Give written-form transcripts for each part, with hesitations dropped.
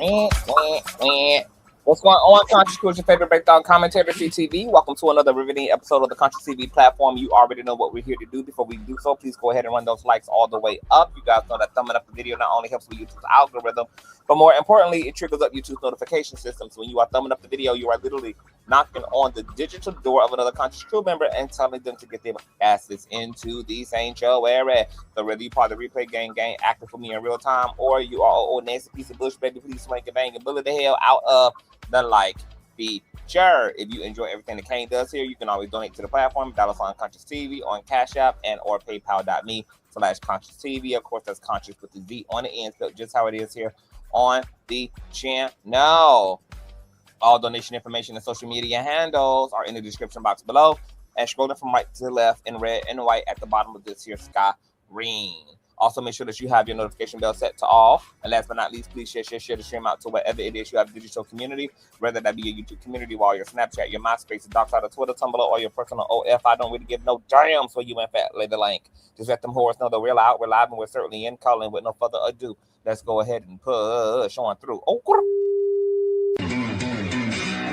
What's going on, Consciouz, your favorite breakdown commentary TV? Welcome to another riveting episode of the Consciouztv platform. You already know what we're here to do. Before we do so, please go ahead and run those likes all the way up. You guys know that thumbing up the video not only helps with YouTube's algorithm, but more importantly, it triggers up YouTube's notification system. So when you are thumbing up the video, you are literally knocking on the digital door of another Conscious crew member and telling them to get their asses into the sanctuary. So whether you part of the replay gang acting for me in real time, or you are an old nasty piece of bush, baby, please swing and bang and bullet the hell out of the like feature. If you enjoy everything that Kane does here, you can always donate to the platform, $Consciouztv on Cash App and or paypal.me/Consciouztv. Of course, that's Conscious with the Z on the end, so just how it is here on the channel. All donation information and social media handles are in the description box below, and scrolling from right to left in red and white at the bottom of this here screen. Also, make sure that you have your notification bell set to all. And last but not least, please share the stream out to wherever it is you have digital community, whether that be your YouTube community, while your Snapchat, your MySpace, your dark side of Twitter, Tumblr, or your personal OF. I don't really give no damns where you went fat lay the link. Just let them whores know that we're out, we're live, and we're certainly in calling. With no further ado, let's go ahead and push on through.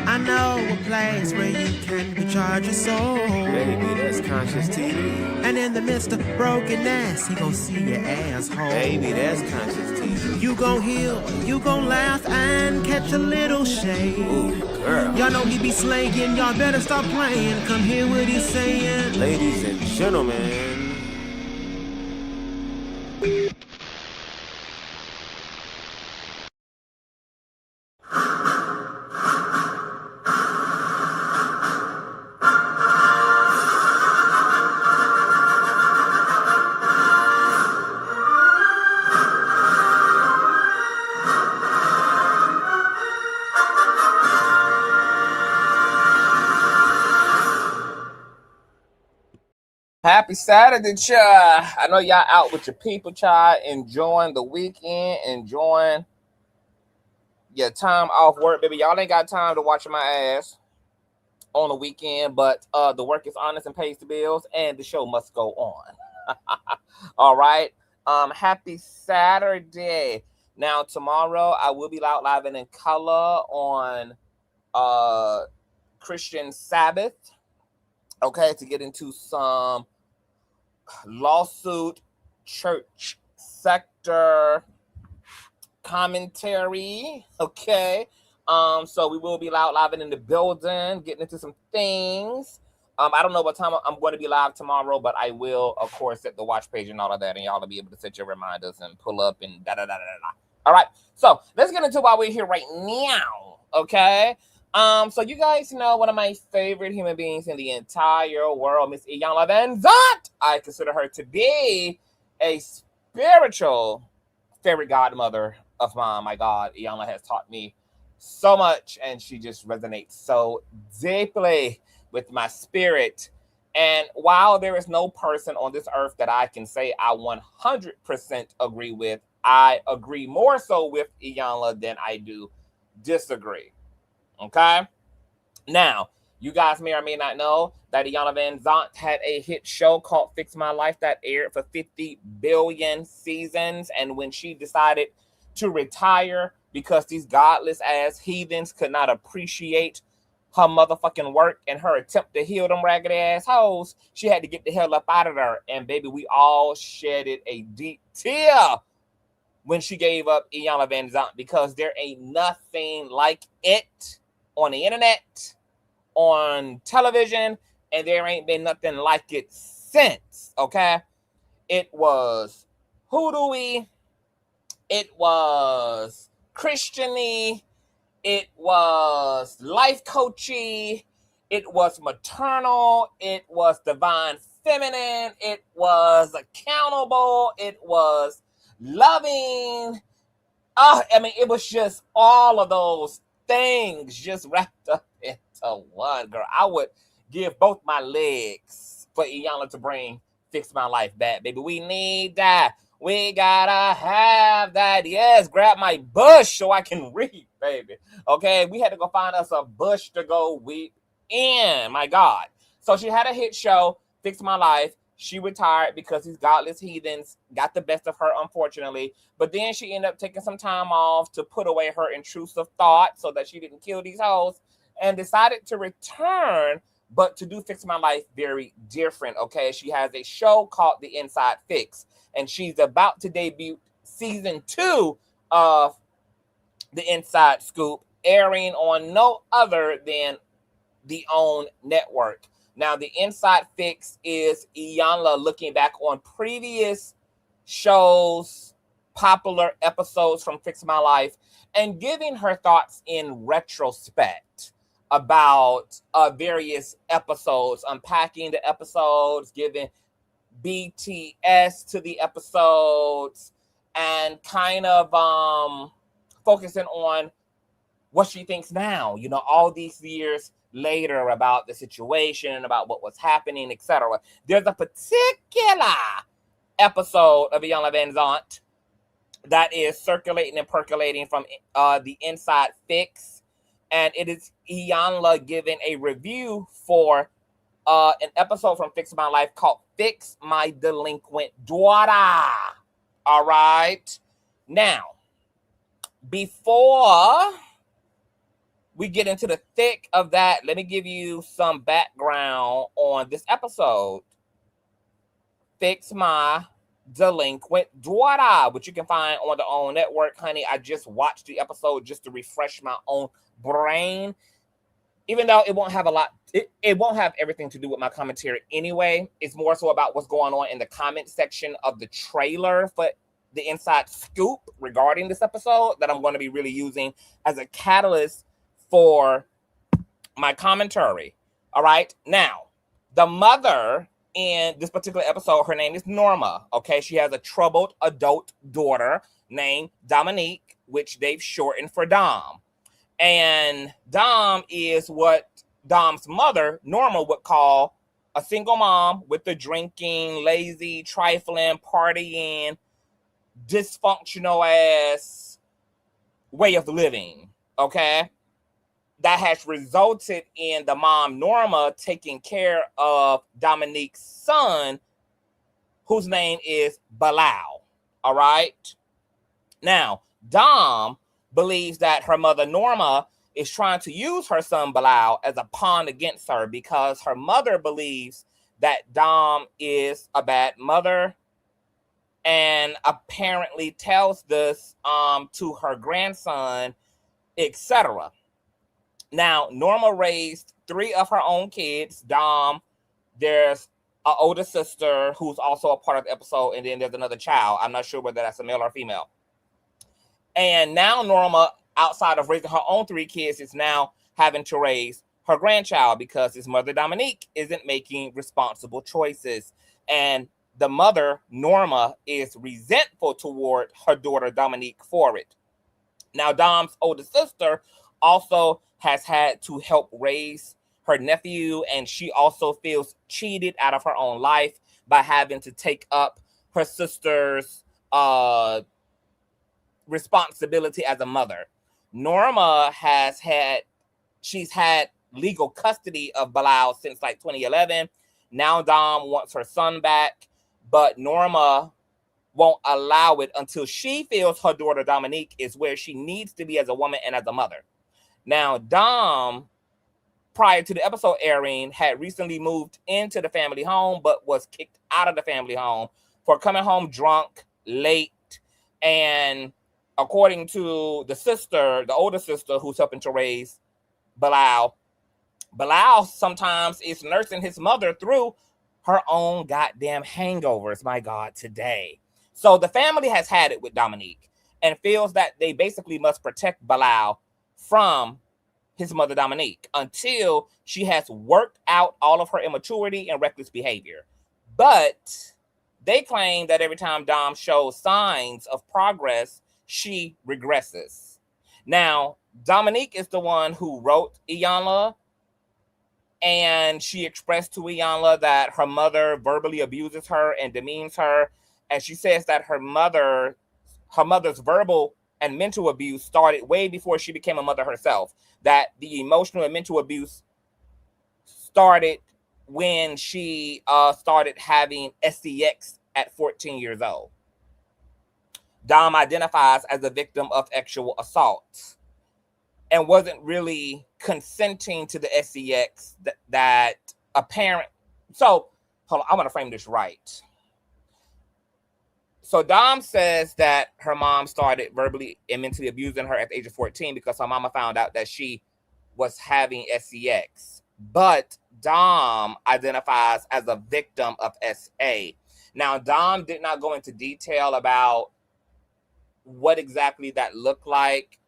I know a place where you can recharge your soul. Baby, that's Consciouztv. And in the midst of brokenness, he gon' see your asshole. Baby, that's Consciouztv. You gon' heal, you gon' laugh and catch a little shade. Ooh, girl. Y'all know he be slaying, y'all better stop playing. Come hear what he's saying. Ladies and gentlemen. Happy Saturday, child. I know y'all out with your people, child, enjoying the weekend, enjoying your time off work, baby. Y'all ain't got time to watch my ass on the weekend, but the work is honest and pays the bills, and the show must go on. All right. Happy Saturday. Now, tomorrow I will be out live and in color on Christian Sabbath. Okay, to get into some lawsuit church sector commentary. Okay, so we will be live and in the building, getting into some things. I don't know what time I'm going to be live tomorrow, but I will, of course, set the watch page and all of that, and y'all will be able to set your reminders and pull up and da da da da da. All right, so let's get into why we're here right now. Okay. So you guys know one of my favorite human beings in the entire world, Miss Iyanla Vanzant. I consider her to be a spiritual fairy godmother of mine. My God, Iyanla has taught me so much, and she just resonates so deeply with my spirit. And while there is no person on this earth that I can say I 100% agree with, I agree more so with Iyanla than I do disagree. Okay, now you guys may or may not know that Iyanla Vanzant had a hit show called Fix My Life that aired for 50 billion seasons, and when she decided to retire because these godless ass heathens could not appreciate her motherfucking work and her attempt to heal them raggedy ass hoes, she had to get the hell up out of there. And baby, we all shedded a deep tear when she gave up Iyanla Vanzant, because there ain't nothing like it on the internet, on television, and there ain't been nothing like it since. Okay, it was hoodoo-y, it was Christian-y, it was life coachy, it was maternal, it was divine feminine, it was accountable, it was loving. I mean, it was just all of those things just wrapped up into one, girl. I would give both my legs for Iyanla to bring Fix My Life back, baby. We need that. We gotta have that. Yes, grab my bush so I can reap, baby. Okay, we had to go find us a bush to go weep in. My God. So she had a hit show, Fix My Life. She retired because these godless heathens got the best of her, unfortunately. But then she ended up taking some time off to put away her intrusive thoughts so that she didn't kill these hoes, and decided to return, but to do Fix My Life very different, okay? She has a show called The Inside Fix, and she's about to debut season 2 of The Inside Scoop, airing on no other than the OWN network. Now, The Inside Fix is Iyanla looking back on previous shows, popular episodes from Fix My Life, and giving her thoughts in retrospect about various episodes, unpacking the episodes, giving BTS to the episodes, and kind of focusing on what she thinks now, you know, all these years later, about the situation, about what was happening, etc. There's a particular episode of Iyanla Vanzant that is circulating and percolating from The Inside Fix, and it is Iyanla giving a review for an episode from Fix My Life called Fix My Delinquent Daughter. All right. Now, before we get into the thick of that, let me give you some background on this episode. Fix My Delinquent Daughter, which you can find on the OWN network, honey. I just watched the episode just to refresh my own brain. Even though it won't have a lot, it won't have everything to do with my commentary anyway. It's more so about what's going on in the comment section of the trailer for The Inside Scoop regarding this episode that I'm going to be really using as a catalyst for my commentary. All right. Now, the mother in this particular episode, her name is Norma. Okay. She has a troubled adult daughter named Dominique, which they've shortened for Dom. And Dom is what Dom's mother, Norma, would call a single mom with the drinking, lazy, trifling, partying, dysfunctional ass way of living. Okay. That has resulted in the mom, Norma, taking care of Dominique's son, whose name is Bilal. All right. Now, Dom believes that her mother, Norma, is trying to use her son, Bilal, as a pawn against her because her mother believes that Dom is a bad mother, and apparently tells this to her grandson, etc. Now, Norma raised 3 of her own kids. Dom, there's an older sister who's also a part of the episode, and then there's another child. I'm not sure whether that's a male or female. And now Norma, outside of raising her own 3 kids, is now having to raise her grandchild because his mother, Dominique, isn't making responsible choices. And the mother, Norma, is resentful toward her daughter, Dominique, for it. Now, Dom's older sister also has had to help raise her nephew, and she also feels cheated out of her own life by having to take up her sister's responsibility as a mother. Norma she's had legal custody of Bilal since like 2011. Now Dom wants her son back, but Norma won't allow it until she feels her daughter Dominique is where she needs to be as a woman and as a mother. Now, Dom, prior to the episode airing, had recently moved into the family home, but was kicked out of the family home for coming home drunk, late, and according to the sister, the older sister who's helping to raise Bilal, Bilal sometimes is nursing his mother through her own goddamn hangovers, my God, today. So the family has had it with Dominique and feels that they basically must protect Bilal from his mother, Dominique, until she has worked out all of her immaturity and reckless behavior. But they claim that every time Dom shows signs of progress, she regresses. Now, Dominique is the one who wrote Iyanla, and she expressed to Iyanla that her mother verbally abuses her and demeans her. And she says that her mother's verbal and mental abuse started way before she became a mother herself. That the emotional and mental abuse started when she started having sex at 14 years old. Dom identifies as a victim of sexual assault and wasn't really consenting to the sex that a parent. So, hold on, I want to frame this right. So Dom says that her mom started verbally and mentally abusing her at the age of 14 because her mama found out that she was having sex. But Dom identifies as a victim of SA. Now, Dom did not go into detail about what exactly that looked like.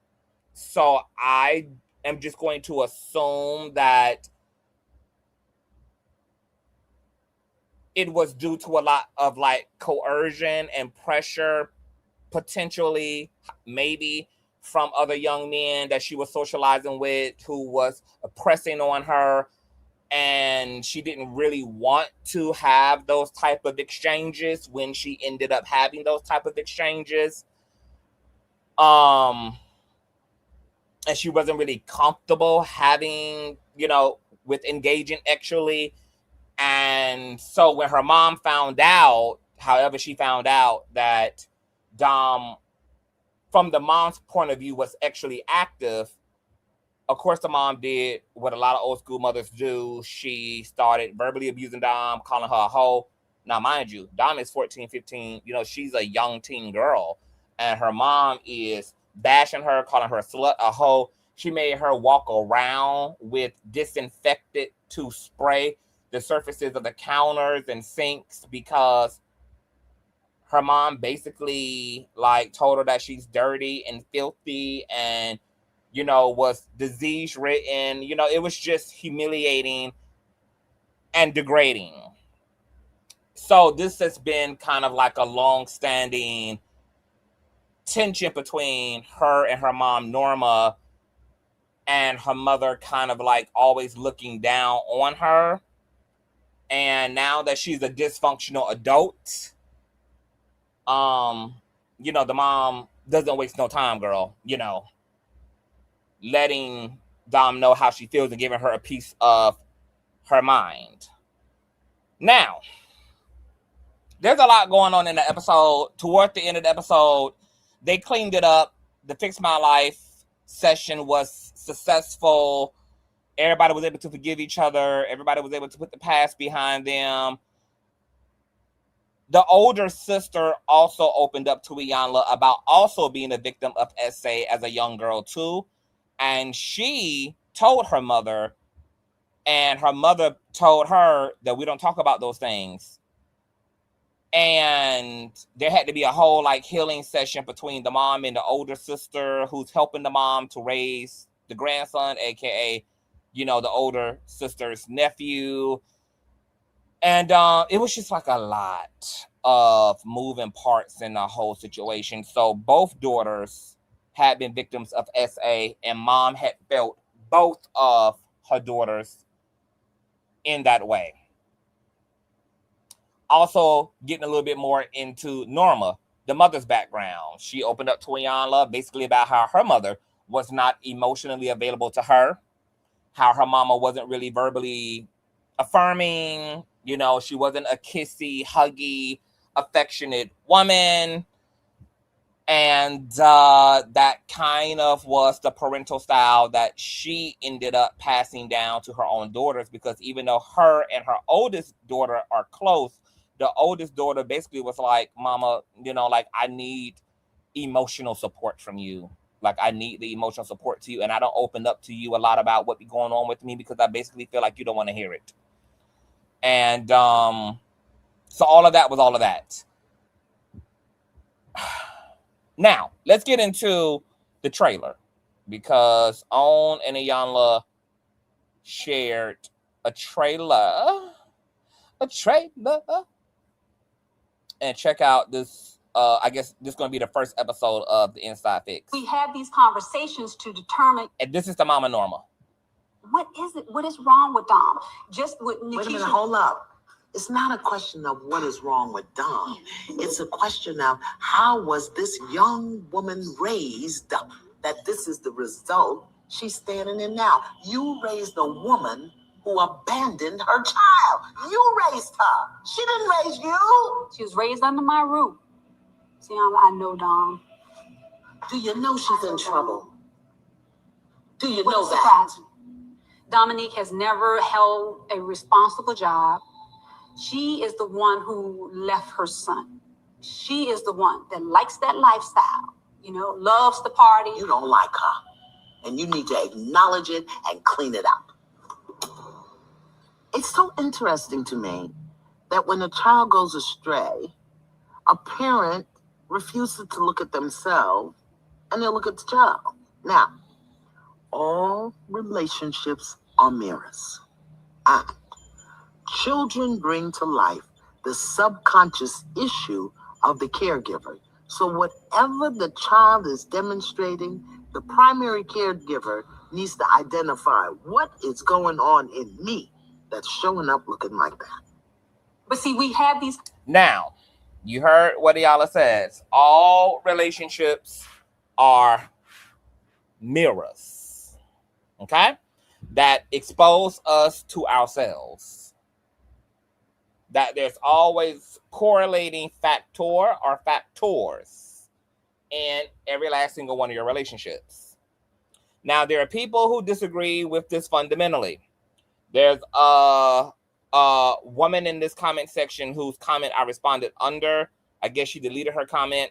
So I am just going to assume that it was due to a lot of like coercion and pressure, potentially, maybe from other young men that she was socializing with who was pressing on her, and she didn't really want to have those type of exchanges when she ended up having those type of exchanges. And she wasn't really comfortable having, with engaging sexually. And so when her mom found out, however she found out that Dom, from the mom's point of view, was actually active, of course the mom did what a lot of old school mothers do. She started verbally abusing Dom, calling her a hoe. Now, mind you, Dom is 14, 15. She's a young teen girl. And her mom is bashing her, calling her a slut, a hoe. She made her walk around with disinfectant to spray the surfaces of the counters and sinks because her mom basically told her that she's dirty and filthy and, was disease ridden. It was just humiliating and degrading. So this has been kind of like a long-standing tension between her and her mom, Norma, and her mother kind of always looking down on her. And now that she's a dysfunctional adult, the mom doesn't waste no time, girl, letting Dom know how she feels and giving her a piece of her mind. Now, there's a lot going on in the episode. Toward the end of the episode, they cleaned it up. The Fix My Life session was successful. Everybody was able to forgive each other. Everybody was able to put the past behind them. The older sister also opened up to Iyanla about also being a victim of SA as a young girl too. And she told her mother, and her mother told her that we don't talk about those things. And there had to be a whole healing session between the mom and the older sister who's helping the mom to raise the grandson, aka, the older sister's nephew. And it was just a lot of moving parts in the whole situation. So both daughters had been victims of SA, and mom had felt both of her daughters in that way. Also, getting a little bit more into Norma, the mother's background. She opened up to Iyanla basically about how her mother was not emotionally available to her, how her mama wasn't really verbally affirming. She wasn't a kissy, huggy, affectionate woman. And that kind of was the parental style that she ended up passing down to her own daughters, because even though her and her oldest daughter are close, the oldest daughter basically was like, Mama, I need emotional support from you. I need the emotional support to you. And I don't open up to you a lot about what be going on with me because I basically feel like you don't want to hear it. And so all of that was all of that. Now, let's get into the trailer, because On and Iyanla shared a trailer. And check out this. I guess this is going to be the first episode of the Inside Fix. We had these conversations to determine. And this is the mama Norma. What is it? What is wrong with Dom? Just with Nikisha. Wait a minute, hold up. It's not a question of what is wrong with Dom. It's a question of how was this young woman raised that this is the result she's standing in now. You raised a woman who abandoned her child. You raised her. She didn't raise you. She was raised under my roof. See, I know, Dom. Do you know she's in trouble? Do you know Wouldn't that? surprise me. Dominique has never held a responsible job. She is the one who left her son. She is the one that likes that lifestyle, loves the party. You don't like her, and you need to acknowledge it and clean it up. It's so interesting to me that when a child goes astray, a parent refuses to look at themselves and they look at the child. Now, all relationships are mirrors. And children bring to life the subconscious issue of the caregiver. So whatever the child is demonstrating, the primary caregiver needs to identify what is going on in me that's showing up looking like that. But see, we have these. Now, you heard what Iyanla says. All relationships are mirrors, okay, that expose us to ourselves. That there's always correlating factor or factors in every last single one of your relationships. Now, there are people who disagree with this fundamentally. There's a woman in this comment section whose comment I responded under. I guess she deleted her comment.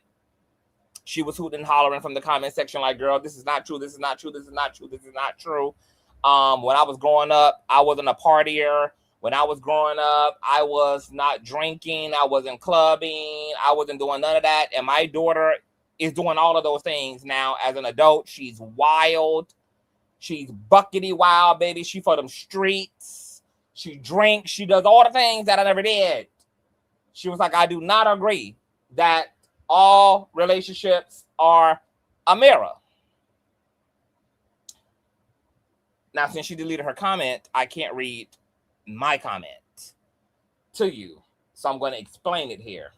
She was hooting and hollering from the comment section like, girl, this is not true. This is not true. This is not true. This is not true. When I was growing up, I wasn't a partier. When I was growing up, I was not drinking. I wasn't clubbing. I wasn't doing none of that. And my daughter is doing all of those things now as an adult. She's wild. She's buckety wild, baby. She for them streets. She drinks. She does all the things that I never did. She was like, I do not agree that all relationships are a mirror. Now, since she deleted her comment, I can't read my comment to you. So I'm going to explain it here.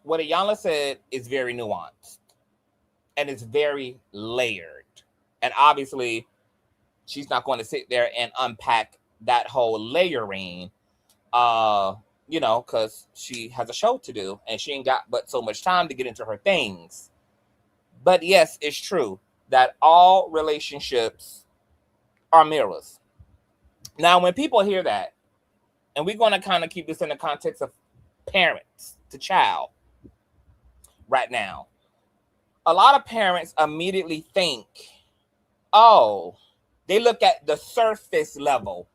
What Iyanla said is very nuanced and it's very layered. And obviously, she's not going to sit there and unpack that whole layering, because she has a show to do and she ain't got but so much time to get into her things. But yes, it's true that all relationships are mirrors. Now, when people hear that, and we're going to kind of keep this in the context of parents to child right now, a lot of parents immediately think, oh, they look at the surface level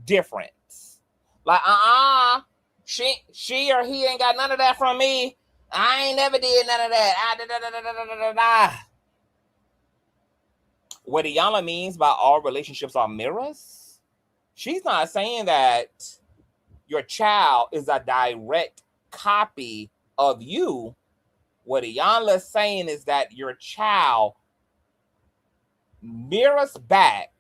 difference. Like, she or he ain't got none of that from me. I ain't never did none of that. What Iyanla means by all relationships are mirrors, she's not saying that your child is a direct copy of you. What Iyanla is saying is that your child mirrors back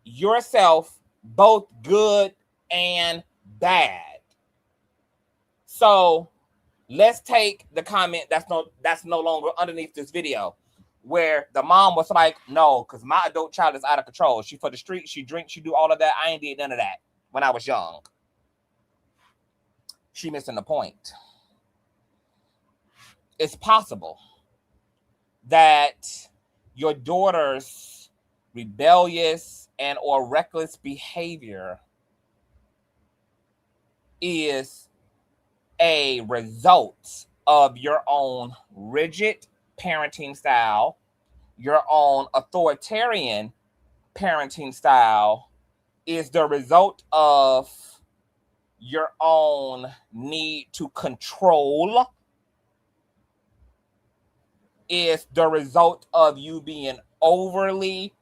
yourself, both good and bad. So let's take the comment that's no longer underneath this video, where the mom was like, no, because my adult child is out of control. She for the street, she drinks, she do all of that. I ain't did none of that when I was young. She missing the point. It's possible that your daughter's rebellious and or reckless behavior is a result of your own rigid parenting style, your own authoritarian parenting style, is the result of your own need to control, is the result of you being overly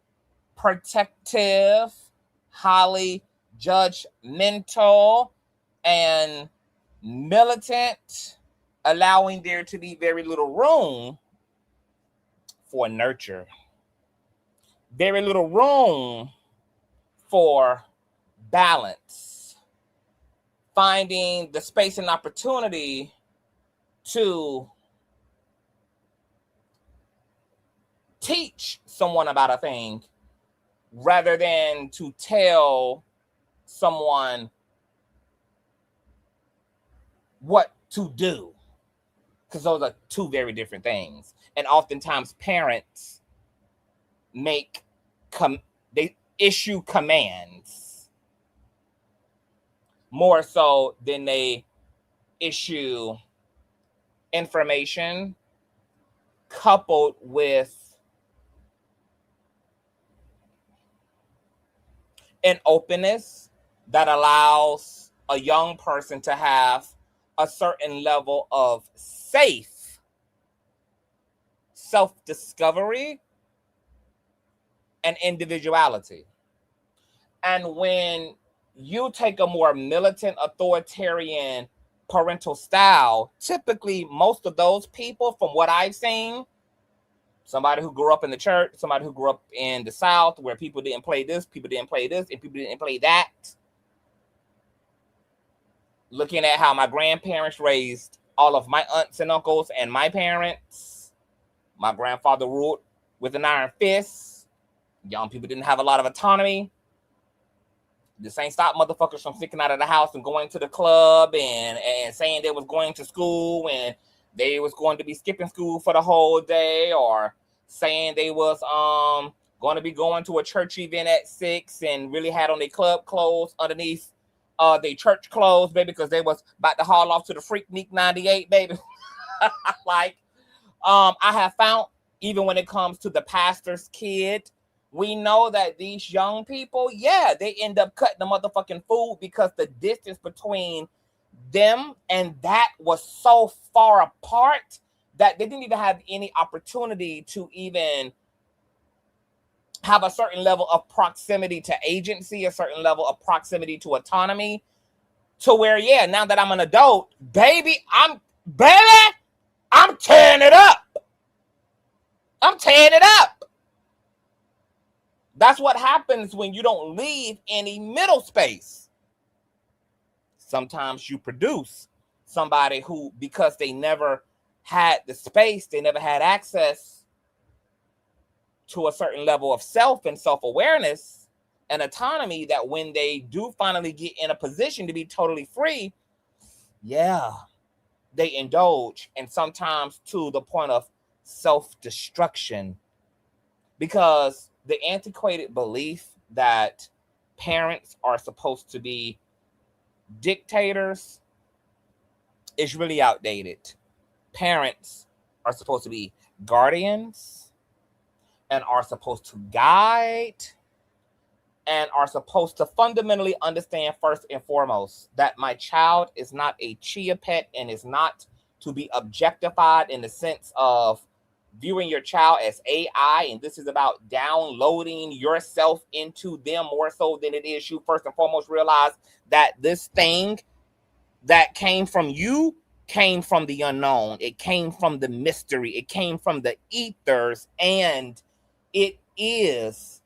protective, highly judgmental, and militant, allowing there to be very little room for nurture, very little room for balance, finding the space and opportunity to teach someone about a thing rather than to tell someone what to do, because those are two very different things. And oftentimes parents they issue commands more so than they issue information, coupled with an openness that allows a young person to have a certain level of safe self-discovery and individuality. And when you take a more militant, authoritarian parental style, typically most of those people, from what I've seen, somebody who grew up in the church, somebody who grew up in the South where people didn't play this, people didn't play this, and people didn't play that. Looking at how my grandparents raised all of my aunts and uncles and my parents, my grandfather ruled with an iron fist. Young people didn't have a lot of autonomy. This ain't stop motherfuckers from sticking out of the house and going to the club and saying they was going to school and they was going to be skipping school for the whole day, or saying they was going to be going to a church event at 6 and really had on their club clothes underneath their church clothes, baby, because they was about to haul off to the Freaknik 98, baby. Like, I have found, even when it comes to the pastor's kid, we know that these young people, yeah, they end up cutting the motherfucking food because the distance between them and that was so far apart that they didn't even have any opportunity to even have a certain level of proximity to agency, a certain level of proximity to autonomy, to where, yeah, now that I'm an adult, baby, I'm tearing it up. I'm tearing it up. That's what happens when you don't leave any middle space. Sometimes you produce somebody who, because they never had the space, they never had access to a certain level of self and self-awareness and autonomy, that when they do finally get in a position to be totally free, yeah, they indulge, and sometimes to the point of self-destruction, because the antiquated belief that parents are supposed to be dictators is really outdated. Parents are supposed to be guardians and are supposed to guide and are supposed to fundamentally understand first and foremost that my child is not a chia pet and is not to be objectified in the sense of viewing your child as AI, and this is about downloading yourself into them more so than it is you first and foremost realize that this thing that came from you came from the unknown. It came from the mystery. It came from the ethers, and it is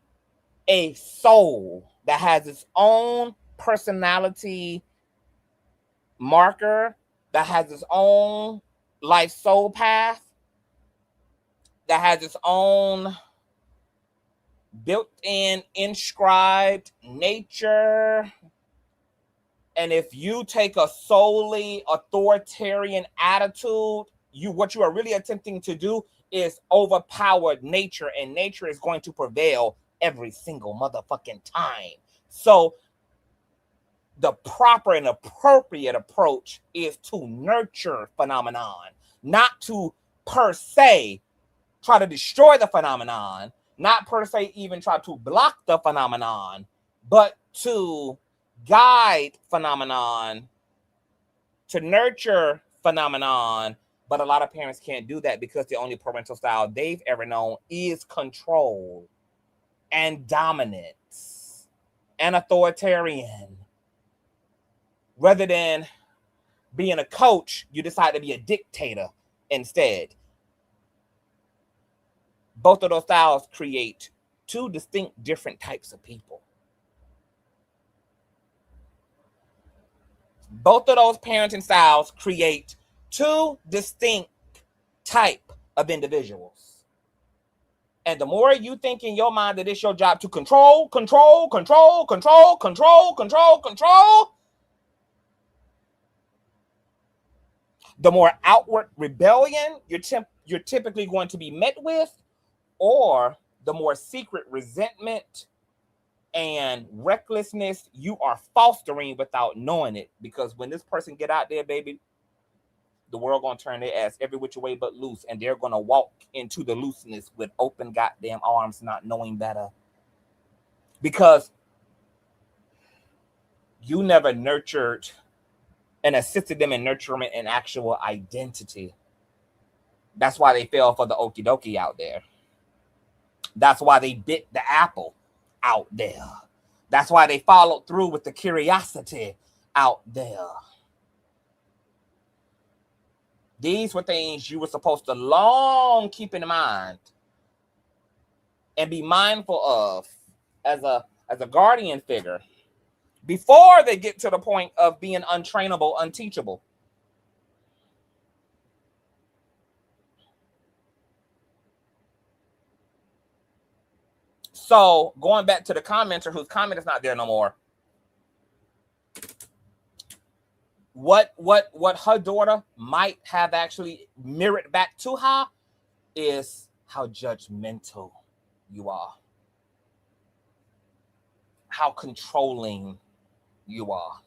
a soul that has its own personality marker, that has its own life soul path, that has its own built-in inscribed nature. And if you take a solely authoritarian attitude, what you are really attempting to do is overpower nature, and nature is going to prevail every single motherfucking time. So the proper and appropriate approach is to nurture phenomenon, not to per se try to destroy the phenomenon, not per se even try to block the phenomenon, but to guide phenomenon, to nurture phenomenon. But a lot of parents can't do that because the only parental style they've ever known is control and dominance and authoritarian. Rather than being a coach, you decide to be a dictator instead. Both of those styles create two distinct different types of people. Both of those parenting styles create two distinct type of individuals. And the more you think in your mind that it's your job to control, control, control, control, control, control, control, the more outward rebellion you're typically going to be met with, or the more secret resentment and recklessness you are fostering without knowing it. Because when this person get out there, baby, the world gonna turn their ass every which way but loose, and they're gonna walk into the looseness with open goddamn arms, not knowing better. Because you never nurtured and assisted them in nurturing an actual identity. That's why they fell for the okie dokie out there. That's why they bit the apple out there. That's why they followed through with the curiosity out there. These were things you were supposed to long keep in mind and be mindful of as a guardian figure before they get to the point of being untrainable, unteachable. So going back to the commenter whose comment is not there no more. What her daughter might have actually mirrored back to her is how judgmental you are, how controlling you are,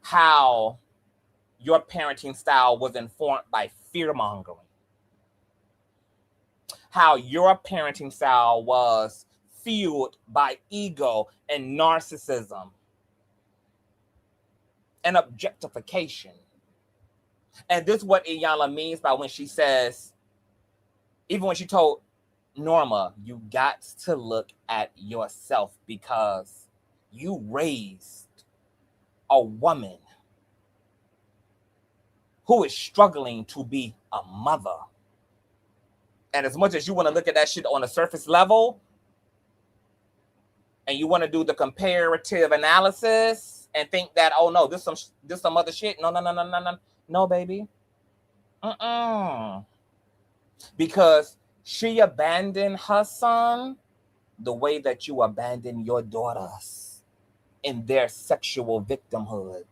how your parenting style was informed by fear-mongering, how your parenting style was fueled by ego and narcissism and objectification. And this is what Iyanla means by when she says, even when she told Norma, you got to look at yourself because you raised a woman who is struggling to be a mother. And as much as you want to look at that shit on a surface level, and you want to do the comparative analysis and think that, oh no, this some other shit. No, baby. Because she abandoned her son the way that you abandon your daughters in their sexual victimhood.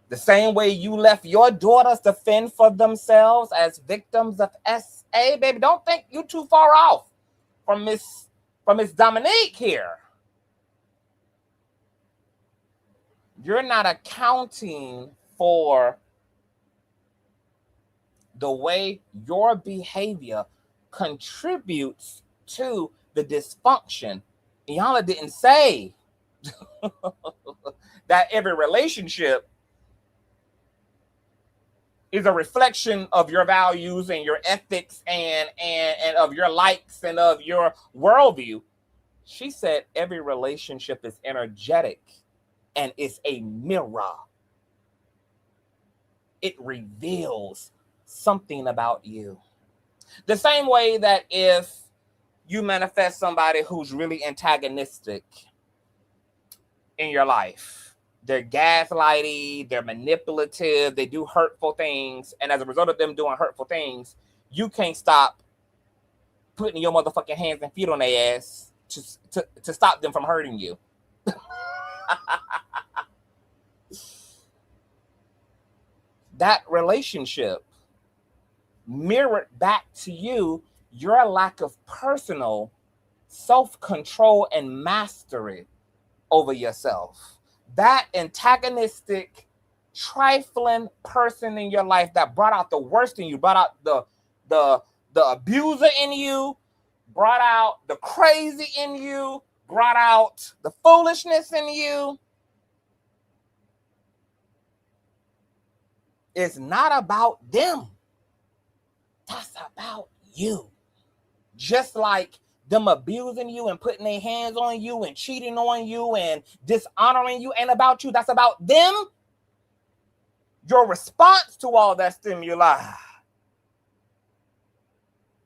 The same way you left your daughters to fend for themselves as victims of SA, baby. Don't think you too far off from Miss Dominique here. You're not accounting for the way your behavior contributes to the dysfunction. Iyanla didn't say that every relationship is a reflection of your values and your ethics and of your likes and of your worldview. She said every relationship is energetic and it's a mirror. It reveals something about you. The same way that if you manifest somebody who's really antagonistic in your life, they're gaslighty, they're manipulative, they do hurtful things, and as a result of them doing hurtful things, you can't stop putting your motherfucking hands and feet on their ass to stop them from hurting you. That relationship mirrored back to you your lack of personal self-control and mastery over yourself. That antagonistic, trifling person in your life that brought out the worst in you, brought out the abuser in you, brought out the crazy in you, brought out the foolishness in you. It's not about them. That's about you. Just like them abusing you and putting their hands on you and cheating on you and dishonoring you ain't about you. That's about them. Your response to all that stimuli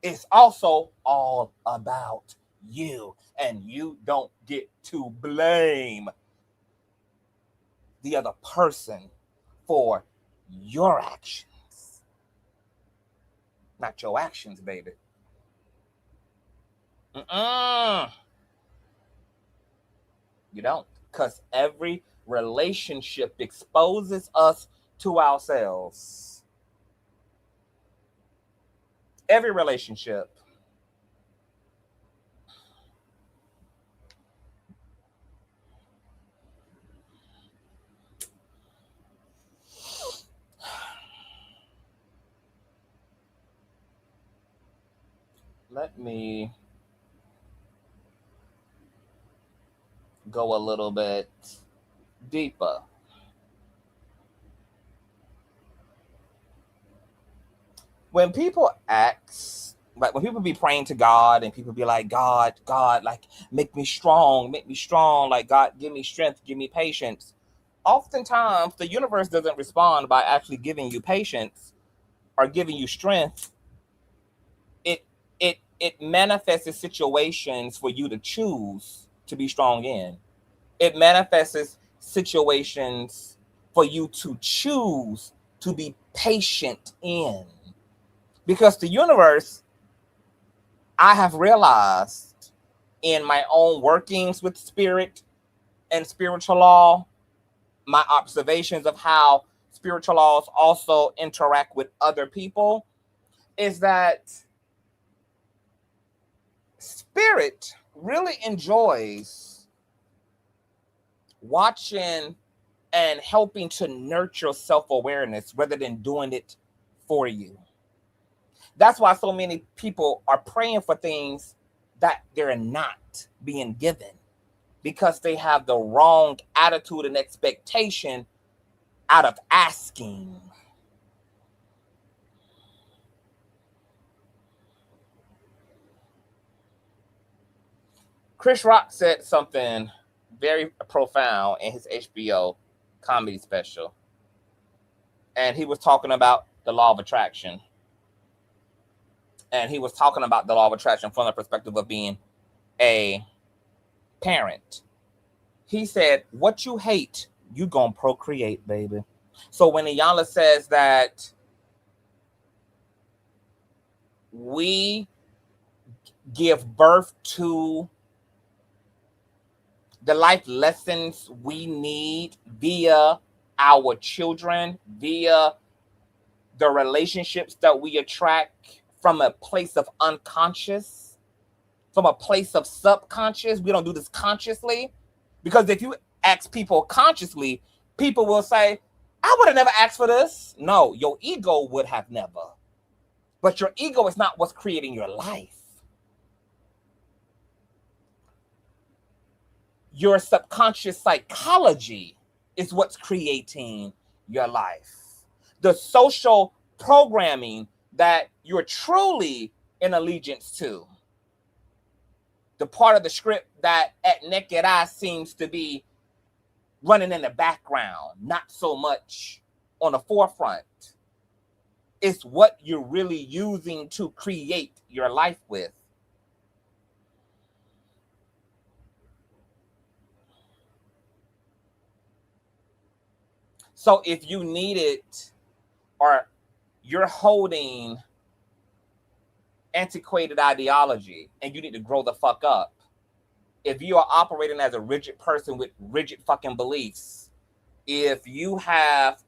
is also all about you. And you don't get to blame the other person for your actions. not your actions, baby. You don't, because every relationship exposes us to ourselves. Every relationship. Let me go a little bit deeper. When people ask, like when people be praying to God and people be like, God, like make me strong, like God, give me strength, give me patience. Oftentimes the universe doesn't respond by actually giving you patience or giving you strength. It manifests situations for you to choose to be strong in. It manifests situations for you to choose to be patient in. Because the universe, I have realized in my own workings with spirit and spiritual law, my observations of how spiritual laws also interact with other people, is that spirit really enjoys watching and helping to nurture self-awareness rather than doing it for you. That's why so many people are praying for things that they're not being given, because they have the wrong attitude and expectation out of asking. Chris Rock said something very profound in his HBO comedy special. And he was talking about the law of attraction. And he was talking about the law of attraction from the perspective of being a parent. He said, what you hate, you gonna procreate, baby. So when Iyanla says that we give birth to the life lessons we need via our children, via the relationships that we attract from a place of unconscious, from a place of subconscious. We don't do this consciously, because if you ask people consciously, people will say, I would have never asked for this. No, your ego would have never. But your ego is not what's creating your life. Your subconscious psychology is what's creating your life. The social programming that you're truly in allegiance to. The part of the script that at naked eye seems to be running in the background, not so much on the forefront. It's what you're really using to create your life with. So if you need it, or you're holding antiquated ideology and you need to grow the fuck up, if you are operating as a rigid person with rigid fucking beliefs, if you have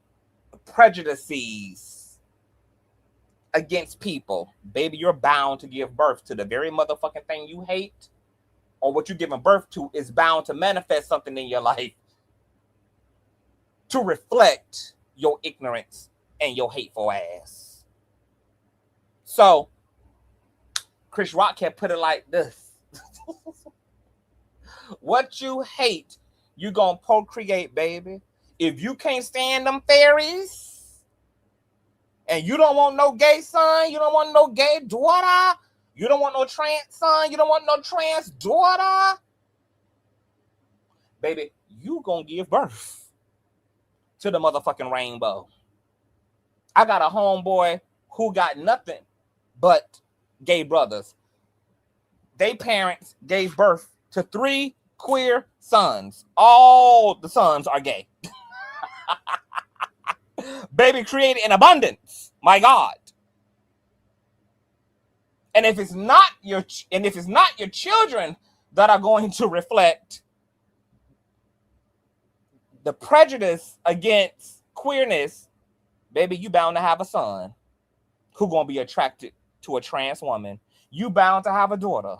prejudices against people, baby, you're bound to give birth to the very motherfucking thing you hate, or what you're giving birth to is bound to manifest something in your life to reflect your ignorance and your hateful ass. So Chris Rock can put it like this. What you hate, you gonna procreate, baby. If you can't stand them fairies, and you don't want no gay son, you don't want no gay daughter, you don't want no trans son, you don't want no trans daughter, baby, you gonna give birth to the motherfucking rainbow. I got a homeboy who got nothing but gay brothers. They parents gave birth to 3 queer sons. All the sons are gay. Baby created in abundance. My God. And if it's not your children that are going to reflect the prejudice against queerness, baby, you bound to have a son who gonna be attracted to a trans woman. You bound to have a daughter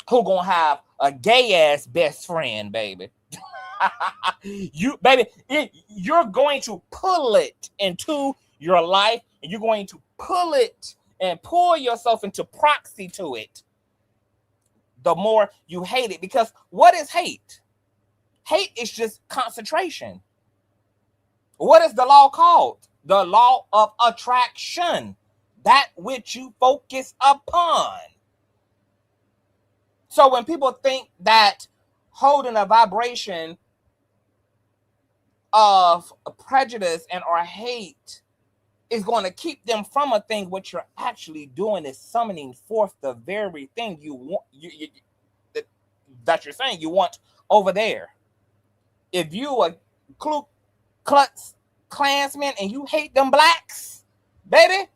who gonna have a gay ass best friend, baby. You're going to pull it into your life, and you're going to pull it and pull yourself into proxy to it. The more you hate it, because what is hate? Hate is just concentration. What is the law called? The law of attraction. That which you focus upon. So when people think that holding a vibration of prejudice and or hate is going to keep them from a thing, what you're actually doing is summoning forth the very thing you want, that you're saying you want over there. If you a Ku Klux Klansman and you hate them blacks, baby,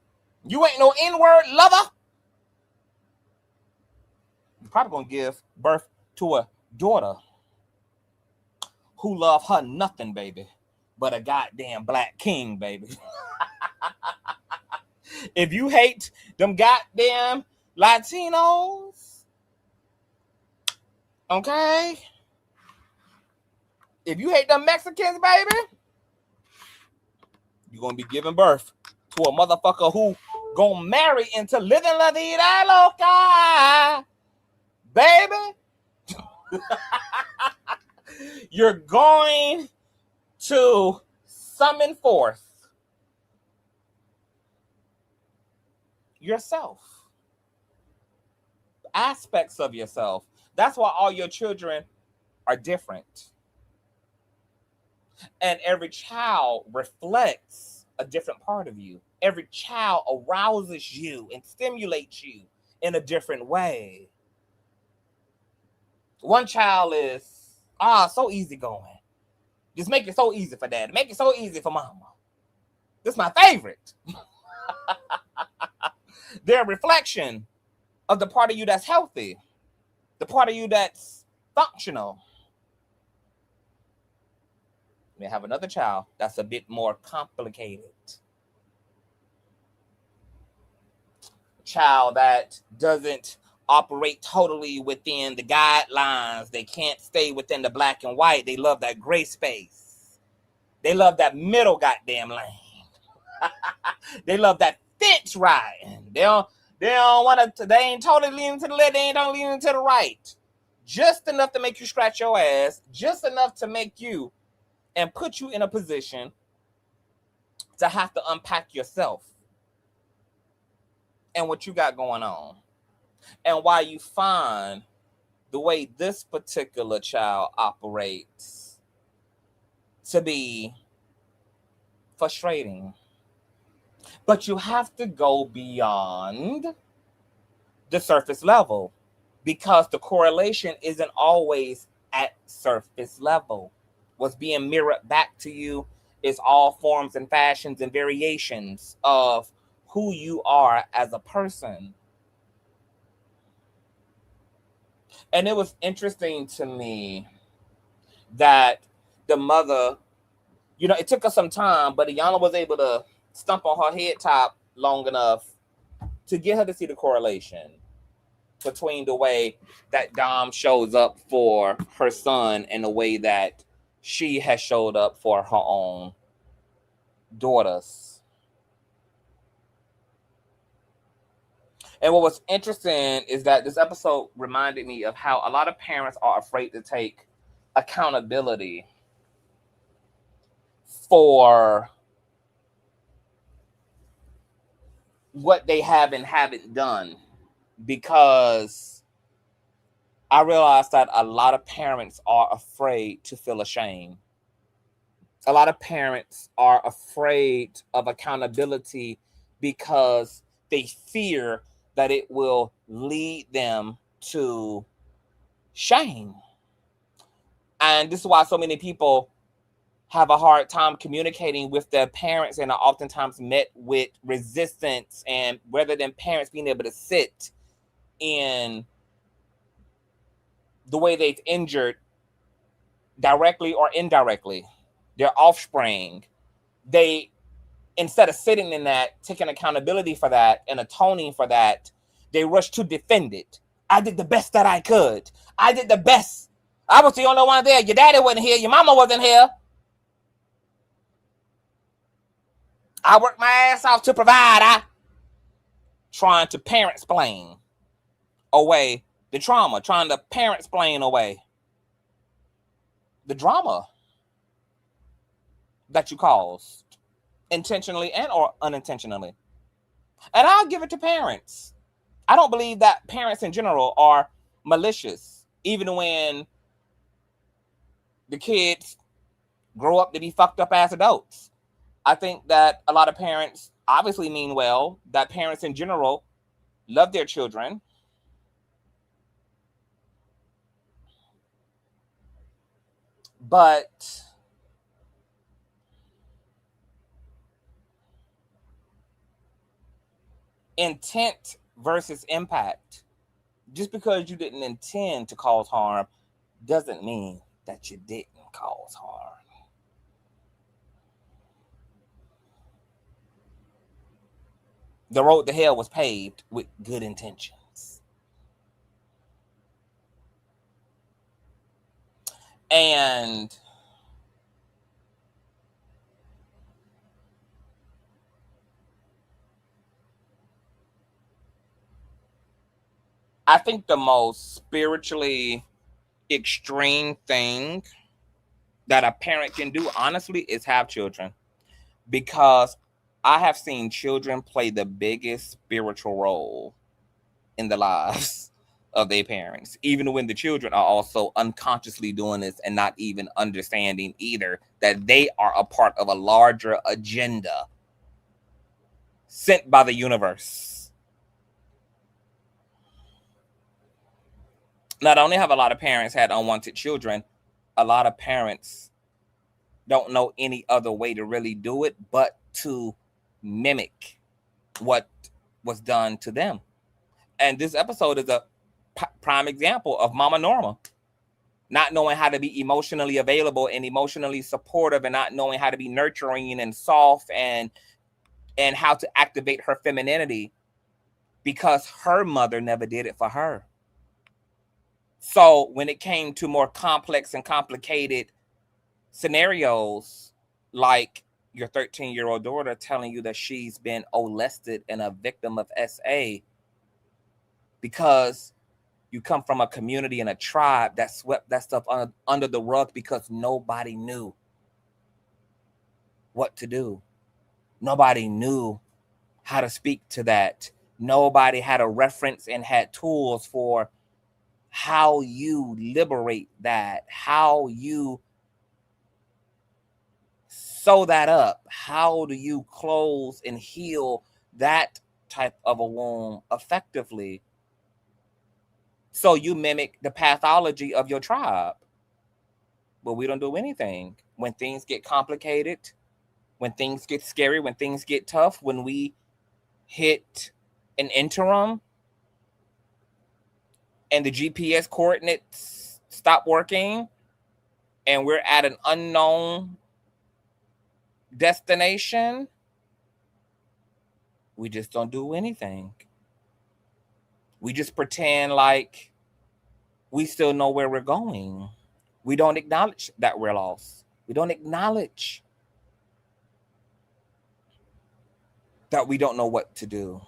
you ain't no N-word lover. You're probably gonna give birth to a daughter who love her nothing, baby, but a goddamn black king, baby. If you hate them goddamn Latinos, okay? If you hate them Mexicans, baby, you're gonna be giving birth to a motherfucker who gonna marry into living la vida loca, baby. You're going to summon forth yourself, aspects of yourself. That's why all your children are different. And every child reflects a different part of you. Every child arouses you and stimulates you in a different way. One child is, so easygoing. Just make it so easy for dad. Make it so easy for mama. This is my favorite. They're a reflection of the part of you that's healthy, the part of you that's functional. You may have another child that's a bit more complicated. A child that doesn't operate totally within the guidelines. They can't stay within the black and white. They love that gray space. They love that middle goddamn lane. They love that fence riding. They don't want to, they ain't totally leaning to the left, they ain't totally leaning to the right. Just enough to make you scratch your ass, just enough to make you and put you in a position to have to unpack yourself and what you got going on. And why you find the way this particular child operates to be frustrating. But you have to go beyond the surface level, because the correlation isn't always at surface level. What's being mirrored back to you is all forms and fashions and variations of who you are as a person. And it was interesting to me that the mother, it took us some time, but Iyanla was able to stump on her head top long enough to get her to see the correlation between the way that Dom shows up for her son and the way that she has showed up for her own daughters. And what was interesting is that this episode reminded me of how a lot of parents are afraid to take accountability for what they have and haven't done, because I realized that a lot of parents are afraid to feel ashamed. A lot of parents are afraid of accountability because they fear that it will lead them to shame. And this is why so many people have a hard time communicating with their parents and are oftentimes met with resistance, and rather than parents being able to sit in the way they've injured directly or indirectly their offspring, they, instead of sitting in that, taking accountability for that and atoning for that, they rush to defend it. I did the best that I could. I did the best. I was the only one there. Your daddy wasn't here. Your mama wasn't here. I worked my ass off to provide. I trying to parent-splain away the trauma, trying to parent-splain away the drama that you caused, intentionally and or unintentionally. And I'll give it to parents. I don't believe that parents in general are malicious, even when the kids grow up to be fucked up as adults. I think that a lot of parents obviously mean well, that parents in general love their children. But intent versus impact. Just because you didn't intend to cause harm doesn't mean that you didn't cause harm. The road to hell was paved with good intentions. And I think the most spiritually extreme thing that a parent can do, honestly, is have children. Because I have seen children play the biggest spiritual role in the lives of their parents, even when the children are also unconsciously doing this and not even understanding either that they are a part of a larger agenda sent by the universe. Not only have a lot of parents had unwanted children, a lot of parents don't know any other way to really do it but to mimic what was done to them. And this episode is a prime example of Mama Norma not knowing how to be emotionally available and emotionally supportive, and not knowing how to be nurturing and soft, and how to activate her femininity, because her mother never did it for her. So when it came to more complex and complicated scenarios, like your 13-year-old daughter telling you that she's been molested and a victim of SA, because you come from a community and a tribe that swept that stuff under the rug because nobody knew what to do. Nobody knew how to speak to that. Nobody had a reference and had tools for how you liberate that, how you sew that up, how do you close and heal that type of a wound effectively. So you mimic the pathology of your tribe. But we don't do anything. When things get complicated, when things get scary, when things get tough, when we hit an interim and the GPS coordinates stop working and we're at an unknown destination, we just don't do anything. We just pretend like we still know where we're going. We don't acknowledge that we're lost. We don't acknowledge that we don't know what to do.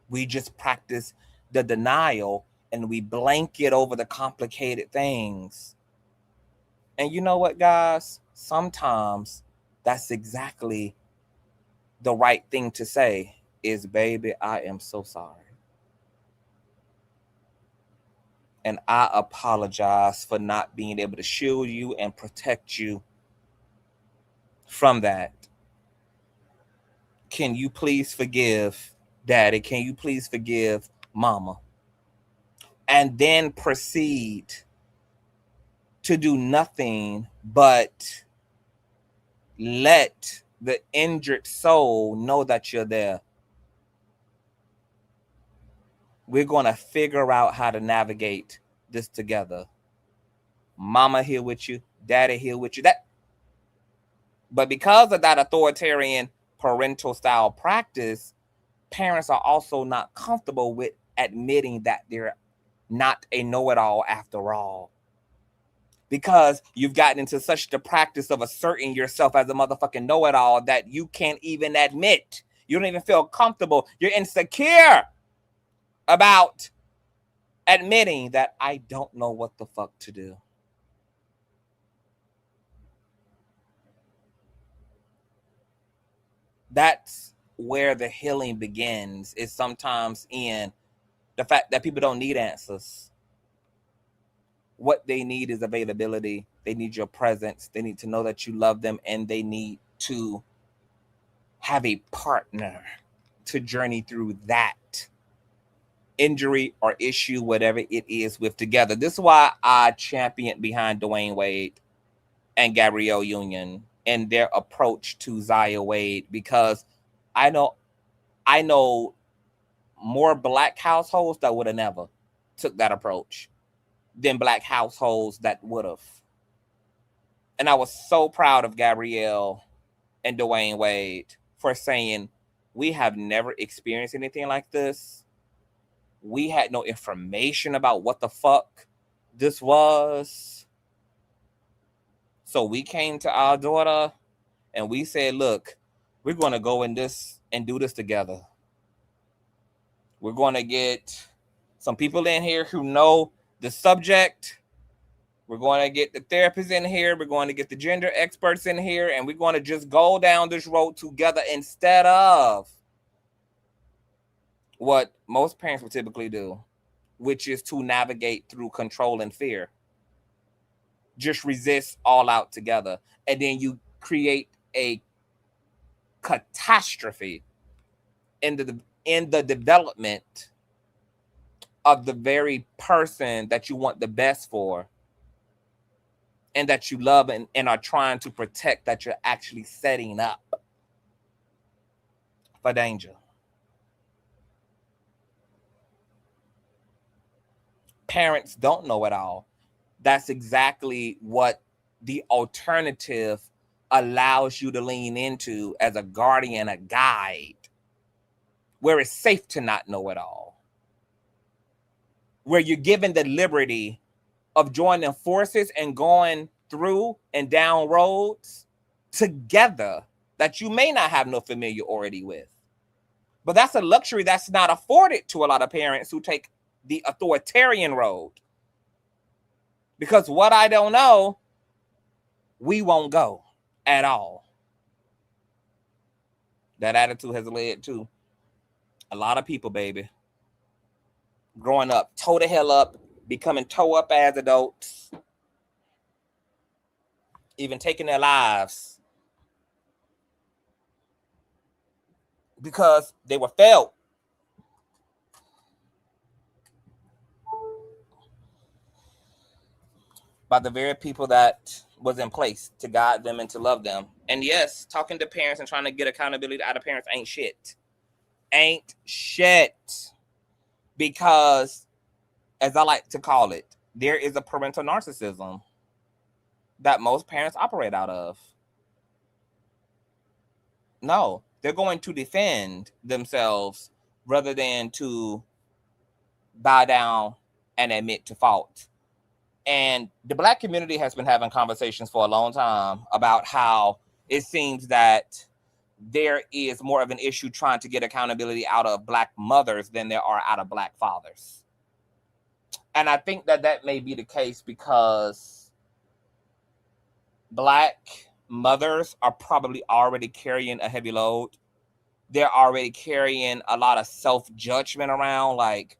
We just practice the denial and we blanket over the complicated things. And you know what, guys? Sometimes that's exactly the right thing to say is, baby, I am so sorry. And I apologize for not being able to shield you and protect you from that. Can you please forgive Daddy? Can you please forgive Mama? And then proceed to do nothing but let the injured soul know that you're there. We're going to figure out how to navigate this together. Mama here with you, daddy here with you. But because of that authoritarian parental style practice, parents are also not comfortable with admitting that they're not a know-it-all after all. Because you've gotten into such the practice of asserting yourself as a motherfucking know-it-all that you can't even admit. You don't even feel comfortable. You're insecure about admitting that I don't know what the fuck to do. That's where the healing begins, is sometimes in the fact that people don't need answers. What they need is availability. They need your presence. They need to know that you love them, and they need to have a partner to journey through that injury or issue, whatever it is, with together. This is why I champion behind Dwayne Wade and Gabrielle Union and their approach to Zaya Wade, because I know more Black households that would have never took that approach than Black households that would have. And I was so proud of Gabrielle and Dwayne Wade for saying, we have never experienced anything like this. We had no information about what the fuck this was. So we came to our daughter and we said, look, we're going to go in this and do this together. We're going to get some people in here who know the subject. We're going to get the therapists in here. We're going to get the gender experts in here. And we're going to just go down this road together, instead of what most parents would typically do, which is to navigate through control and fear. Just resist all out together. And then you create a catastrophe in the development of the very person that you want the best for and that you love and are trying to protect, that you're actually setting up for danger. Parents don't know it all. That's exactly what the alternative allows you to lean into as a guardian, a guide, where it's safe to not know it all, where you're given the liberty of joining forces and going through and down roads together that you may not have no familiarity with. But that's a luxury that's not afforded to a lot of parents who take the authoritarian road. Because what I don't know, we won't go at all. That attitude has led to a lot of people, baby, growing up toe the hell up, becoming toe up as adults, even taking their lives because they were failed by the very people that was in place to guide them and to love them. And yes, talking to parents and trying to get accountability out of parents ain't shit. Ain't shit. Because, as I like to call it, there is a parental narcissism that most parents operate out of. No, they're going to defend themselves rather than to bow down and admit to fault. And the Black community has been having conversations for a long time about how it seems that there is more of an issue trying to get accountability out of Black mothers than there are out of Black fathers. And I think that that may be the case because Black mothers are probably already carrying a heavy load. They're already carrying a lot of self-judgment around, like,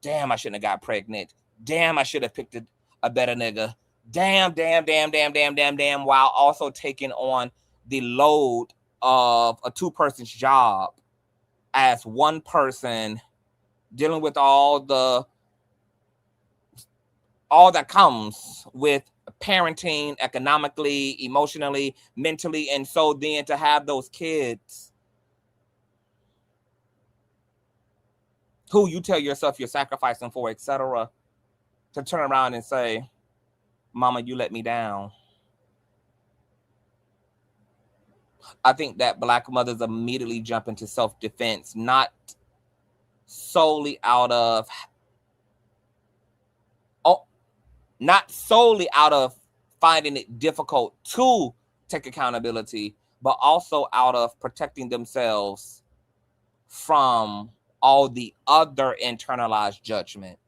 damn, I shouldn't have got pregnant. Damn, I should have picked a better nigga. Damn, while also taking on the load of a two-person's job as one person, dealing with all the all that comes with parenting, economically, emotionally, mentally. And so then to have those kids who you tell yourself you're sacrificing for, etc., to turn around and say, Mama, you let me down. I think that Black mothers immediately jump into self-defense, not solely out of finding it difficult to take accountability, but also out of protecting themselves from all the other internalized judgment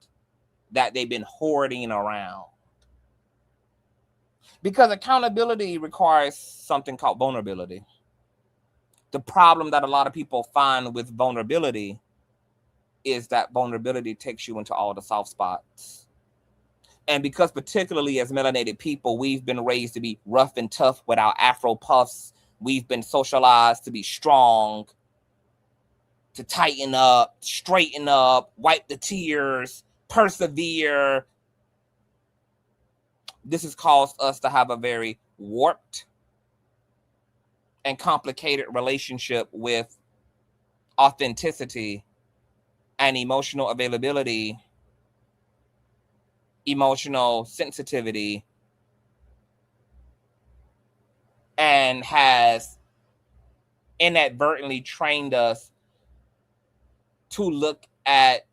that they've been hoarding around. Because accountability requires something called vulnerability. The problem that a lot of people find with vulnerability is that vulnerability takes you into all the soft spots. And because particularly as melanated people, we've been raised to be rough and tough with our Afro puffs. We've been socialized to be strong, to tighten up, straighten up, wipe the tears, persevere. This has caused us to have a very warped and complicated relationship with authenticity and emotional availability, emotional sensitivity, and has inadvertently trained us to look at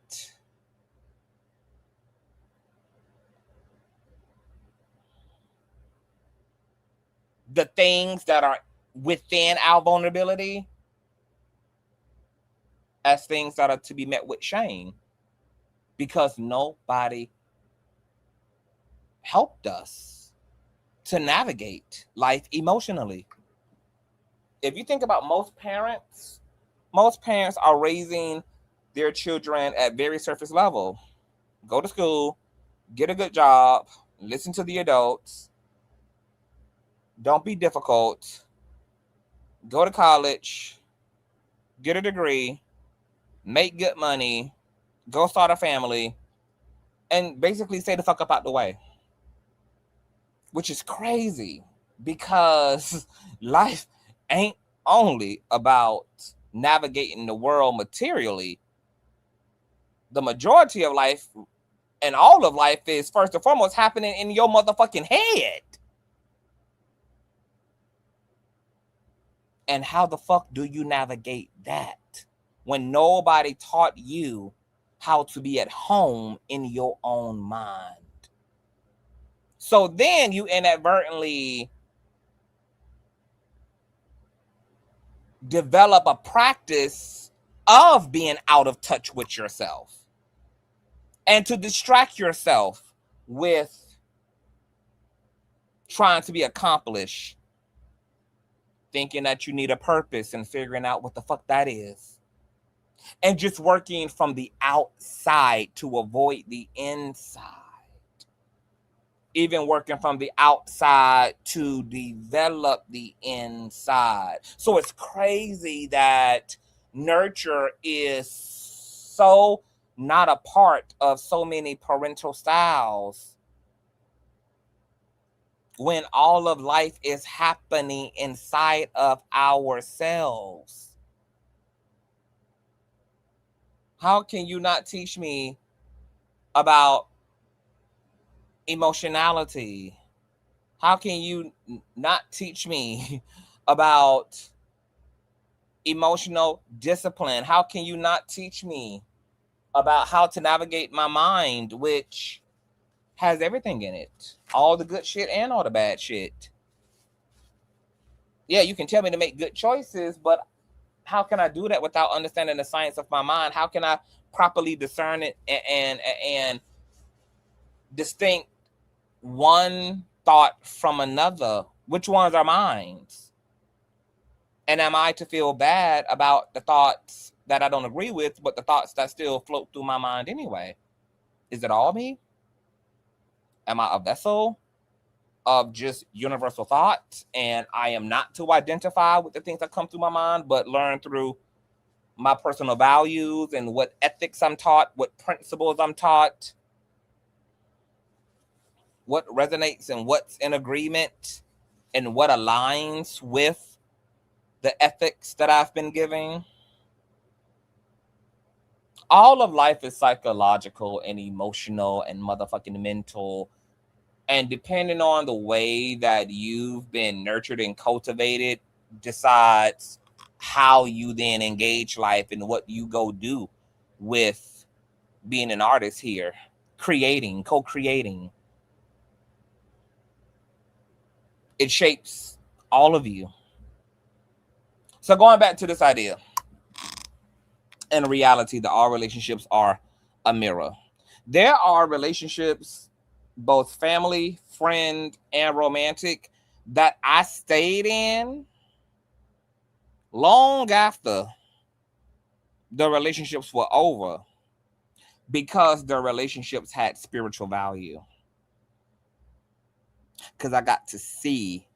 the things that are within our vulnerability as things that are to be met with shame, because nobody helped us to navigate life emotionally. If you think about most parents are raising their children at very surface level. Go to school, get a good job, listen to the adults, don't be difficult, go to college, get a degree, make good money, go start a family, and basically stay the fuck up out the way. Which is crazy, because life ain't only about navigating the world materially. The majority of life and all of life is first and foremost happening in your motherfucking head. And how the fuck do you navigate that when nobody taught you how to be at home in your own mind? So then you inadvertently develop a practice of being out of touch with yourself, and to distract yourself with trying to be accomplished, thinking that you need a purpose and figuring out what the fuck that is, and just working from the outside to avoid the inside, even working from the outside to develop the inside. So it's crazy that nurture is so not a part of so many parental styles when all of life is happening inside of ourselves. How can you not teach me about emotionality? How can you not teach me about emotional discipline? How can you not teach me about how to navigate my mind, which has everything in it, all the good shit and all the bad shit? Yeah, you can tell me to make good choices, but how can I do that without understanding the science of my mind? How can I properly discern it and distinct one thought from another? Which ones are mine? And am I to feel bad about the thoughts that I don't agree with, but the thoughts that still float through my mind anyway? Is it all me? Am I a vessel of just universal thought, and I am not to identify with the things that come through my mind, but learn through my personal values and what ethics I'm taught, what principles I'm taught? what resonates and what's in agreement and what aligns with the ethics that I've been giving. All of life is psychological and emotional and motherfucking mental. And depending on the way that you've been nurtured and cultivated decides how you then engage life and what you go do with being an artist here, creating, co-creating. It shapes all of you. So going back to this idea, in reality, that all relationships are a mirror. There are relationships, both family, friend, and romantic, that I stayed in long after the relationships were over because the relationships had spiritual value. Because I got to see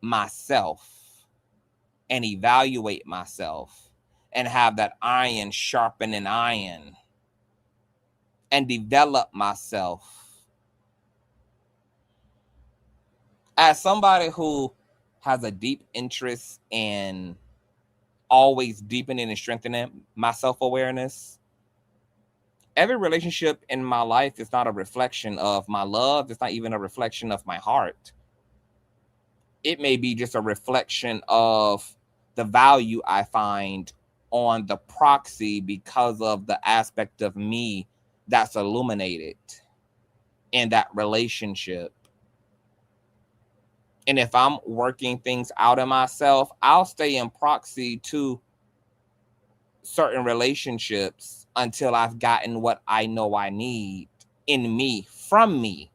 myself and evaluate myself and have that iron sharpen an iron and develop myself as somebody who has a deep interest in always deepening and strengthening my self-awareness. Every relationship in my life is not a reflection of my love. It's not even a reflection of my heart. It may be just a reflection of the value I find on the proxy because of the aspect of me that's illuminated in that relationship. And if I'm working things out of myself, I'll stay in proxy to certain relationships until I've gotten what I know I need in me, from me,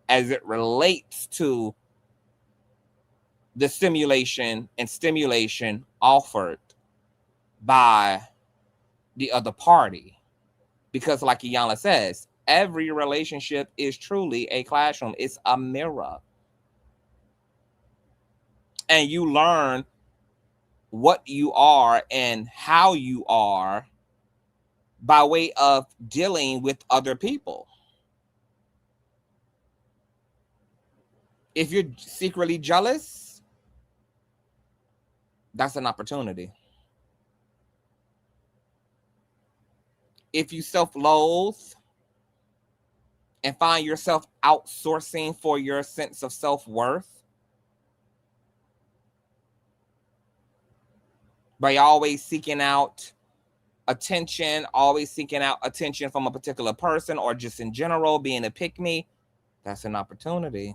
as it relates to the stimulation and stimulation offered by the other party. Because like Iyanla says, every relationship is truly a classroom. It's a mirror. And you learn what you are and how you are by way of dealing with other people. If you're secretly jealous, that's an opportunity. If you self-loathe and find yourself outsourcing for your sense of self-worth, by always seeking out attention from a particular person or just in general being a pick-me, that's an opportunity.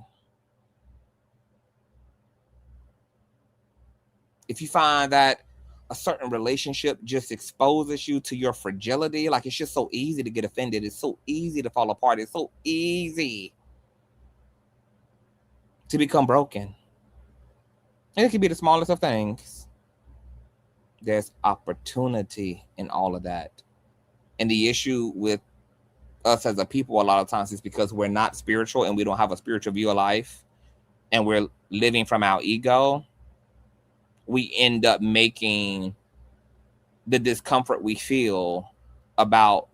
If you find that a certain relationship just exposes you to your fragility, like it's just so easy to get offended, it's so easy to fall apart, it's so easy to become broken. And it can be the smallest of things. There's opportunity in all of that. And the issue with us as a people a lot of times is because we're not spiritual and we don't have a spiritual view of life and we're living from our ego. We end up making the discomfort we feel about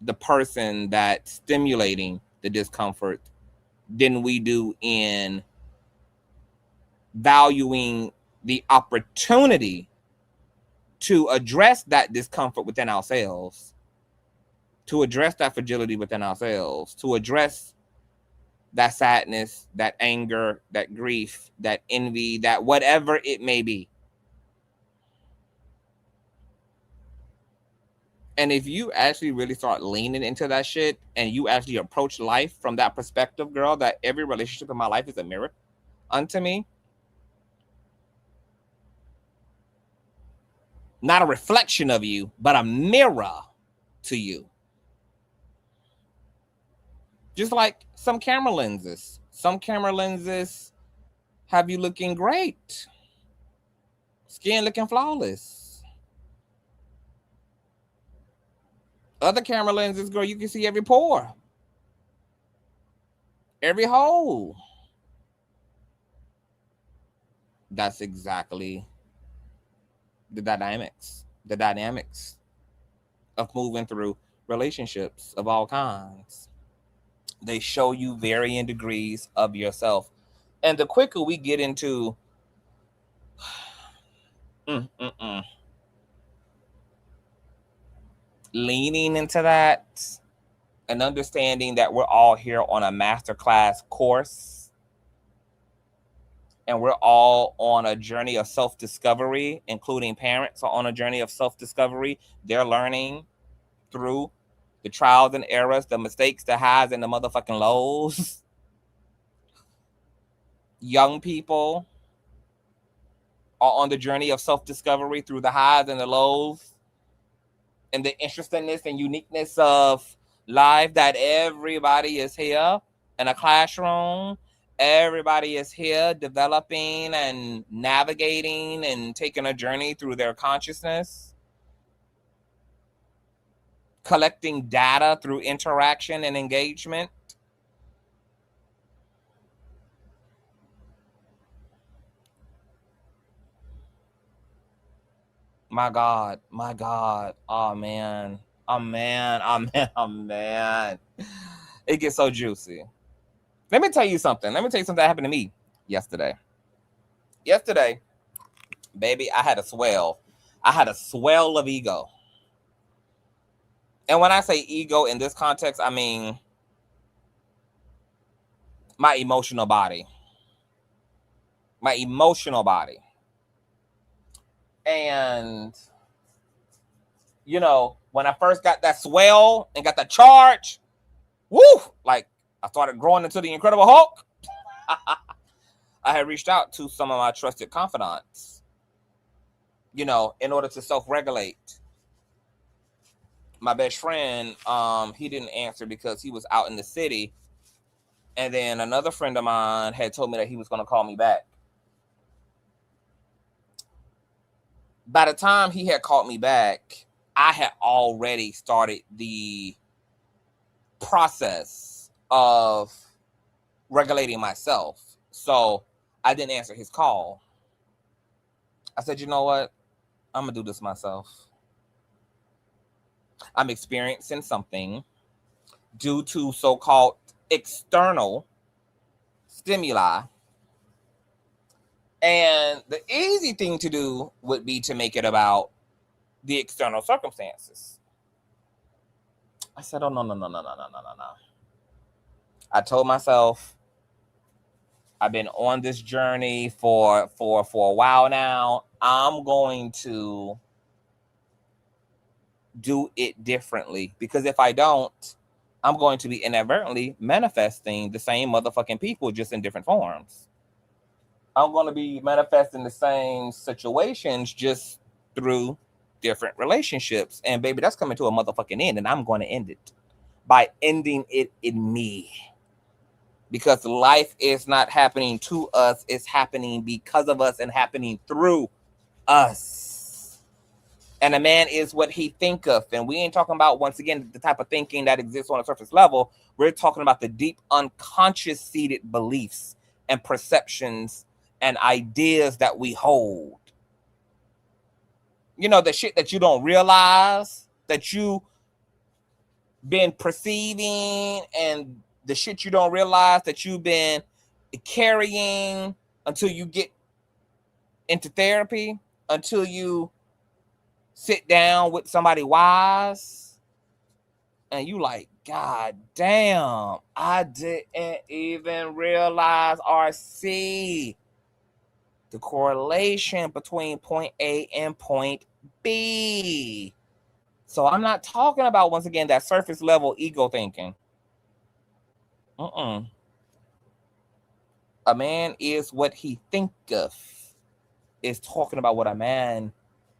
the person that's stimulating the discomfort than we do in valuing the opportunity to address that discomfort within ourselves, to address that fragility within ourselves, to address that sadness, that anger, that grief, that envy, that whatever it may be. And if you actually really start leaning into that shit and you actually approach life from that perspective, girl, that every relationship in my life is a mirror unto me, not a reflection of you, but a mirror to you. Just like some camera lenses. Some camera lenses have you looking great. Skin looking flawless. Other camera lenses, girl, you can see every pore. Every hole. That's exactly the dynamics of moving through relationships of all kinds. They show you varying degrees of yourself. And the quicker we get into leaning into that and understanding that we're all here on a masterclass course and we're all on a journey of self-discovery, including parents are on a journey of self-discovery. They're learning through the trials and errors, the mistakes, the highs and the motherfucking lows. Young people are on the journey of self-discovery through the highs and the lows and the interestingness and uniqueness of life, that everybody is here in a classroom. Everybody is here developing and navigating and taking a journey through their consciousness, collecting data through interaction and engagement. My God, my God. Oh man. Oh man. Oh man. Oh man. It gets so juicy. Let me tell you something. Let me tell you something that happened to me yesterday. Yesterday, baby, I had a swell. I had a swell of ego. And when I say ego in this context, I mean my emotional body. My emotional body. And, you know, when I first got that swell and got the charge, woo, like I started growing into the Incredible Hulk. I had reached out to some of my trusted confidants, you know, in order to self-regulate. My best friend, he didn't answer because he was out in the city. And then another friend of mine had told me that he was going to call me back. By the time he had called me back, I had already started the process of regulating myself. So I didn't answer his call. I said, you know what? I'm going to do this myself. I'm experiencing something due to so-called external stimuli. And the easy thing to do would be to make it about the external circumstances. I said, oh, no. I told myself, I've been on this journey for a while now. I'm going to do it differently, because if I don't, I'm going to be inadvertently manifesting the same motherfucking people, just in different forms. I'm going to be manifesting the same situations just through different relationships. And baby, that's coming to a motherfucking end, and I'm going to end it by ending it in me. Because life is not happening to us, it's happening because of us and happening through us. And a man is what he thinketh. And we ain't talking about, once again, the type of thinking that exists on a surface level. We're talking about the deep unconscious seated beliefs and perceptions and ideas that we hold. You know, the shit that you don't realize that you been perceiving, and the shit you don't realize that you've been carrying until you get into therapy, until you sit down with somebody wise and you like, God damn, I didn't even realize or see the correlation between point A and point B. So I'm not talking about, once again, that surface level ego thinking. A man is what he thinketh. Is talking about what a man,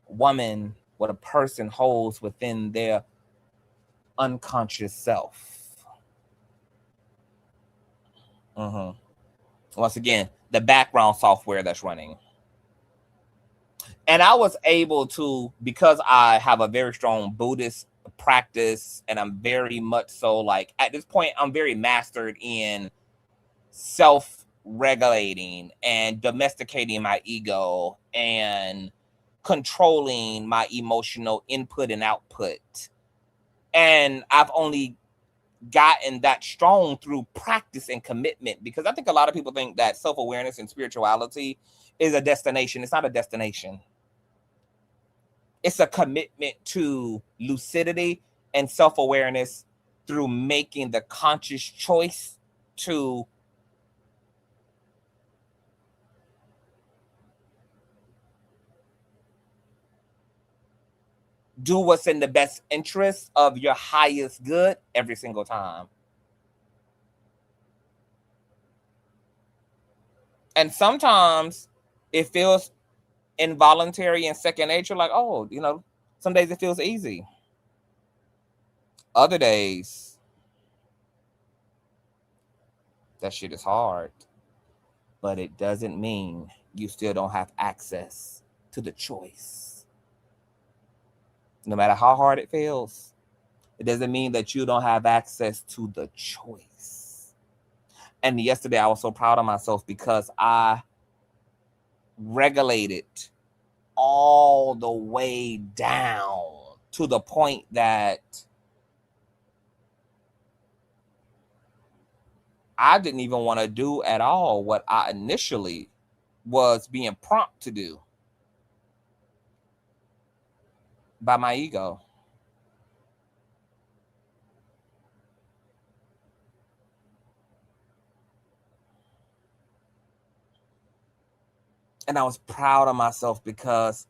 woman, what a person holds within their unconscious self. Once again, the background software that's running. And I was able to, because I have a very strong Buddhist practice, and I'm very much so, like, at this point, I'm very mastered in self-regulating and domesticating my ego and controlling my emotional input and output. And I've only gotten that strong through practice and commitment, because I think a lot of people think that self-awareness and spirituality is a destination. It's not a destination. It's a commitment to lucidity and self-awareness through making the conscious choice to do what's in the best interest of your highest good every single time. And sometimes it feels involuntary and second nature, like, oh, you know, some days it feels easy. Other days, that shit is hard. But it doesn't mean you still don't have access to the choice. No matter how hard it feels, it doesn't mean that you don't have access to the choice. And yesterday I was so proud of myself because I regulated all the way down to the point that I didn't even want to do at all what I initially was being prompted to do by my ego. And I was proud of myself because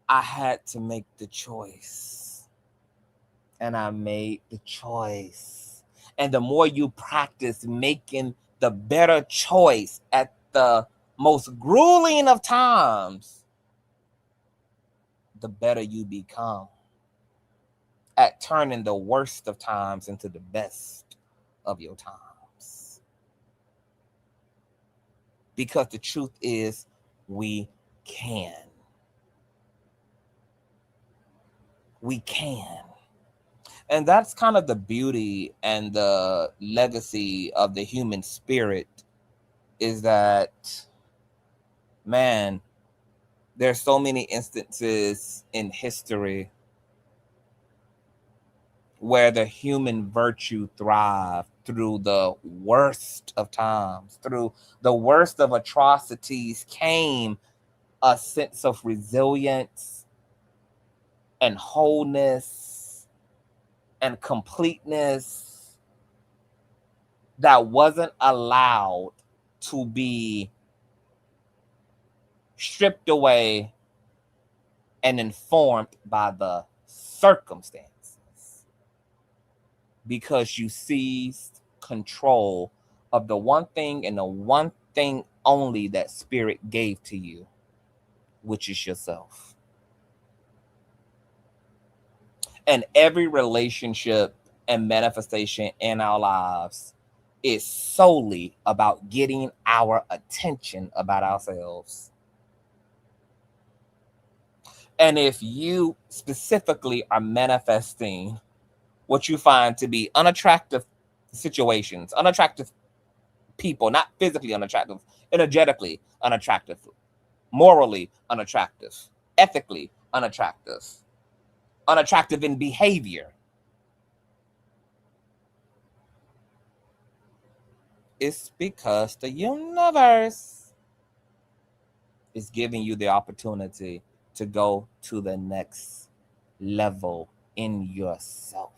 I had to make the choice. And I made the choice. And the more you practice making the better choice at the most grueling of times, the better you become at turning the worst of times into the best of your times. Because the truth is, we can. We can. And that's kind of the beauty and the legacy of the human spirit, is that, man, there's so many instances in history where the human virtue thrived through the worst of times. Through the worst of atrocities came a sense of resilience and wholeness and completeness that wasn't allowed to be stripped away and informed by the circumstances, because you seized control of the one thing and the one thing only that spirit gave to you, which is yourself. And every relationship and manifestation in our lives is solely about getting our attention about ourselves. And if you specifically are manifesting what you find to be unattractive situations, unattractive people, not physically unattractive, energetically unattractive, morally unattractive, ethically unattractive, unattractive in behavior, it's because the universe is giving you the opportunity to go to the next level in yourself.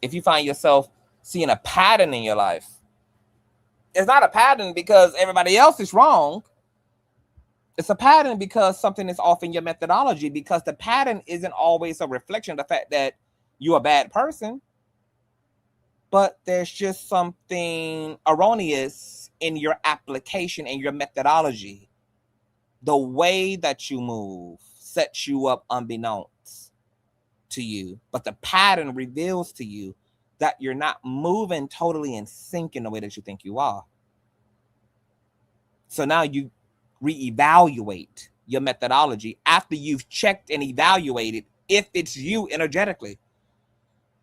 If you find yourself seeing a pattern in your life, it's not a pattern because everybody else is wrong. It's a pattern because something is off in your methodology, because the pattern isn't always a reflection of the fact that you're a bad person, but there's just something erroneous in your application and your methodology. The way that you move sets you up unbeknownst to you, but the pattern reveals to you that you're not moving totally in sync in the way that you think you are. So now you reevaluate your methodology after you've checked and evaluated if it's you energetically,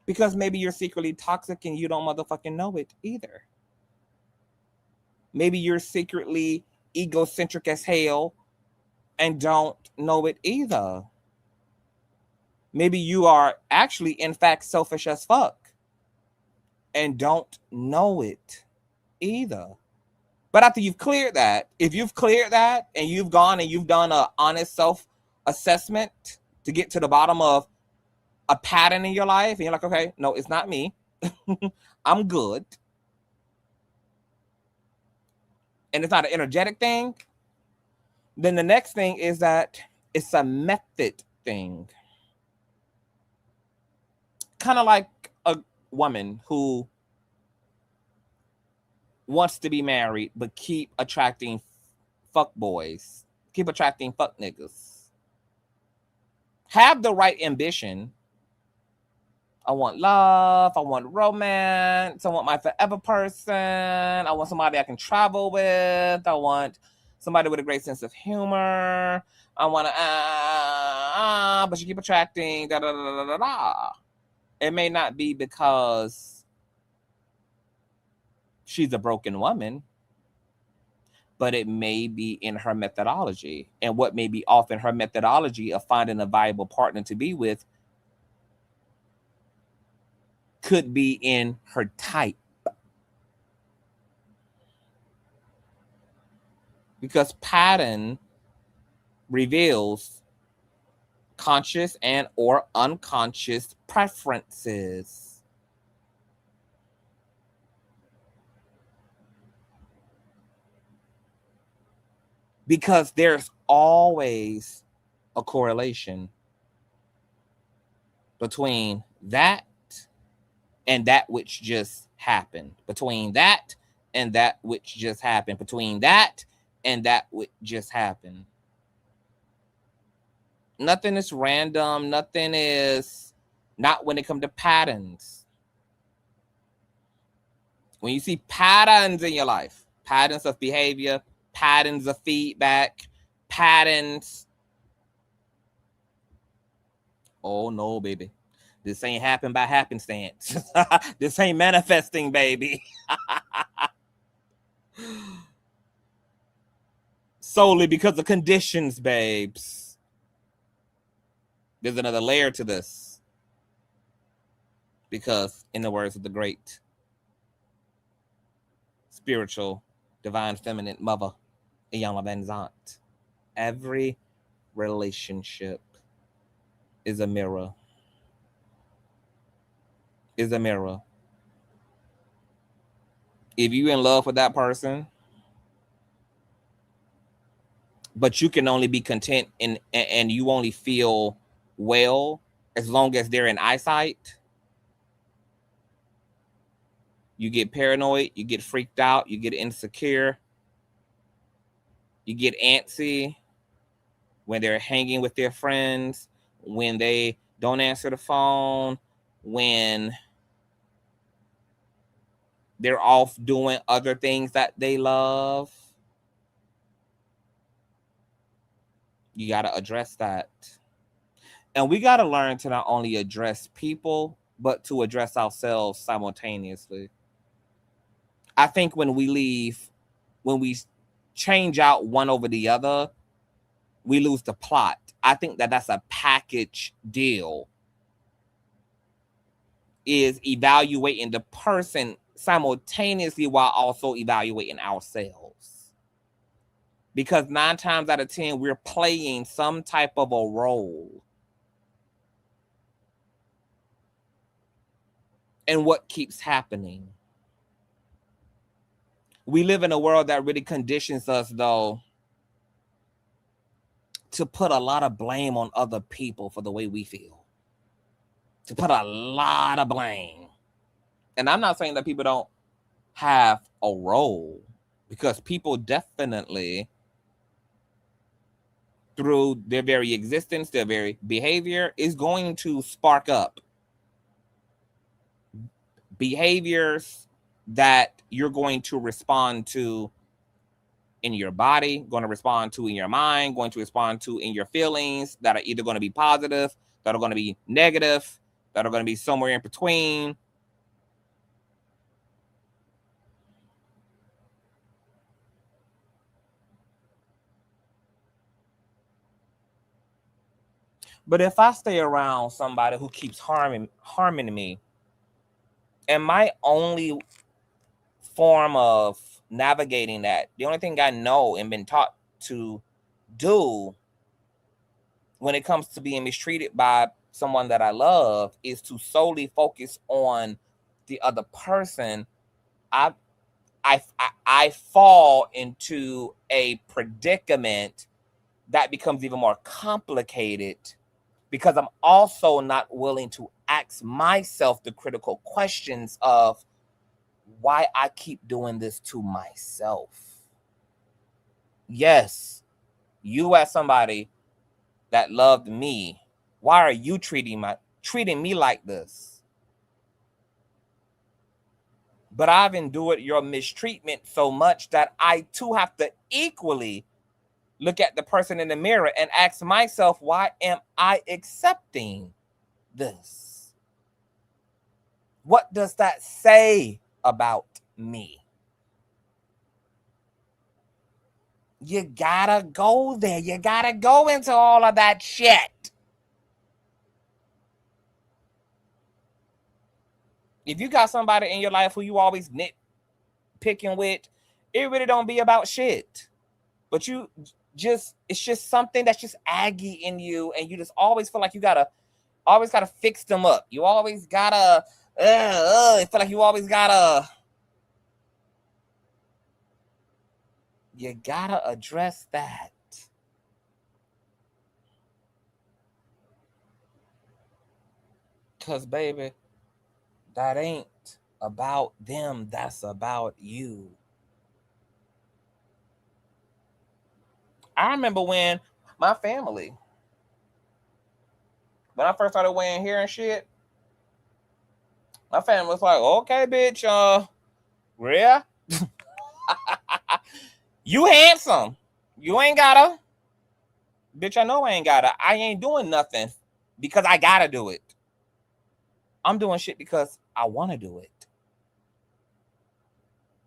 because maybe you're secretly toxic and you don't motherfucking know it either. Maybe you're secretly egocentric as hell and don't know it either. Maybe you are actually, in fact, selfish as fuck and don't know it either. But after you've cleared that, if you've cleared that and you've gone and you've done an honest self-assessment to get to the bottom of a pattern in your life, and you're like, okay, no, it's not me. I'm good. And it's not an energetic thing. Then the next thing is that it's a method thing. Kind of like a woman who wants to be married but keep attracting fuck boys, keep attracting fuck niggas. Have the right ambition. I want love, I want romance, I want my forever person, I want somebody I can travel with, I want somebody with a great sense of humor, I want to but you keep attracting da da da da da da. It may not be because she's a broken woman, but it may be in her methodology. And what may be off in her methodology of finding a viable partner to be with could be in her type. Because pattern reveals conscious and or unconscious preferences. Because there's always a correlation between that and that which just happened. Between that and that which just happened. Between that and that which just happened. Nothing is random. Nothing is not when it comes to patterns. When you see patterns in your life, patterns of behavior, patterns of feedback, patterns. Oh no, baby. This ain't happened by happenstance. This ain't manifesting, baby. Solely because of conditions, babes. There's another layer to this. Because, in the words of the great spiritual, divine feminine mother, Iyanla Vanzant, every relationship is a mirror. Is a mirror. If you're in love with that person, but you can only be content and you only feel well as long as they're in eyesight, you get paranoid, you get freaked out, you get insecure, you get antsy when they're hanging with their friends, when they don't answer the phone, when they're off doing other things that they love. You got to address that. And we got to learn to not only address people, but to address ourselves simultaneously. I think when we change out one over the other, we lose the plot. I think that that's a package deal. Is evaluating the person simultaneously while also evaluating ourselves. Because 9 times out of 10, we're playing some type of a role. And what keeps happening? We live in a world that really conditions us, though, to put a lot of blame on other people for the way we feel. To put a lot of blame. And I'm not saying that people don't have a role, because people definitely, through their very existence, their very behavior, is going to spark up behaviors that you're going to respond to in your body, going to respond to in your mind, going to respond to in your feelings, that are either going to be positive, that are going to be negative, that are going to be somewhere in between. But if I stay around somebody who keeps harming me, and my only form of navigating that, the only thing I know and been taught to do when it comes to being mistreated by someone that I love is to solely focus on the other person, I fall into a predicament that becomes even more complicated because I'm also not willing to ask myself the critical questions of why I keep doing this to myself. Yes, you as somebody that loved me, why are you treating me like this? But I've endured your mistreatment so much that I too have to equally look at the person in the mirror and ask myself, why am I accepting this? What does that say about me? You gotta go there. You gotta go into all of that shit. If you got somebody in your life who you always nitpicking with, it really don't be about shit. But it's just something that's just aggy in you, and you just always feel like you always gotta fix them up. You always gotta, I feel like you always gotta. You gotta address that. Cause baby, that ain't about them. That's about you. I remember when my family, when I first started wearing hair and shit, my family was like, okay, bitch, Rhea, you handsome. You ain't gotta. Bitch, I know I ain't gotta. I ain't doing nothing because I gotta do it. I'm doing shit because I want to do it.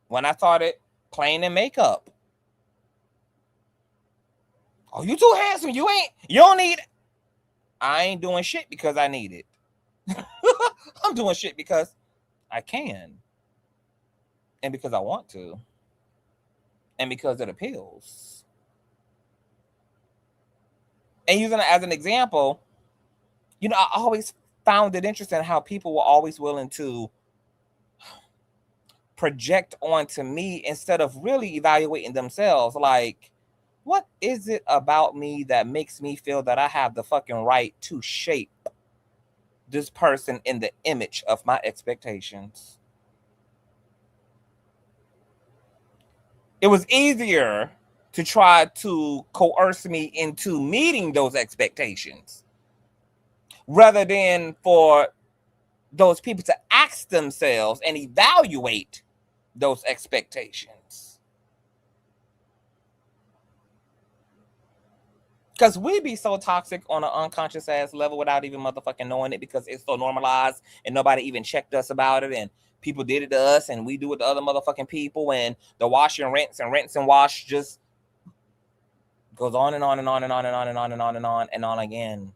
When I started playing in makeup, oh, you too handsome. You don't need it. I ain't doing shit because I need it. I'm doing shit because I can. And because I want to. And because it appeals. And using it as an example, I always found it interesting how people were always willing to project onto me instead of really evaluating themselves. Like, what is it about me that makes me feel that I have the fucking right to shape this person in the image of my expectations? It was easier to try to coerce me into meeting those expectations rather than for those people to ask themselves and evaluate those expectations. Because we be so toxic on an unconscious ass level without even motherfucking knowing it, because it's so normalized and nobody even checked us about it, and people did it to us and we do it to other motherfucking people, and the wash and rinse and wash just goes on and on and on and on and on and on and on and on and on again.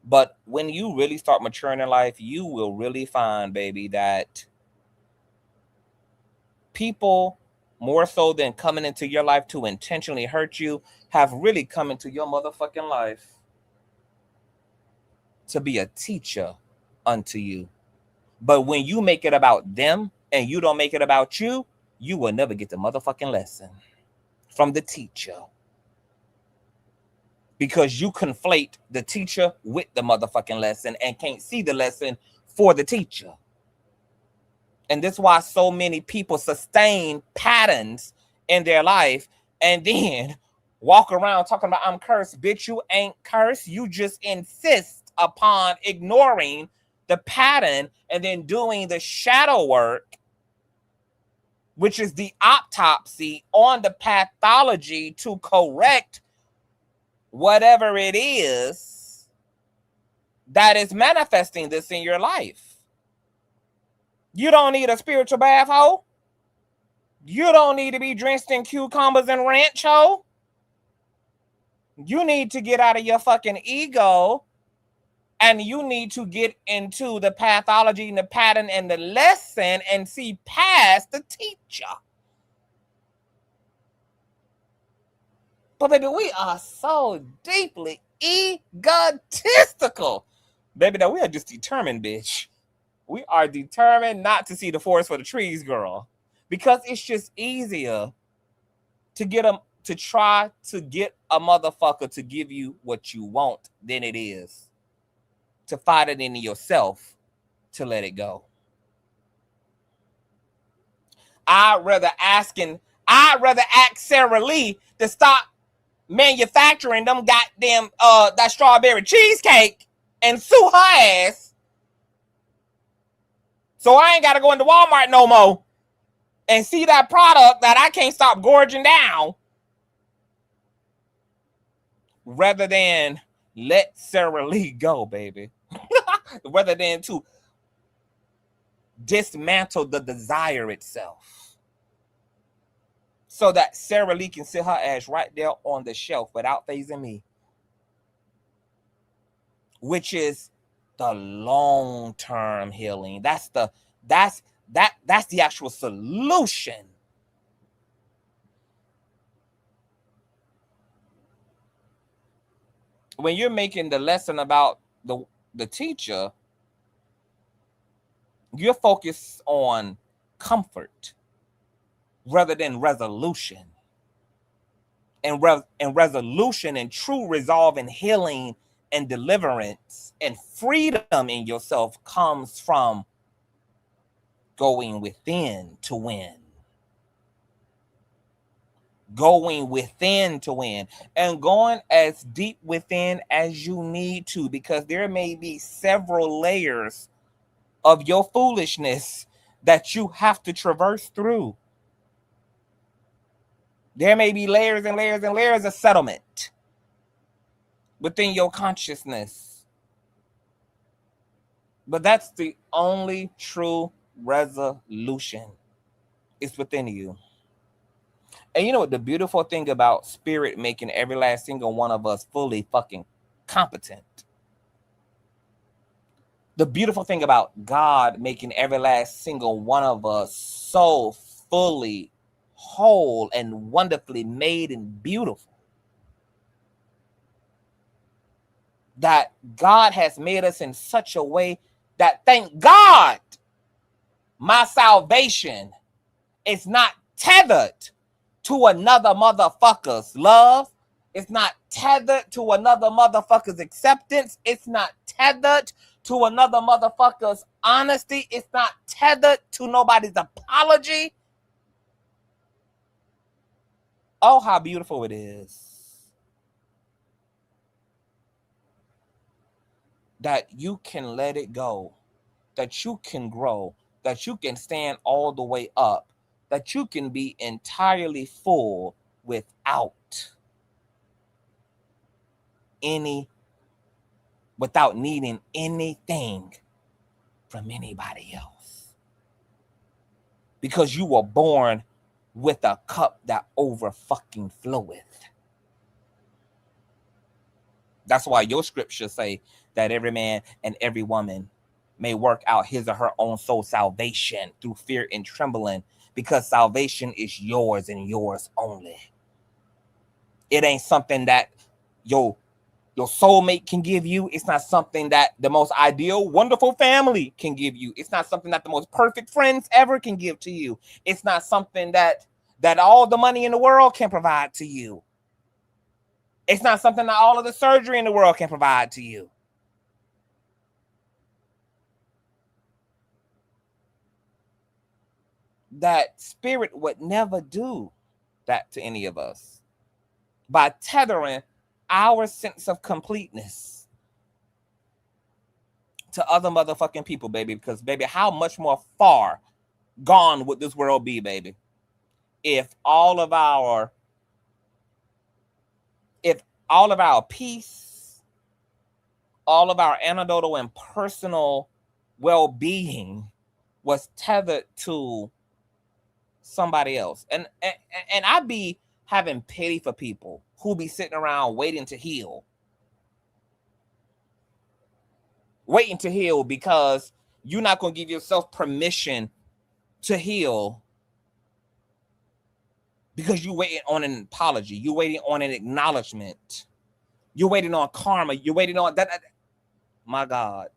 But when you really start maturing in life, you will really find, baby, that people, more so than coming into your life to intentionally hurt you, have really come into your motherfucking life to be a teacher unto you. But when you make it about them and you don't make it about you, you will never get the motherfucking lesson from the teacher. Because you conflate the teacher with the motherfucking lesson and can't see the lesson for the teacher. And that's why so many people sustain patterns in their life and then walk around talking about, I'm cursed. Bitch, you ain't cursed. You just insist upon ignoring the pattern and then doing the shadow work, which is the autopsy on the pathology to correct whatever it is that is manifesting this in your life. You don't need a spiritual bath, ho. You don't need to be drenched in cucumbers and ranch, ho. You need to get out of your fucking ego, and you need to get into the pathology and the pattern and the lesson and see past the teacher. But baby, we are so deeply egotistical. Baby, that we are just determined, bitch. We are determined not to see the forest for the trees, girl. Because it's just easier to get them to try to get a motherfucker to give you what you want than it is to fight it in yourself to let it go. I'd rather ask Sarah Lee to stop manufacturing them goddamn that strawberry cheesecake and sue her ass, so I ain't gotta go into Walmart no more and see that product that I can't stop gorging down, rather than let Sarah Lee go, baby. Rather than to dismantle the desire itself, so that Sarah Lee can sit her ass right there on the shelf without phasing me, which is the long-term healing. That's the actual solution. When you're making the lesson about the teacher, you're focused on comfort rather than resolution. And resolution and true resolve and healing and deliverance and freedom in yourself comes from going within to win. Going within to win, and going as deep within as you need to, because there may be several layers of your foolishness that you have to traverse through. There may be layers and layers and layers of settlement within your consciousness. But that's the only true resolution. It's within you. And you know what the beautiful thing about spirit making every last single one of us fully fucking competent? The beautiful thing about God making every last single one of us so fully whole and wonderfully made and beautiful, that God has made us in such a way that, thank God, my salvation is not tethered to another motherfucker's love. It's not tethered to another motherfucker's acceptance. It's not tethered to another motherfucker's honesty. It's not tethered to nobody's apology. Oh, how beautiful it is that you can let it go, that you can grow, that you can stand all the way up, that you can be entirely full without needing anything from anybody else. Because you were born with a cup that over fucking floweth. That's why your scriptures say that every man and every woman may work out his or her own soul salvation through fear and trembling, because salvation is yours and yours only. It ain't something that your soulmate can give you. It's not something that the most ideal, wonderful family can give you. It's not something that the most perfect friends ever can give to you. It's not something that all the money in the world can provide to you. It's not something that all of the surgery in the world can provide to you. That spirit would never do that to any of us by tethering our sense of completeness to other motherfucking people, baby. Because, baby, how much more far gone would this world be, baby, if all of our peace, all of our anecdotal and personal well-being was tethered to somebody else. And I be having pity for people who be sitting around waiting to heal. Waiting to heal because you're not going to give yourself permission to heal because you're waiting on an apology. You're waiting on an acknowledgement. You're waiting on karma. You're waiting on that. My God,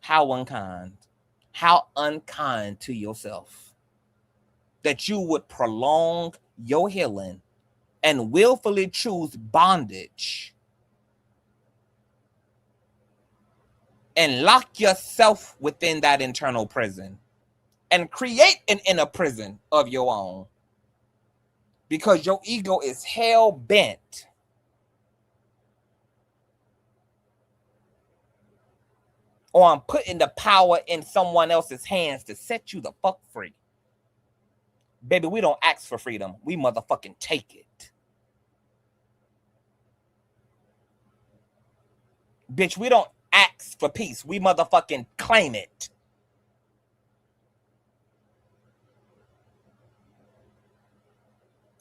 how unkind. How unkind to yourself that you would prolong your healing and willfully choose bondage and lock yourself within that internal prison and create an inner prison of your own because your ego is hell bent on putting the power in someone else's hands to set you the fuck free. Baby, we don't ask for freedom. We motherfucking take it. Bitch, we don't ask for peace. We motherfucking claim it.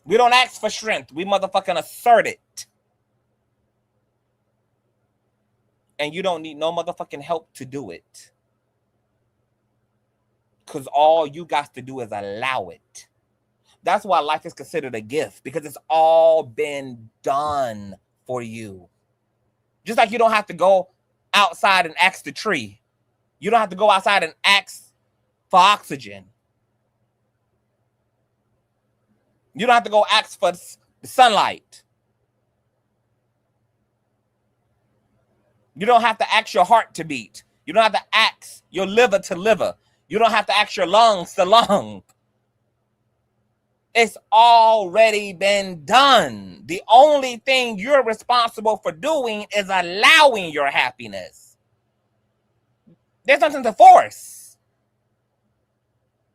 We don't ask for strength. We motherfucking assert it. And you don't need no motherfucking help to do it. Because all you got to do is allow it. That's why life is considered a gift. Because it's all been done for you. Just like you don't have to go outside and ask the tree. You don't have to go outside and ask for oxygen. You don't have to go ask for the sunlight. You don't have to ask your heart to beat. You don't have to ask your liver to liver. You don't have to ask your lungs to lung. It's already been done. The only thing you're responsible for doing is allowing your happiness. There's nothing to force.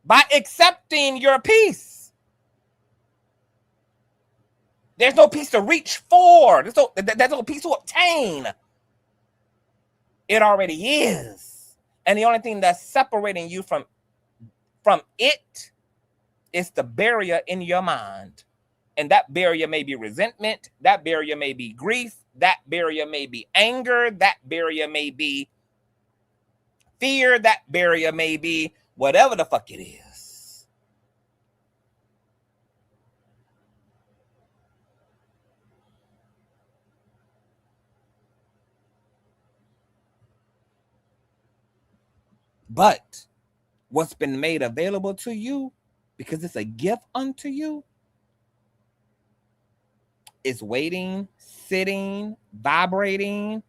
By accepting your peace. There's no peace to reach for. There's no peace to obtain. It already is. And the only thing that's separating you from it is the barrier in your mind. And that barrier may be resentment. That barrier may be grief. That barrier may be anger. That barrier may be fear. That barrier may be whatever the fuck it is. But what's been made available to you, because it's a gift unto you, is waiting, sitting, vibrating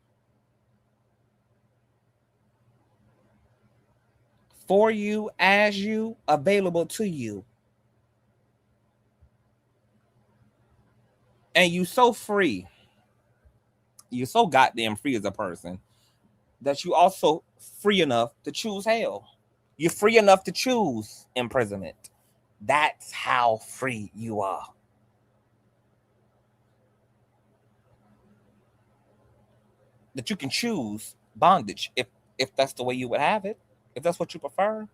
for you, as you, available to you. And you so free. You're so goddamn free as a person that you also free enough to choose hell. You're free enough to choose imprisonment. That's how free you are. That you can choose bondage if that's the way you would have it, if that's what you prefer.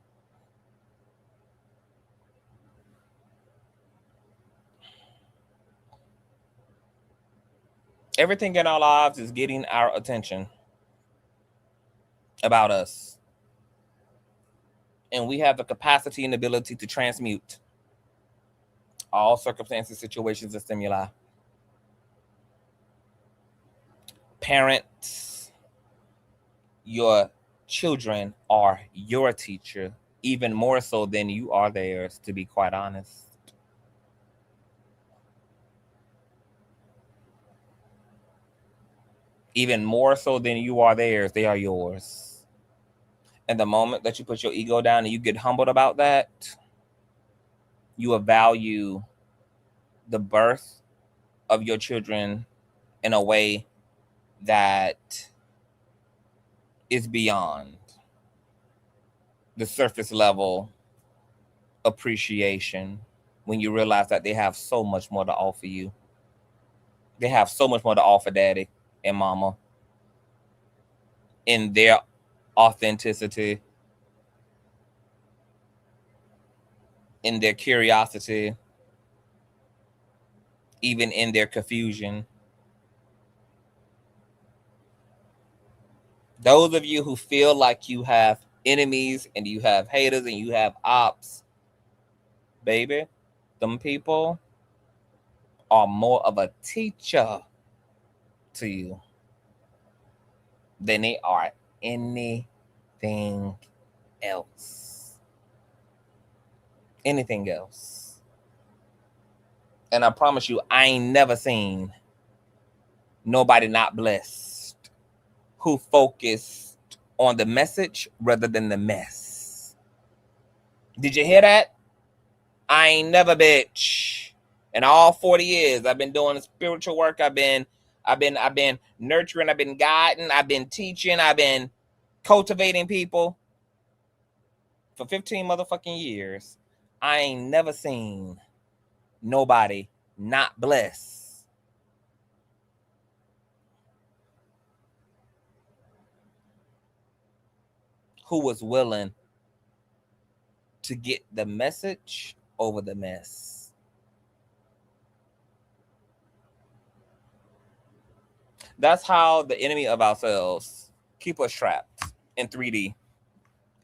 Everything in our lives is getting our attention about us. And we have the capacity and ability to transmute all circumstances, situations, and stimuli. Parents, your children are your teacher, even more so than you are theirs, to be quite honest. Even more so than you are theirs, they are yours. And the moment that you put your ego down and you get humbled about that, you will value the birth of your children in a way that is beyond the surface level appreciation when you realize that they have so much more to offer you. They have so much more to offer daddy and mama in their authenticity, in their curiosity, even in their confusion. Those of you who feel like you have enemies and you have haters and you have ops, baby, them people are more of a teacher to you than they are anything else. Anything else. And I promise you, I ain't never seen nobody not blessed who focused on the message rather than the mess. Did you hear that? I ain't never, bitch. In all 40 years, I've been doing spiritual work. I've been nurturing. I've been guiding. I've been teaching. I've been cultivating people for 15 motherfucking years. I ain't never seen nobody not blessed. Who was willing to get the message over the mess. That's how the enemy of ourselves keep us trapped in 3D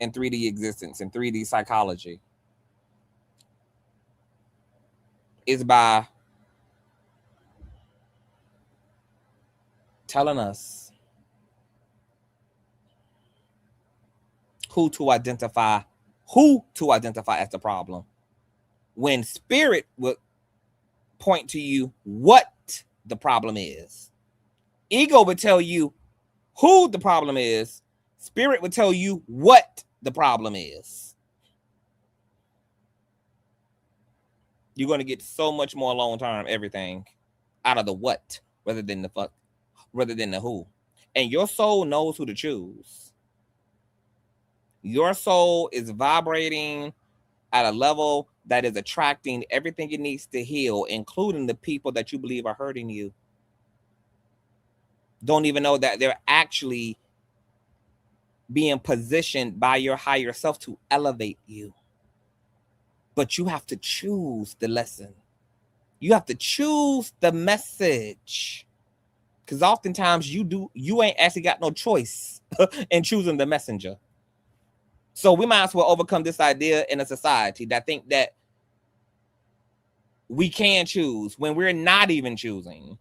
existence, in 3D psychology, is by telling us who to identify as the problem, when spirit would point to you what the problem is. Ego would tell you who the problem is. Spirit would tell you what the problem is. You're going to get so much more long-term everything out of the what rather than the who. And your soul knows who to choose. Your soul is vibrating at a level that is attracting everything it needs to heal, including the people that you believe are hurting you. Don't even know that they're actually being positioned by your higher self to elevate you. But you have to choose the lesson. You have to choose the message. Because oftentimes you ain't actually got no choice in choosing the messenger. So we might as well overcome this idea in a society that think that we can choose when we're not even choosing.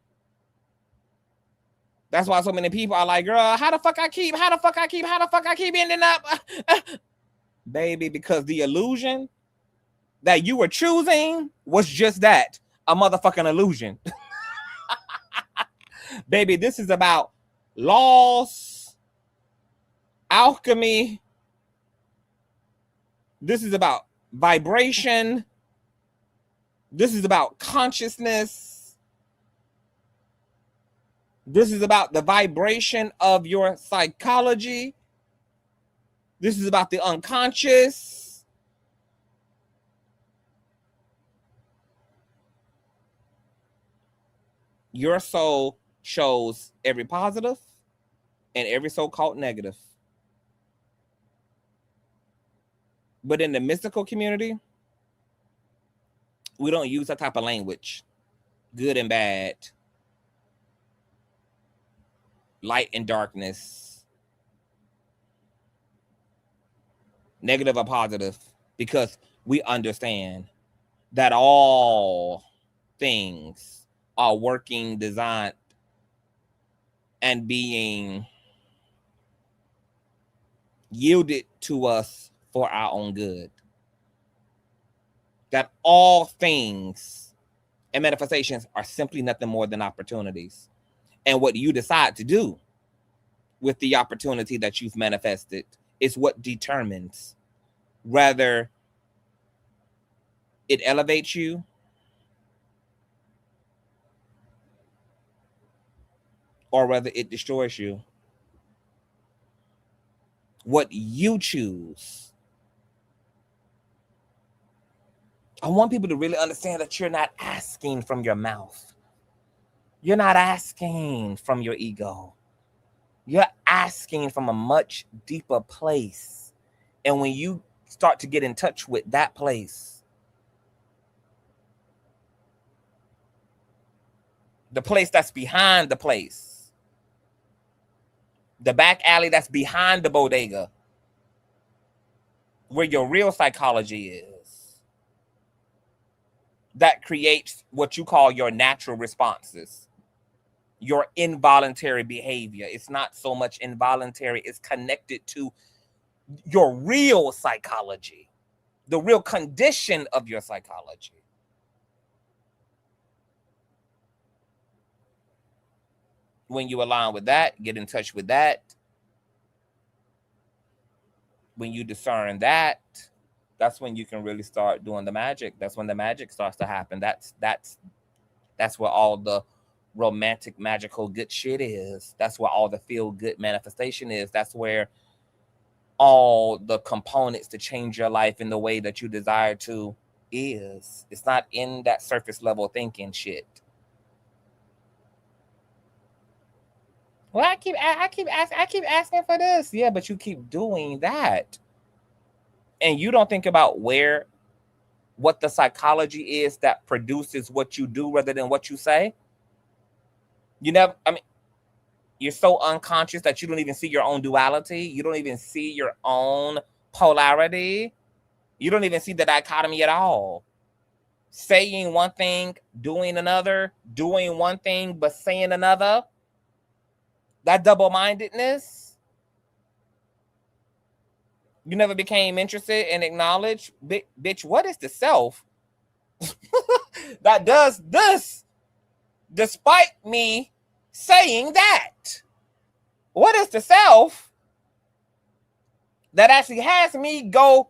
That's why so many people are like, girl, how the fuck I keep ending up? Baby, because the illusion that you were choosing was just that, a motherfucking illusion. Baby, this is about laws, alchemy. This is about vibration. This is about consciousness. This is about the vibration of your psychology. This is about the unconscious. Your soul shows every positive and every so-called negative. But in the mystical community, we don't use that type of language. Good and bad. Light and darkness. Negative or positive. Because we understand that all things are working, designed, and being yielded to us for our own good. That all things and manifestations are simply nothing more than opportunities. And what you decide to do with the opportunity that you've manifested is what determines whether it elevates you or whether it destroys you. What you choose. I want people to really understand that you're not asking from your mouth. You're not asking from your ego. You're asking from a much deeper place. And when you start to get in touch with that place, The place that's behind the place. The back alley that's behind the bodega. Where your real psychology is. That creates what you call your natural responses. Your involuntary behavior. It's not so much involuntary, it's connected to your real psychology, the real condition of your psychology. When you align with that, get in touch with that. When you discern that, that's when you can really start doing the magic. That's when the magic starts to happen. That's where all the romantic, magical, good shit is. That's where all the feel good manifestation is. That's where all the components to change your life in the way that you desire to is. It's not in that surface level thinking shit. Well, I keep asking for this. Yeah, but you keep doing that. And you don't think about what the psychology is that produces what you do rather than what you say. You're so unconscious that you don't even see your own duality. You don't even see your own polarity. You don't even see the dichotomy at all. Saying one thing, doing another, doing one thing, but saying another. That double-mindedness. You never became interested and acknowledged. Bitch, what is the self that does this despite me saying that? What is the self that actually has me go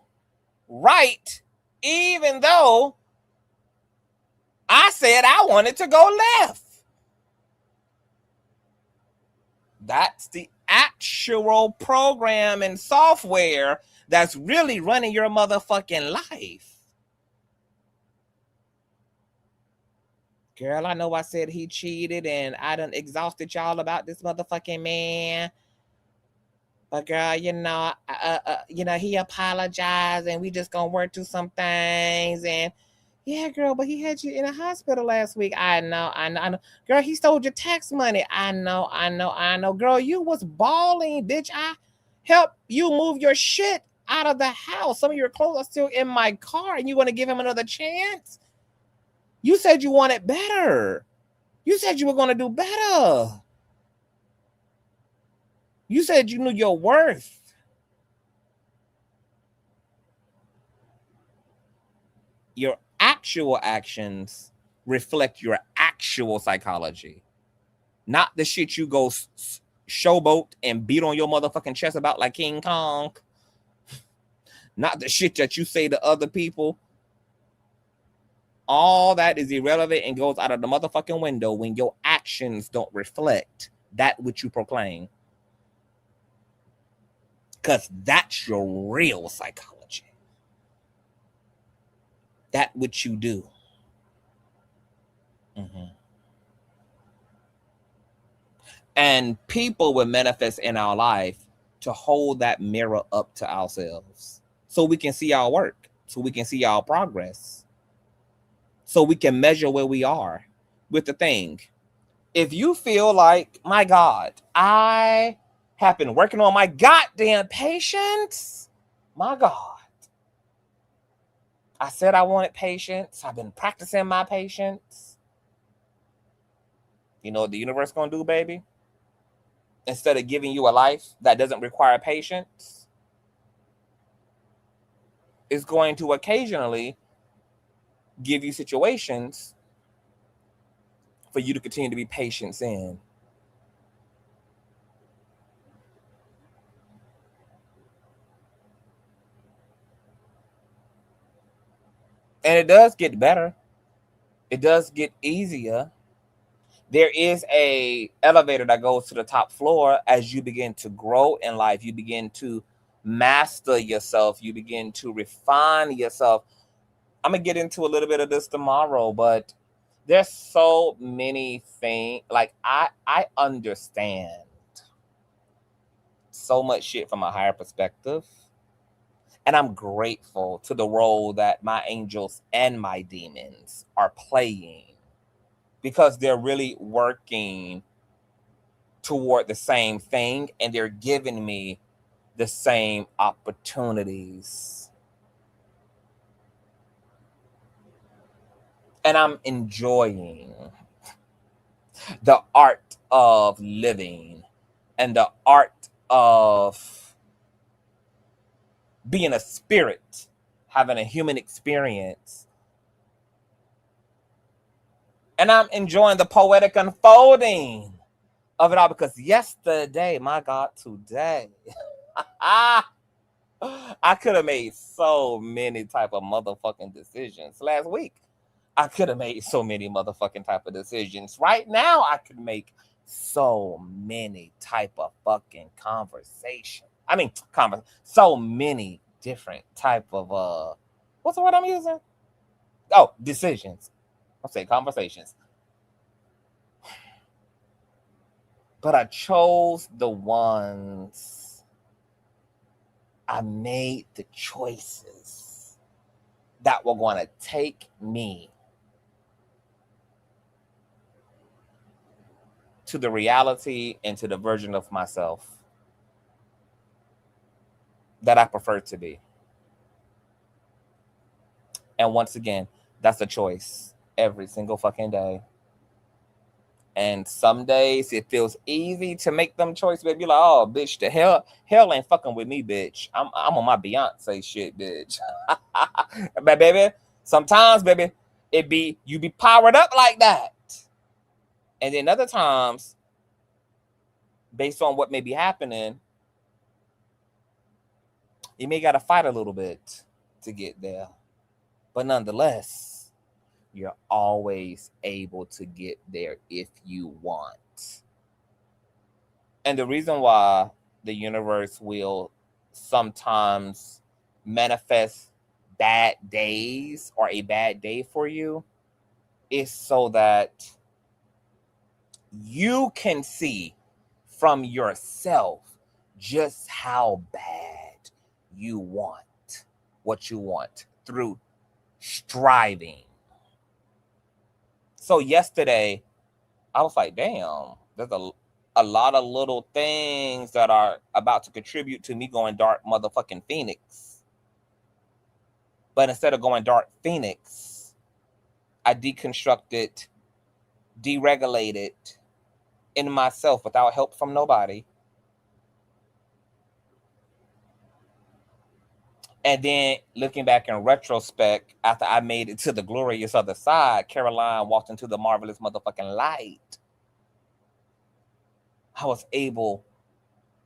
right even though I said I wanted to go left? That's the actual program and software that's really running your motherfucking life. Girl, I know I said he cheated and I done exhausted y'all about this motherfucking man. But girl, he apologized and we just gonna work through some things. And yeah, girl, but he had you in a hospital last week. I know. Girl, he stole your tax money. I know. Girl, you was bawling, bitch. I helped you move your shit out of the house. Some of your clothes are still in my car and you want to give him another chance? You said you wanted better. You said you were going to do better. You said you knew your worth. Your actual actions reflect your actual psychology. Not the shit you go showboat and beat on your motherfucking chest about like King Kong. Not the shit that you say to other people. All that is irrelevant and goes out of the motherfucking window when your actions don't reflect that which you proclaim. Because that's your real psychology. That which you do. Mm-hmm. And people will manifest in our life to hold that mirror up to ourselves. So we can see our work. So we can see our progress. So we can measure where we are with the thing. If you feel like, my God, I have been working on my goddamn patience. My God. I said I wanted patience. I've been practicing my patience. You know what the universe gonna do, baby? Instead of giving you a life that doesn't require patience, it's going to occasionally give you situations for you to continue to be patient in. And it does get better. It does get easier. There is a elevator that goes to the top floor as you begin to grow in life. You begin to master yourself. You begin to refine yourself. I'm going to get into a little bit of this tomorrow, but there's so many things. Like, I understand so much shit from a higher perspective. And I'm grateful to the role that my angels and my demons are playing. because they're really working toward the same thing and they're giving me the same opportunities. And I'm enjoying the art of living and the art of being a spirit, having a human experience. And I'm enjoying the poetic unfolding of it all, because yesterday, my God, today, I could have made so many type of motherfucking decisions. Last week, I could have made so many motherfucking type of decisions. Right now, I could make so many type of fucking conversation. I mean, so many different type of what's the word I'm using? Oh, decisions. I'll say conversations. But I chose the ones, I made the choices that were going to take me to the reality and to the version of myself that I prefer to be. And once again, that's a choice every single fucking day. And some days it feels easy to make them choices, but be like, oh, bitch, the hell ain't fucking with me, bitch. I'm on my Beyonce shit, bitch. But baby, sometimes, baby, you be powered up like that. And then other times, based on what may be happening, you may gotta fight a little bit to get there. But nonetheless, you're always able to get there if you want. And the reason why the universe will sometimes manifest bad days or a bad day for you is so that you can see from yourself just how bad you want what you want through striving. So yesterday, I was like, damn, there's a lot of little things that are about to contribute to me going dark motherfucking Phoenix. But instead of going dark Phoenix, I deconstructed, deregulated in myself without help from nobody. And then looking back in retrospect, after I made it to the glorious other side, Caroline walked into the marvelous motherfucking light. I was able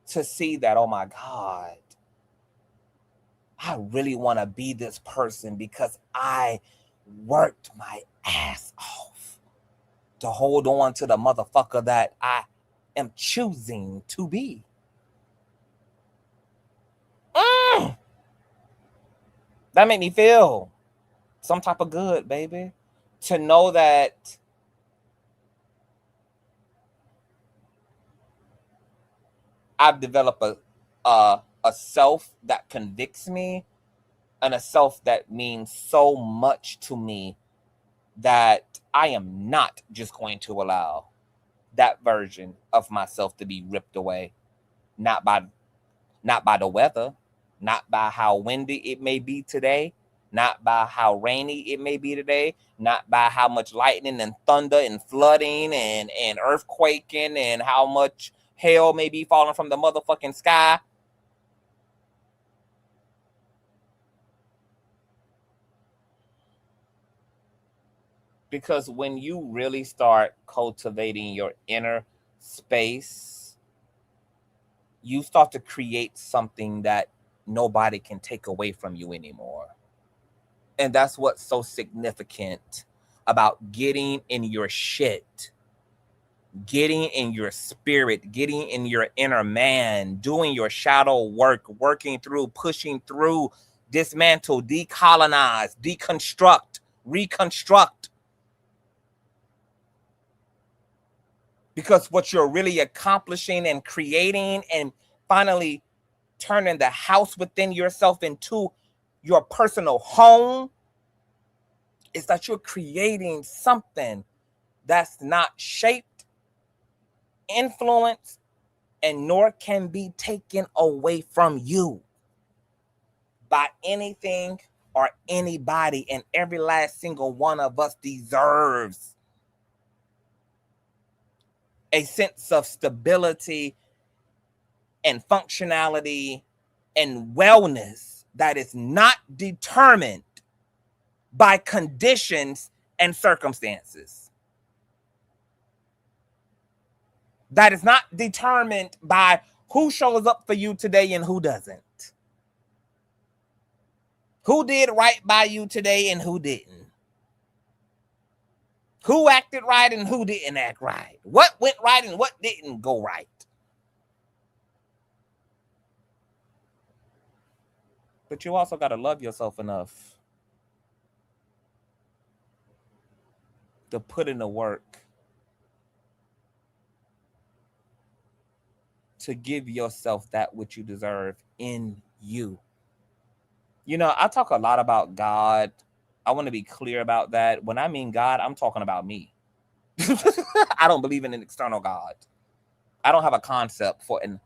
to see that, oh my God, I really want to be this person because I worked my ass off to hold on to the motherfucker that I am choosing to be. That made me feel some type of good, baby. To know that I've developed a self that convicts me and a self that means so much to me that I am not just going to allow that version of myself to be ripped away. Not by the weather, not by how windy it may be today, not by how rainy it may be today, not by how much lightning and thunder and flooding and earthquaking and how much hail may be falling from the motherfucking sky. Because when you really start cultivating your inner space, you start to create something that nobody can take away from you anymore. And that's what's so significant about getting in your shit, getting in your spirit, getting in your inner man, doing your shadow work, working through, pushing through, dismantle, decolonize, deconstruct, reconstruct. Because what you're really accomplishing and creating and finally turning the house within yourself into your personal home is that you're creating something that's not shaped, influenced, and nor can be taken away from you by anything or anybody. And every last single one of us deserves a sense of stability and functionality and wellness that is not determined by conditions and circumstances. That is not determined by who shows up for you today and who doesn't. Who did right by you today and who didn't. Who acted right and who didn't act right. What went right and what didn't go right. But you also got to love yourself enough to put in the work to give yourself that which you deserve in you. You know, I talk a lot about God. I want to be clear about that. When I mean God, I'm talking about me. I don't believe in an external God. I don't have a concept for an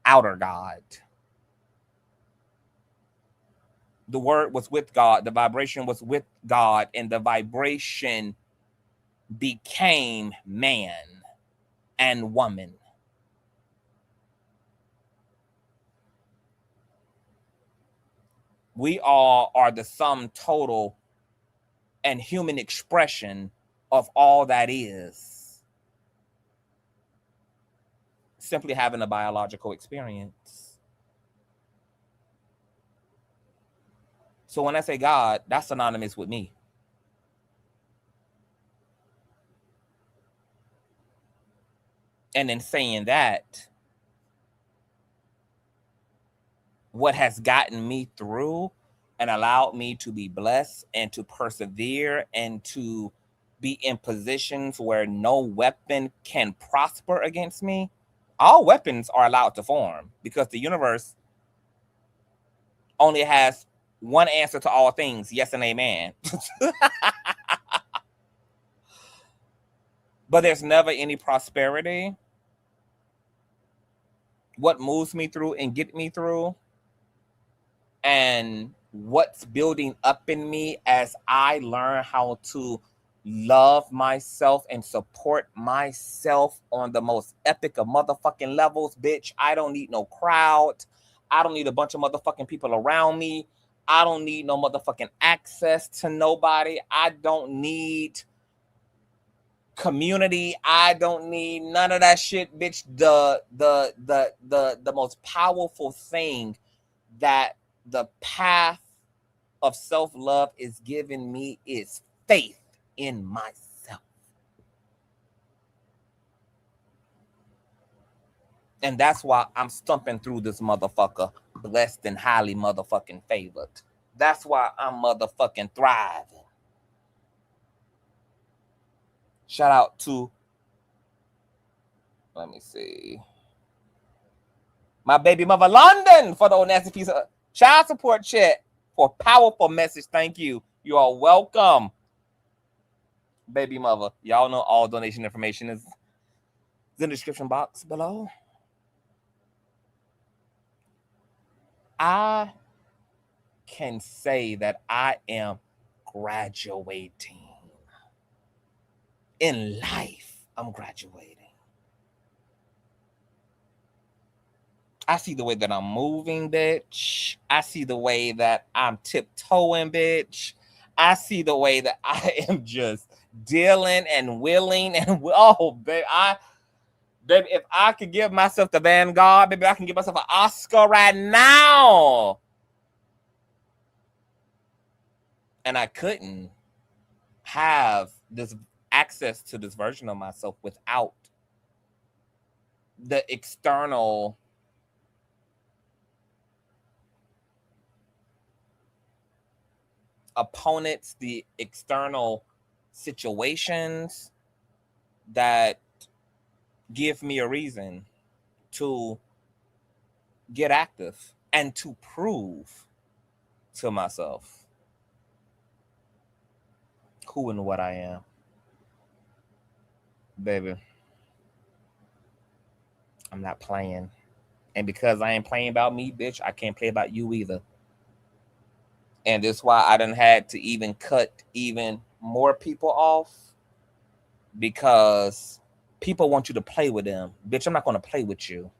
outer God. The word was with God. The vibration was with God, and the vibration became man and woman. We all are the sum total and human expression of all that is. Simply having a biological experience. So when I say God, that's synonymous with me. And in saying that, what has gotten me through and allowed me to be blessed and to persevere and to be in positions where no weapon can prosper against me, all weapons are allowed to form because the universe only has one answer to all things, yes and amen. But there's never any prosperity. What moves me through and get me through, and what's building up in me as I learn how to love myself and support myself on the most epic of motherfucking levels, bitch. I don't need no crowd. I don't need a bunch of motherfucking people around me. I don't need no motherfucking access to nobody. I don't need community. I don't need none of that shit, bitch. The most powerful thing that the path of self-love is giving me is faith in myself. And that's why I'm stumping through this motherfucker, blessed and highly motherfucking favored. That's why I'm motherfucking thriving. Shout out to, let me see, my baby mother London for the old nasty piece of child support check for a powerful message. Thank you. You are welcome, baby mother. Y'all know all donation information is in the description box below. I can say that I am graduating in life. I'm graduating. I see the way that I'm moving, bitch. I see the way that I'm tiptoeing, bitch. I see the way that I am just dealing and willing and oh, baby, baby, if I could give myself the Vanguard, baby, I can give myself an Oscar right now. And I couldn't have this access to this version of myself without the external opponents, the external situations that give me a reason to get active and to prove to myself who and what I am. Baby, I'm not playing. And because I ain't playing about me, bitch, I can't play about you either. And that's why I done had to even cut even more people off, because people want you to play with them. Bitch, I'm not going to play with you.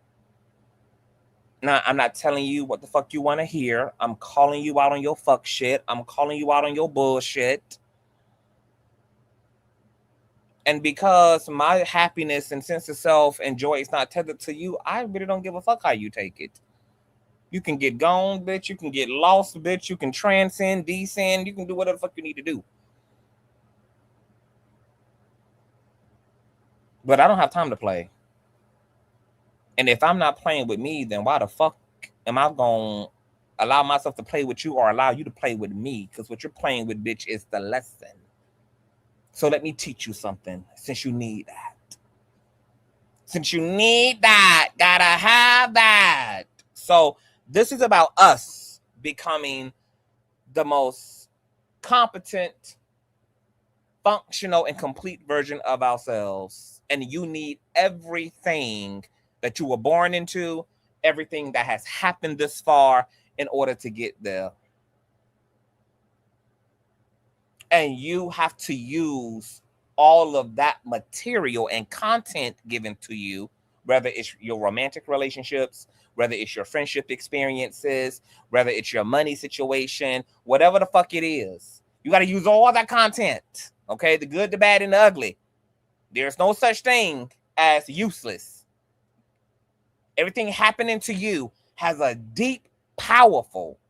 Now, I'm not telling you what the fuck you want to hear. I'm calling you out on your fuck shit. I'm calling you out on your bullshit. And because my happiness and sense of self and joy is not tethered to you, I really don't give a fuck how you take it. You can get gone, bitch. You can get lost, bitch. You can transcend, descend. You can do whatever the fuck you need to do. But I don't have time to play. And if I'm not playing with me, then why the fuck am I going to allow myself to play with you or allow you to play with me? Because what you're playing with, bitch, is the lesson. So let me teach you something, since you need that. Since you need that, gotta have that. So this is about us becoming the most competent, functional, and complete version of ourselves. And you need everything that you were born into, everything that has happened this far in order to get there. And you have to use all of that material and content given to you, whether it's your romantic relationships, whether it's your friendship experiences, whether it's your money situation, whatever the fuck it is. You got to use all that content, okay? The good, the bad, and the ugly. There's no such thing as useless. Everything happening to you has a deep, powerful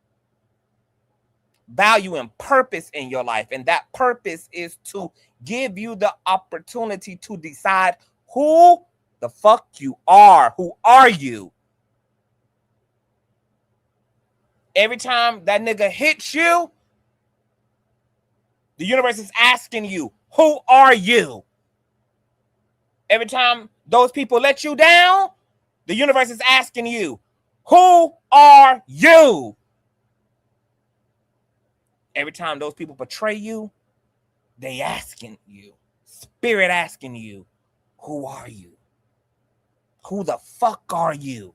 value and purpose in your life. And that purpose is to give you the opportunity to decide who the fuck you are. Who are you? Every time that nigga hits you, the universe is asking you, who are you? Every time those people let you down, the universe is asking you, who are you? Every time those people betray you, they asking you, spirit asking you, who are you? Who the fuck are you?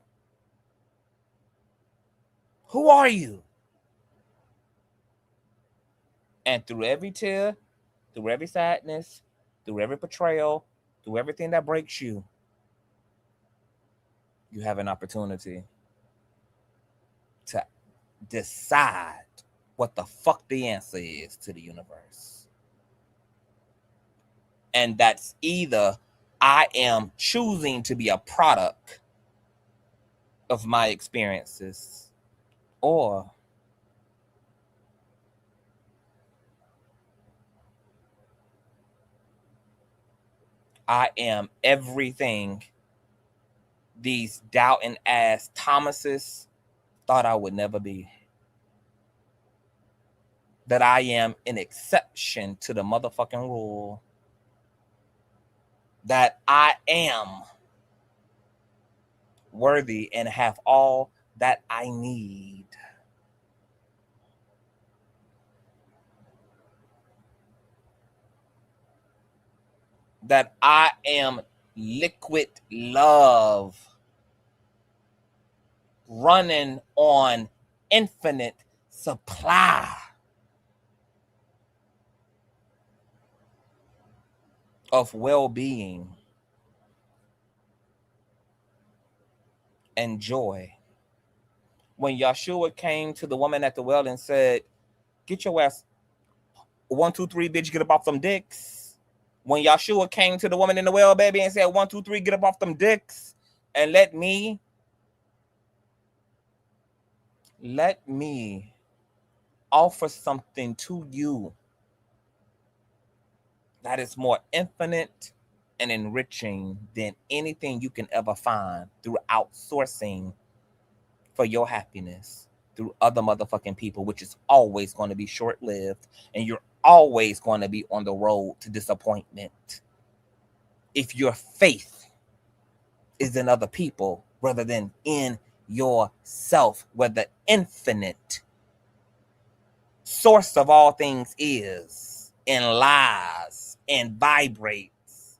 Who are you? And through every tear, through every sadness, through every betrayal, through everything that breaks you, you have an opportunity to decide what the fuck the answer is to the universe. And that's either I am choosing to be a product of my experiences, or I am everything these doubting ass Thomases thought I would never be. That I am an exception to the motherfucking rule. That I am worthy and have all that I need. That I am liquid love, running on infinite supply of well-being and joy. When Yeshua came to the woman at the well and said, get your ass 1, 2, 3, bitch, get up off them dicks. When Yeshua came to the woman in the well, baby, and said, 1, 2, 3, get up off them dicks and let me offer something to you that is more infinite and enriching than anything you can ever find through outsourcing for your happiness through other motherfucking people, which is always going to be short-lived, and you're always going to be on the road to disappointment. If your faith is in other people rather than in yourself, where the infinite source of all things is and lies and vibrates.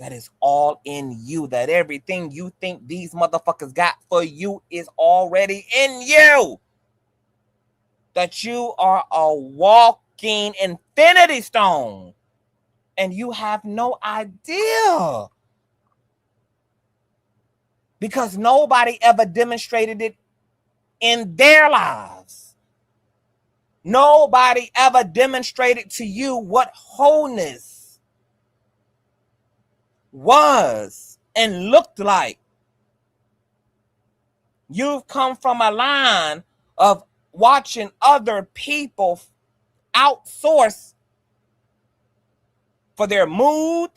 that is all in you, that everything you think these motherfuckers got for you is already in you, that you are a walking infinity stone and you have no idea because nobody ever demonstrated it in their lives. Nobody ever demonstrated to you what wholeness was and looked like. You've come from a line of watching other people outsource for their mood,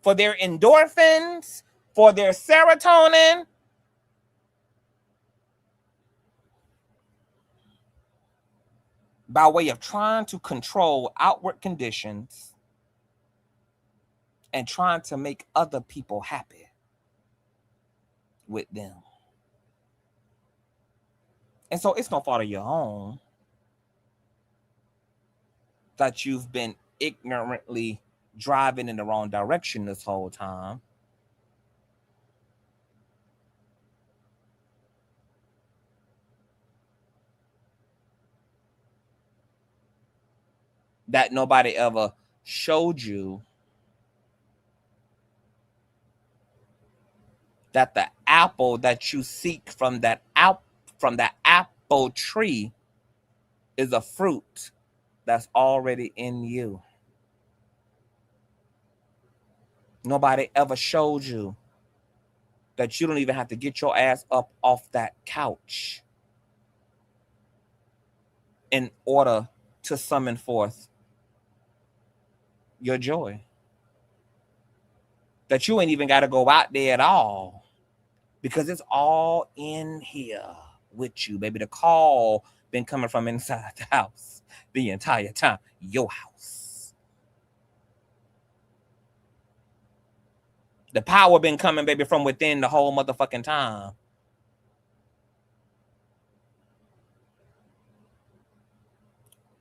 for their endorphins, for their serotonin. By way of trying to control outward conditions and trying to make other people happy with them. And so it's no fault of your own that you've been ignorantly driving in the wrong direction this whole time. That nobody ever showed you that the apple that you seek from that apple tree is a fruit that's already in you. Nobody ever showed you that you don't even have to get your ass up off that couch in order to summon forth your joy. That you ain't even got to go out there at all because it's all in here with you, baby. The call been coming from inside the house the entire time. Your house. The power been coming, baby, from within the whole motherfucking time.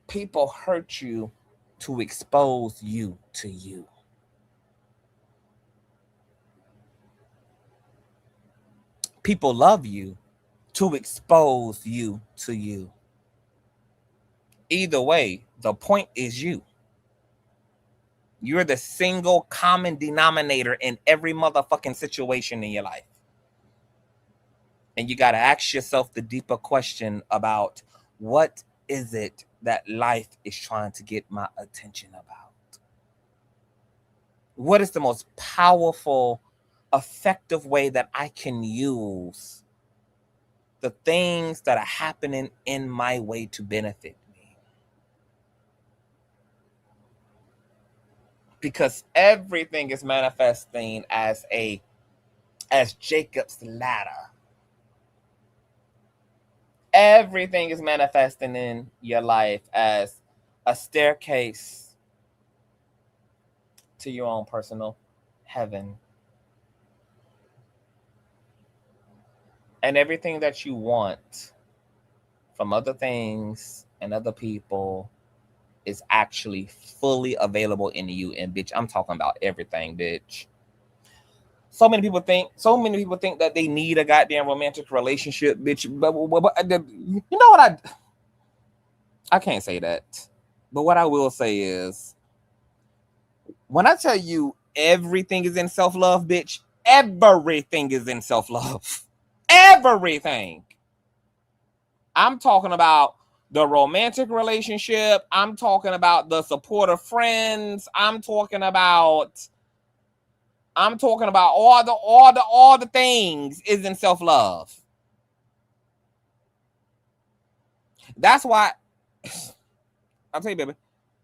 People hurt you to expose you to you. People love you to expose you to you. Either way, the point is you. You're the single common denominator in every motherfucking situation in your life. And you got to ask yourself the deeper question about what is it that life is trying to get my attention about? What is the most powerful, effective way that I can use the things that are happening in my way to benefit me? Because everything is manifesting as Jacob's ladder. Everything is manifesting in your life as a staircase to your own personal heaven. And everything that you want from other things and other people is actually fully available in you. And bitch, I'm talking about everything, bitch. So many people think that they need a goddamn romantic relationship, bitch. But you know what I can't say that. But what I will say is, when I tell you everything is in self-love, bitch, everything is in self-love. Everything. I'm talking about the romantic relationship. I'm talking about the supportive friends. I'm talking about all the things is in self-love. That's why I'll tell you, baby,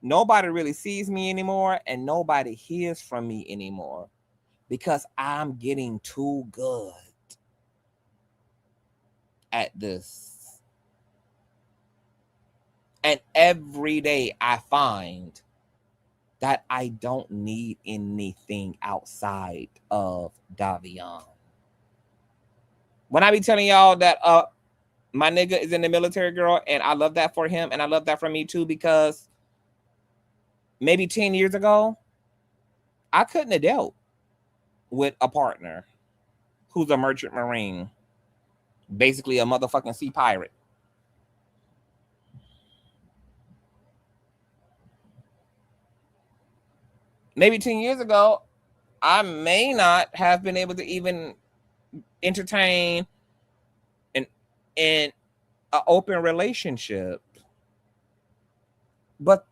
nobody really sees me anymore and nobody hears from me anymore because I'm getting too good at this. And every day I find that I don't need anything outside of Davion. When I be telling y'all that my nigga is in the military, girl, and I love that for him and I love that for me too, because maybe 10 years ago, I couldn't have dealt with a partner who's a merchant marine, basically a motherfucking sea pirate. Maybe 10 years ago, I may not have been able to even entertain an open relationship. But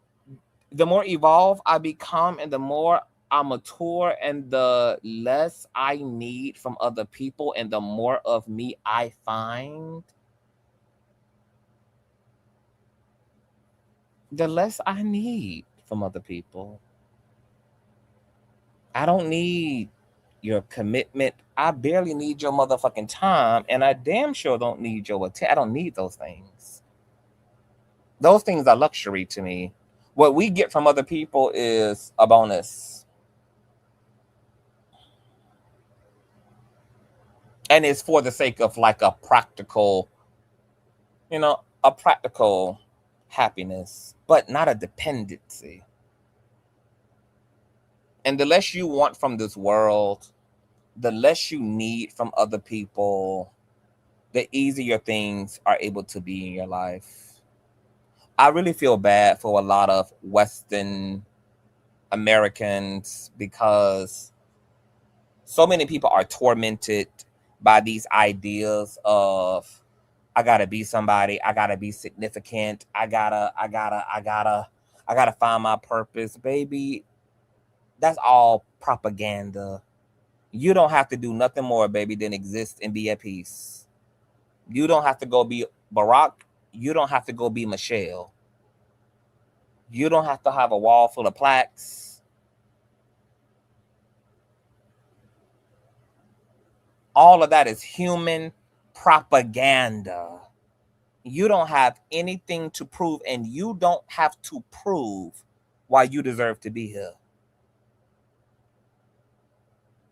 the more evolved I become and the more I mature and the less I need from other people and the more of me I find, the less I need from other people. I don't need your commitment. I barely need your motherfucking time, and I damn sure don't need your attention. I don't need those things. Those things are luxury to me. What we get from other people is a bonus. And it's for the sake of like a practical, a practical happiness, but not a dependency. And the less you want from this world, the less you need from other people, the easier things are able to be in your life. I really feel bad for a lot of Western Americans because so many people are tormented by these ideas of I gotta be somebody, I gotta be significant, I gotta find my purpose. Baby, that's all propaganda. You don't have to do nothing more, baby, than exist and be at peace. You don't have to go be Barack. You don't have to go be Michelle. You don't have to have a wall full of plaques. All of that is human propaganda. You don't have anything to prove, and you don't have to prove why you deserve to be here.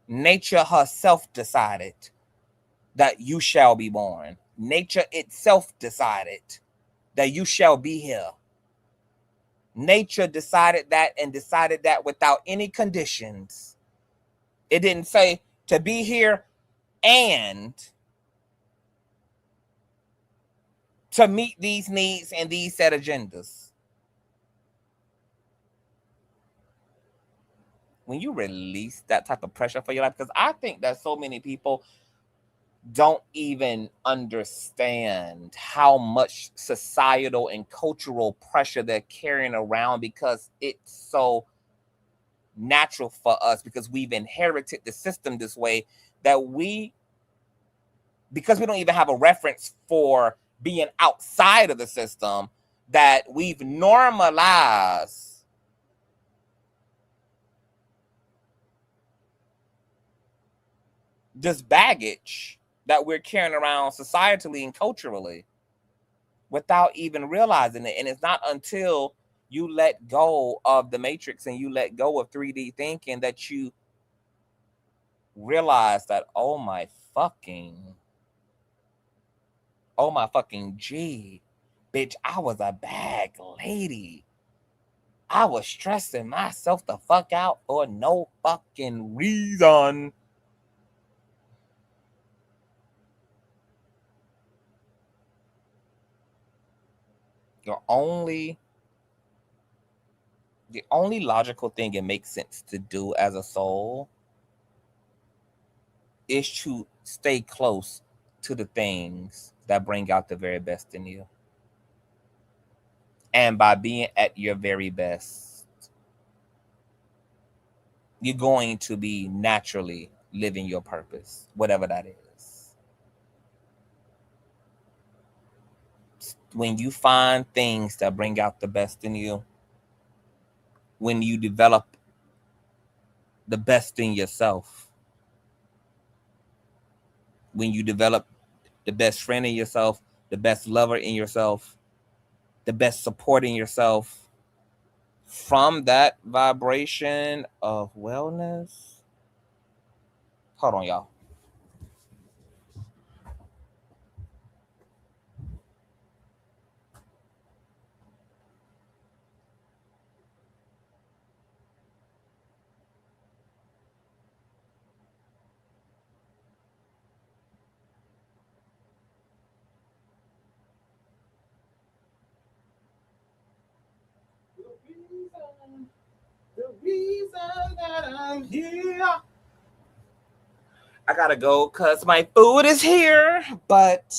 Nature herself decided that you shall be born. Nature itself decided that you shall be here. Nature decided that and decided that without any conditions. It didn't say to be here and to meet these needs and these set agendas. When you release that type of pressure for your life, because I think that so many people don't even understand how much societal and cultural pressure they're carrying around because it's so natural for us, because we've inherited the system this way that because we don't even have a reference for being outside of the system, that we've normalized this baggage that we're carrying around societally and culturally without even realizing it. And it's not until you let go of the matrix and you let go of 3D thinking that you realize that, oh my fucking G, bitch, I was a bag lady. I was stressing myself the fuck out for no fucking reason. The only logical thing it makes sense to do as a soul is to stay close to the things that bring out the very best in you. And by being at your very best, you're going to be naturally living your purpose, whatever that is. When you find things that bring out the best in you, when you develop the best in yourself, when you develop the best friend in yourself, the best lover in yourself, the best support in yourself, from that vibration of wellness. Hold on, y'all. reason that I'm here. I gotta go because my food is here, but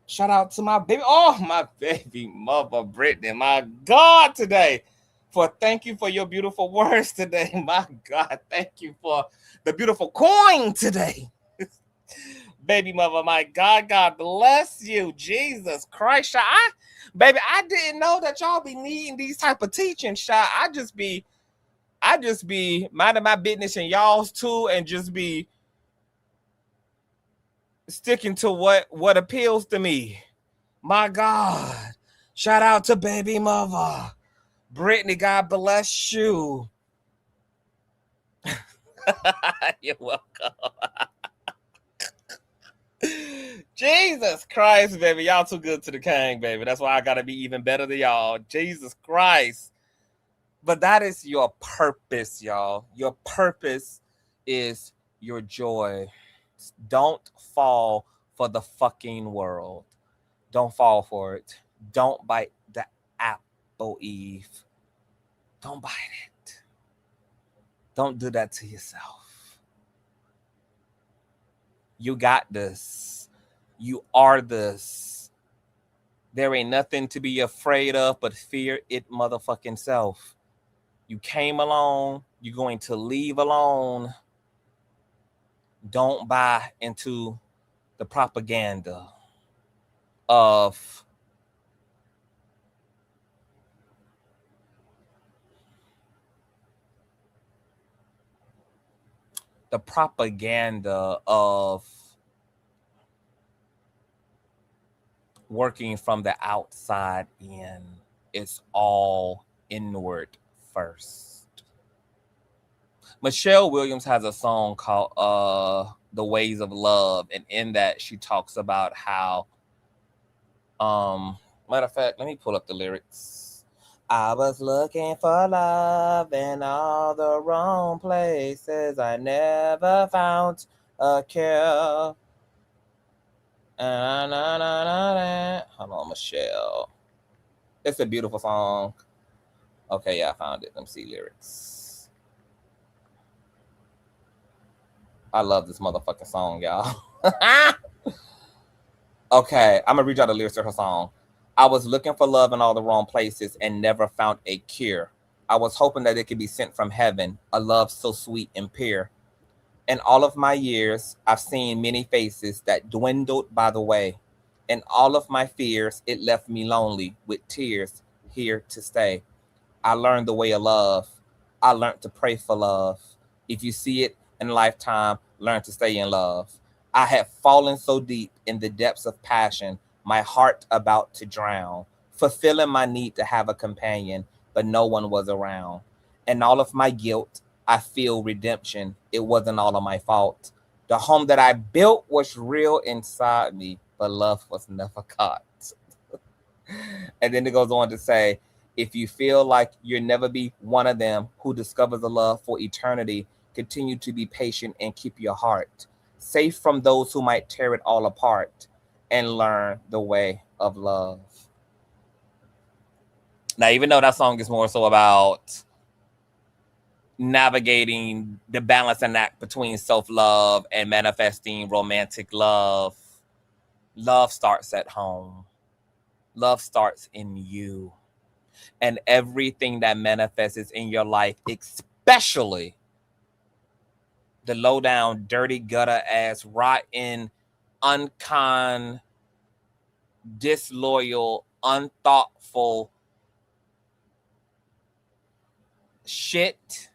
shout out to my baby. Oh, my baby mother, Brittany. My God, today. Thank you for your beautiful words today. My God, thank you for the beautiful coin today. Baby mother, my God, God bless you. Jesus Christ, Shy. Baby, I didn't know that y'all be needing these type of teaching, Shy. I just be minding my business and y'all's too, and just be sticking to what appeals to me. My God. Shout out to baby mother. Brittany, God bless you. You're welcome. Jesus Christ, baby. Y'all too good to the king, baby. That's why I gotta be even better than y'all. Jesus Christ. But that is your purpose, y'all. Your purpose is your joy. Don't fall for the fucking world. Don't fall for it. Don't bite the apple, Eve. Don't bite it. Don't do that to yourself. You got this. You are this. There ain't nothing to be afraid of but fear it motherfucking self. You came alone. You're going to leave alone. Don't buy into the propaganda of working from the outside in. It's all inward first. Michelle Williams has a song called The Ways of Love, and in that she talks about how matter of fact, let me pull up the lyrics. I was looking for love in all the wrong places. I never found a cure. Hold on, Michelle. It's a beautiful song. Okay, yeah, I found it. Let me see lyrics. I love this motherfucking song, y'all. Okay, I'm gonna read y'all the lyrics to her song. I was looking for love in all the wrong places and never found a cure. I was hoping that it could be sent from heaven, a love so sweet and pure. In all of my years, I've seen many faces that dwindled by the way. In all of my fears, it left me lonely with tears here to stay. I learned the way of love. I learned to pray for love. If you see it in a lifetime, learn to stay in love. I had fallen so deep in the depths of passion, my heart about to drown, fulfilling my need to have a companion, but no one was around. And all of my guilt, I feel redemption. It wasn't all of my fault. The home that I built was real inside me, but love was never caught. And then it goes on to say, if you feel like you'll never be one of them who discovers a love for eternity, continue to be patient and keep your heart safe from those who might tear it all apart, and learn the way of love. Now, even though that song is more so about navigating the balancing act between self-love and manifesting romantic love, love starts at home. Love starts in you. And everything that manifests in your life, especially the low down, dirty, gutter ass, rotten, uncon, disloyal, unthoughtful shit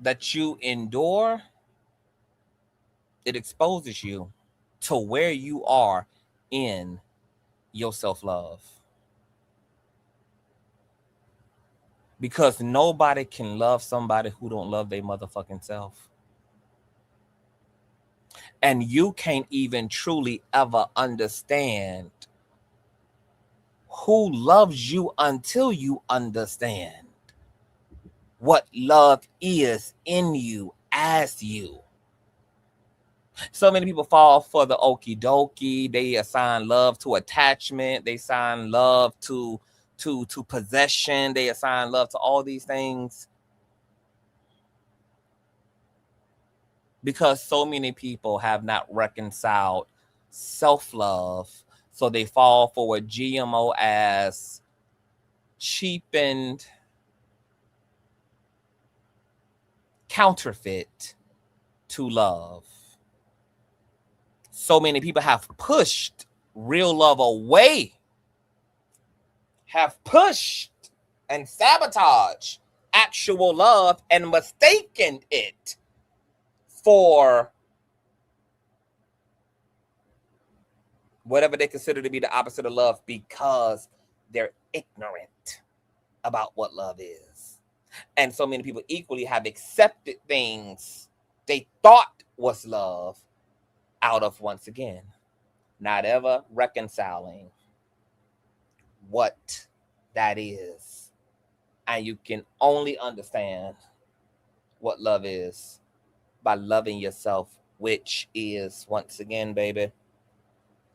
that you endure, it exposes you to where you are in your self-love. Because nobody can love somebody who don't love their motherfucking self. And you can't even truly ever understand who loves you until you understand what love is in you as you. So many people fall for the okie dokie. They assign love to attachment. They assign love to to possession. They assign love to all these things because so many people have not reconciled self-love. So they fall for a GMO as cheapened counterfeit to love. So many people have pushed real love away, have pushed and sabotaged actual love and mistaken it for whatever they consider to be the opposite of love because they're ignorant about what love is. And so many people equally have accepted things they thought was love out of, once again, not ever reconciling what that is. And you can only understand what love is by loving yourself, which is, once again, baby,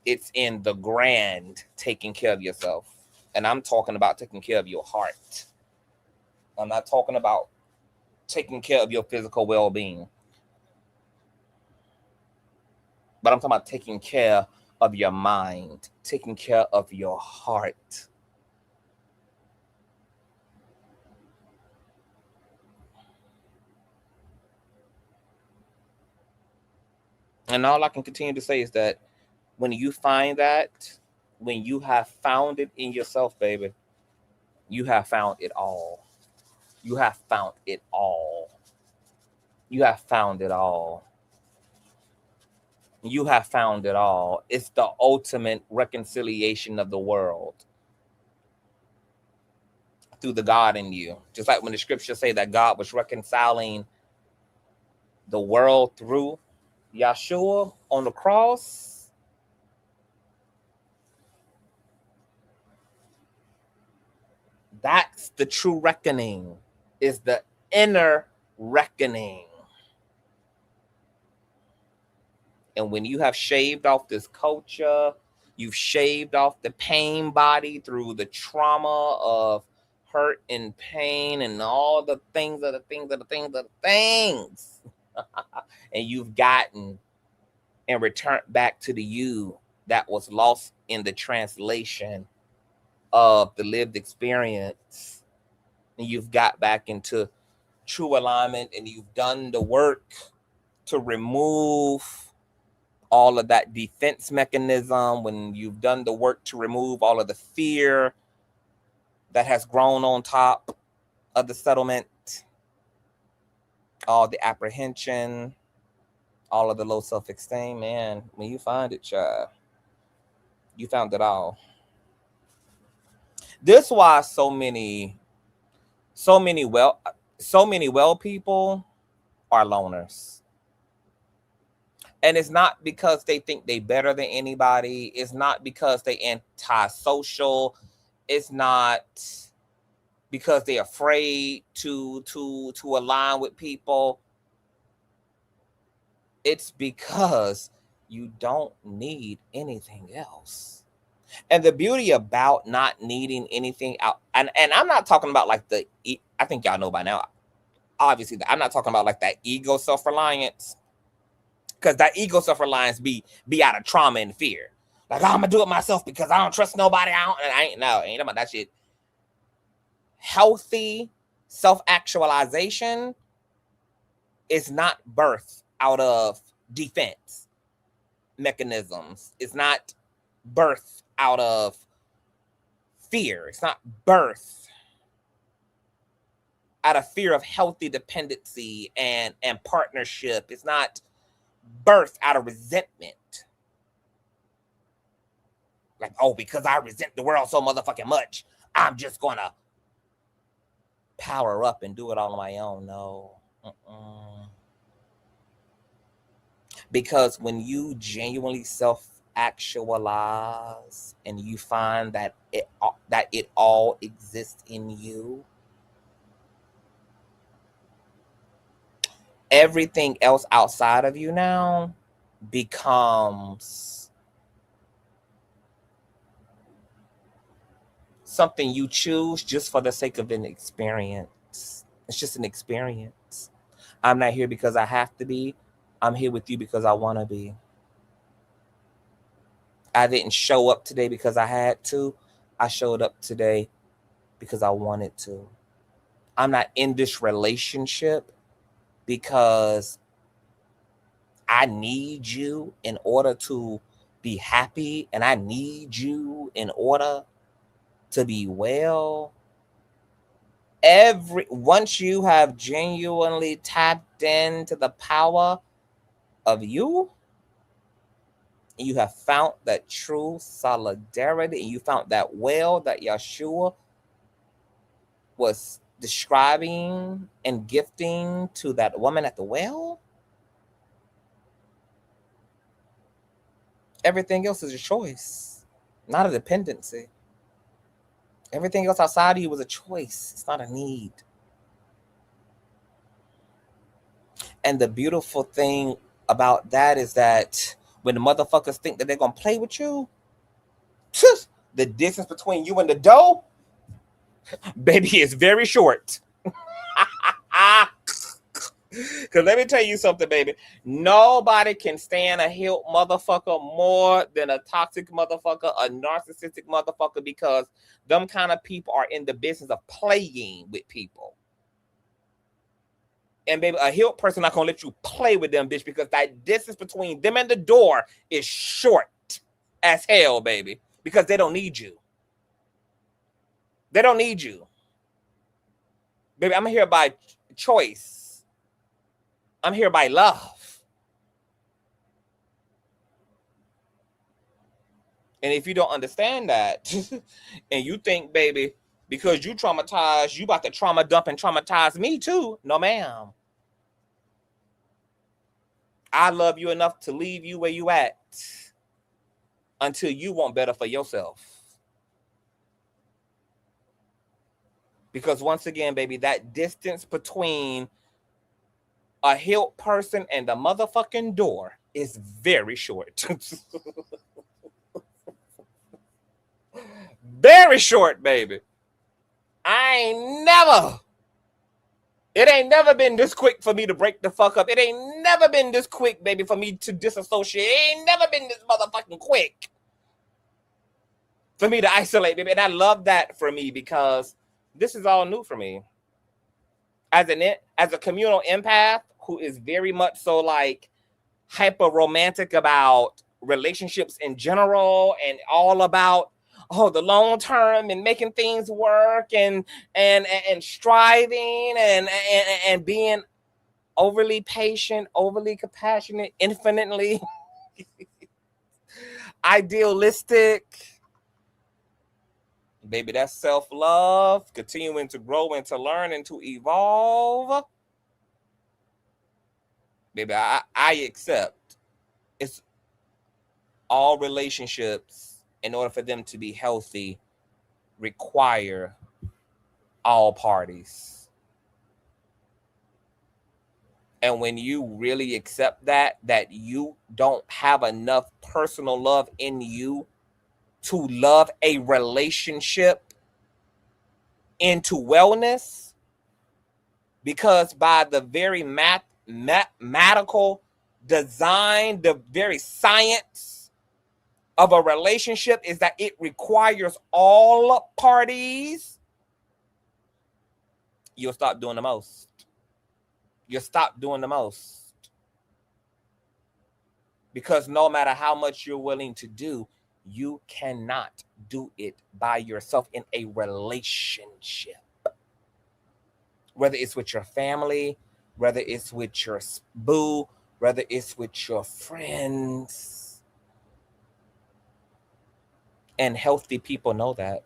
it's in the grand taking care of yourself. And I'm talking about taking care of your heart. I'm not talking about taking care of your physical well-being, but I'm talking about taking care of your mind, taking care of your heart. And all I can continue to say is that when you find that, when you have found it in yourself, baby, you have found it all. You have found it all. You have found it all. You have found it all. It's the ultimate reconciliation of the world through the God in you. Just like when the scriptures say that God was reconciling the world through Yeshua on the cross. That's the true reckoning, is the inner reckoning. And when you have shaved off this culture, you've shaved off the pain body through the trauma of hurt and pain and all the things of the things of the things of the things. And you've gotten and returned back to the you that was lost in the translation of the lived experience. And you've got back into true alignment, and you've done the work to remove all of that defense mechanism, when you've done the work to remove all of the fear that has grown on top of the settlement, all the apprehension, all of the low self-esteem, man, when you find it, child, you found it all. This is why so many well people are loners. And it's not because they think they better than anybody. It's not because they antisocial. It's not because they're afraid to align with people. It's because you don't need anything else. And the beauty about not needing anything out, and I'm not talking about like I think y'all know by now, obviously, I'm not talking about like that ego self-reliance. Because that ego self-reliance be out of trauma and fear. Like, I'm gonna do it myself because I don't trust nobody. Ain't about that shit. Healthy self-actualization is not birth out of defense mechanisms. It's not birth out of fear. It's not birth out of fear of healthy dependency and partnership. It's not birth out of resentment. Like, oh, because I resent the world so motherfucking much, I'm just gonna power up and do it all on my own. No. Because when you genuinely self-actualize and you find that it all exists in you, everything else outside of you now becomes something you choose just for the sake of an experience. It's just an experience. I'm not here because I have to be. I'm here with you because I want to be. I didn't show up today because I had to. I showed up today because I wanted to. I'm not in this relationship because I need you in order to be happy, and I need you in order to be well. Once you have genuinely tapped into the power of you, and you have found that true solidarity, and you found that well that Yeshua was describing and gifting to that woman at the well, everything else is a choice, not a dependency. Everything else outside of you was a choice. It's not a need. And the beautiful thing about that is that when the motherfuckers think that they're going to play with you, the distance between you and the dough, baby, is very short. Because let me tell you something, baby. Nobody can stand a healed motherfucker more than a toxic motherfucker, a narcissistic motherfucker, because them kind of people are in the business of playing with people. And baby, a healed person not gonna let you play with them, bitch, because that distance between them and the door is short as hell, baby. Because they don't need you. They don't need you. Baby, I'm here by choice. I'm here by love. And if you don't understand that, and you think, baby, because you traumatized, you about to trauma dump and traumatize me too. No, ma'am. I love you enough to leave you where you at until you want better for yourself. Because once again, baby, that distance between a healed person and the motherfucking door is very short. Very short, baby. It ain't never been this quick for me to break the fuck up. It ain't never been this quick, baby, for me to disassociate. It ain't never been this motherfucking quick for me to isolate, baby. And I love that for me because this is all new for me. As a communal empath who is very much so like hyper romantic about relationships in general and all about the long term and making things work and striving and being overly patient, overly compassionate, infinitely idealistic. Baby, that's self-love, continuing to grow and to learn and to evolve. Baby, I accept. It's all relationships, in order for them to be healthy, require all parties. And when you really accept that you don't have enough personal love in you to love a relationship into wellness, because by the very mathematical design, the very science of a relationship is that it requires all parties, you'll stop doing the most. You'll stop doing the most. Because no matter how much you're willing to do, you cannot do it by yourself in a relationship. Whether it's with your family, whether it's with your boo, whether it's with your friends. And healthy people know that.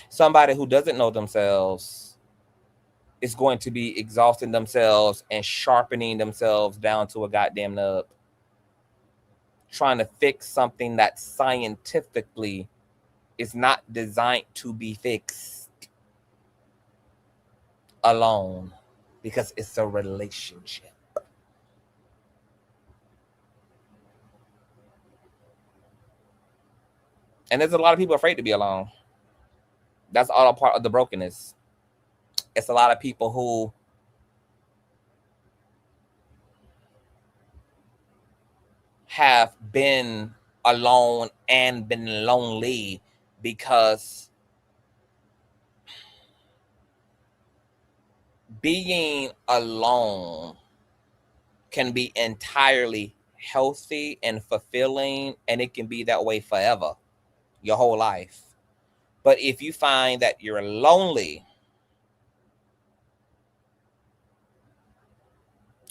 Somebody who doesn't know themselves is going to be exhausting themselves and sharpening themselves down to a goddamn nub, trying to fix something that scientifically is not designed to be fixed alone, because it's a relationship. And there's a lot of people afraid to be alone. That's all a part of the brokenness. It's a lot of people who have been alone and been lonely because being alone can be entirely healthy and fulfilling, and it can be that way forever, your whole life. But if you find that you're lonely,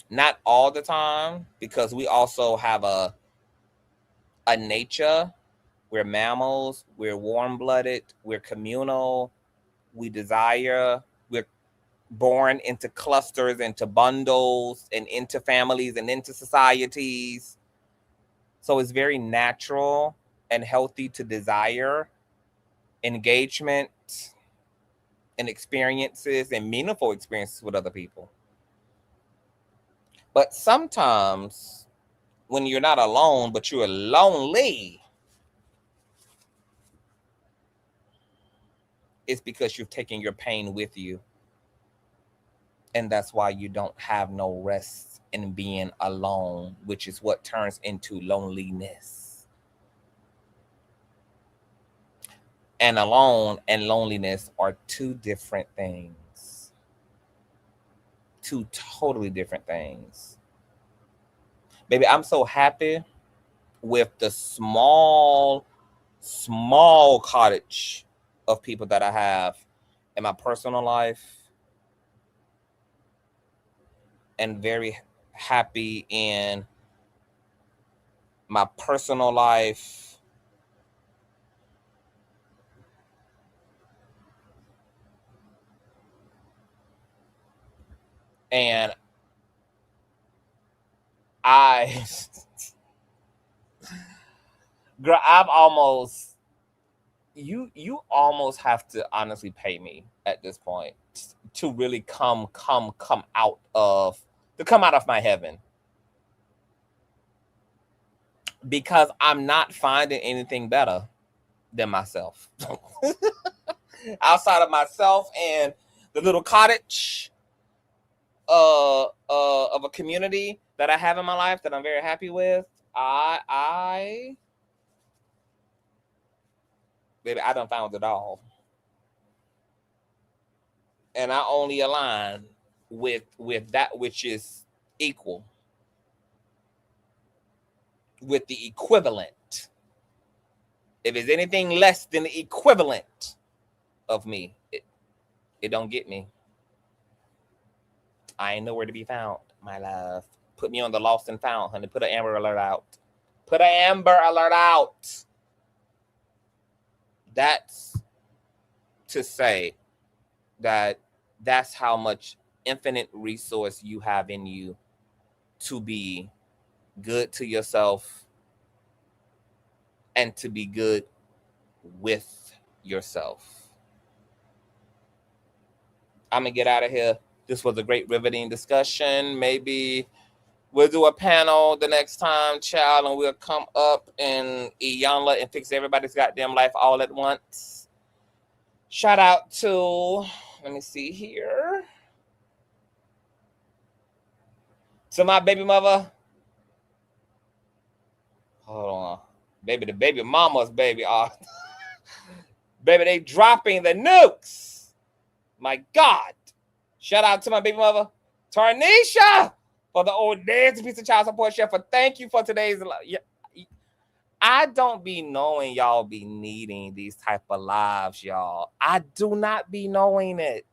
not all the time, because we also have a nature. We're mammals, we're warm-blooded, we're communal, we desire, we're born into clusters, into bundles, and into families and into societies. So it's very natural and healthy to desire engagement and experiences and meaningful experiences with other people. But sometimes when you're not alone, but you're lonely, it's because you've taken your pain with you. And that's why you don't have no rest in being alone, which is what turns into loneliness. And alone and loneliness are two different things. Two totally different things. Baby, I'm so happy with the small cottage of people that I have in my personal life, and very happy in my personal life and girl, I've almost, you almost have to honestly pay me at this point to really come out of my heaven, because I'm not finding anything better than myself. Outside of myself and the little cottage of a community that I have in my life that I'm very happy with, baby, I done found it all. And I only align with that which is equal, with the equivalent. If it's anything less than the equivalent of me, it don't get me. I ain't nowhere to be found, my love. Put me on the lost and found, honey. Put an Amber Alert out. Put an Amber Alert out. That's to say that that's how much infinite resource you have in you to be good to yourself and to be good with yourself. I'm gonna get out of here. This was a great riveting discussion. Maybe we'll do a panel the next time, child, and we'll come up in Iyanla and fix everybody's goddamn life all at once. Shout out to, let me see here, to my baby mother. Hold on. Baby, the baby mama's baby. Baby, they dropping the nukes. My God. Shout out to my baby mother, Tarnisha, for the old dancing piece of child support chef. For thank you for today's. I don't be knowing y'all be needing these type of lives, y'all. I do not be knowing it.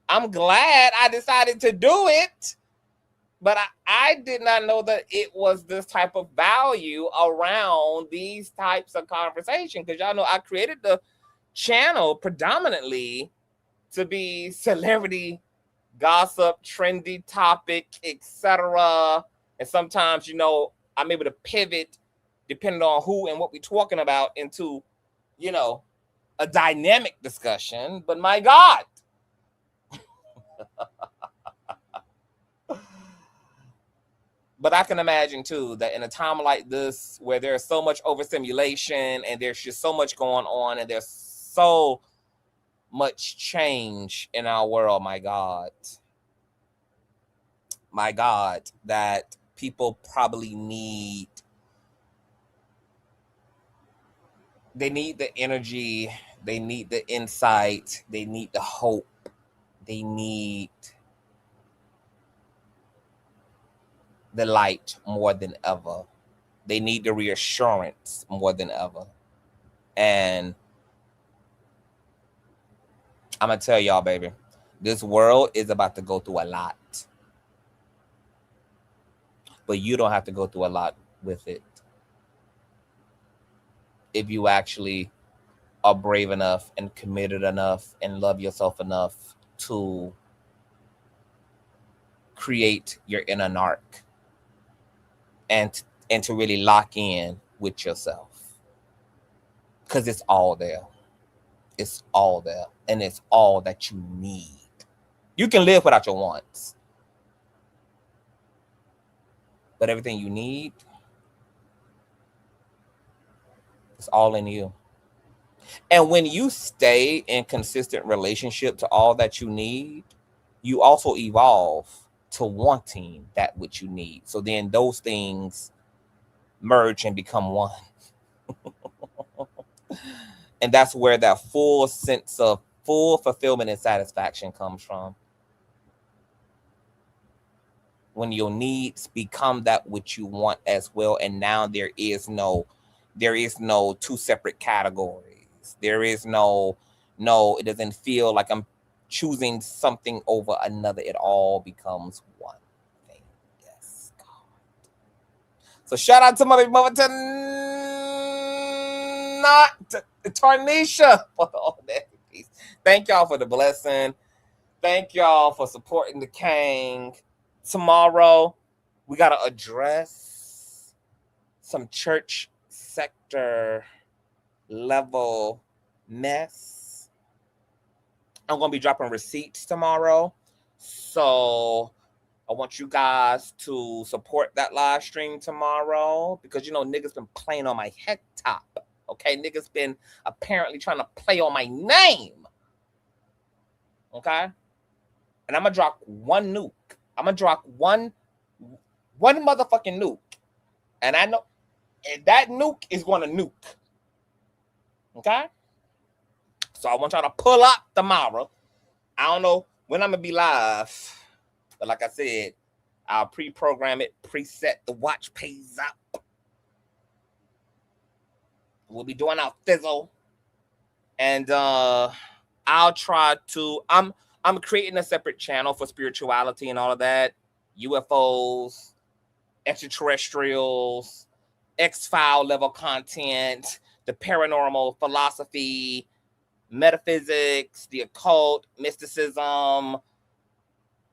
I'm glad I decided to do it, but I did not know that it was this type of value around these types of conversation. Because y'all know I created the channel predominantly to be celebrity gossip, trendy topic, etc. And sometimes, you know, I'm able to pivot depending on who and what we're talking about into, you know, a dynamic discussion. But my God. But I can imagine too that in a time like this where there's so much overstimulation and there's just so much going on and there's so much change in our world, my God, that people probably need the energy, they need the insight, they need the hope, they need the light more than ever. They need the reassurance more than ever. And I'm gonna tell y'all, baby, this world is about to go through a lot. But you don't have to go through a lot with it. If you actually are brave enough and committed enough and love yourself enough to create your inner narc and to really lock in with yourself. Because it's all there. It's all there. And it's all that you need. You can live without your wants. But everything you need, it's all in you. And when you stay in consistent relationship to all that you need, you also evolve to wanting that which you need. So then those things merge and become one. And that's where that full sense of full fulfillment and satisfaction comes from. When your needs become that which you want as well. And now there is no two separate categories. There is no, it doesn't feel like I'm choosing something over another. It all becomes one thing. Yes, God. So shout out to my baby mother Tarnisha for all that piece. Thank y'all for the blessing. Thank y'all for supporting the King. Tomorrow, we got to address some church sector level mess. I'm going to be dropping receipts tomorrow. So I want you guys to support that live stream tomorrow because, niggas been playing on my head top. Okay, niggas been apparently trying to play on my name. Okay? And I'm going to drop one nuke. I'm going to drop one motherfucking nuke. And I know that nuke is going to nuke. Okay? So I want y'all to pull up tomorrow. I don't know when I'm going to be live. But like I said, I'll pre-program it, preset the watch pays up. We'll be doing our fizzle. And I'll try to... I'm creating a separate channel for spirituality and all of that. UFOs, extraterrestrials, X-File level content, the paranormal, philosophy, metaphysics, the occult, mysticism,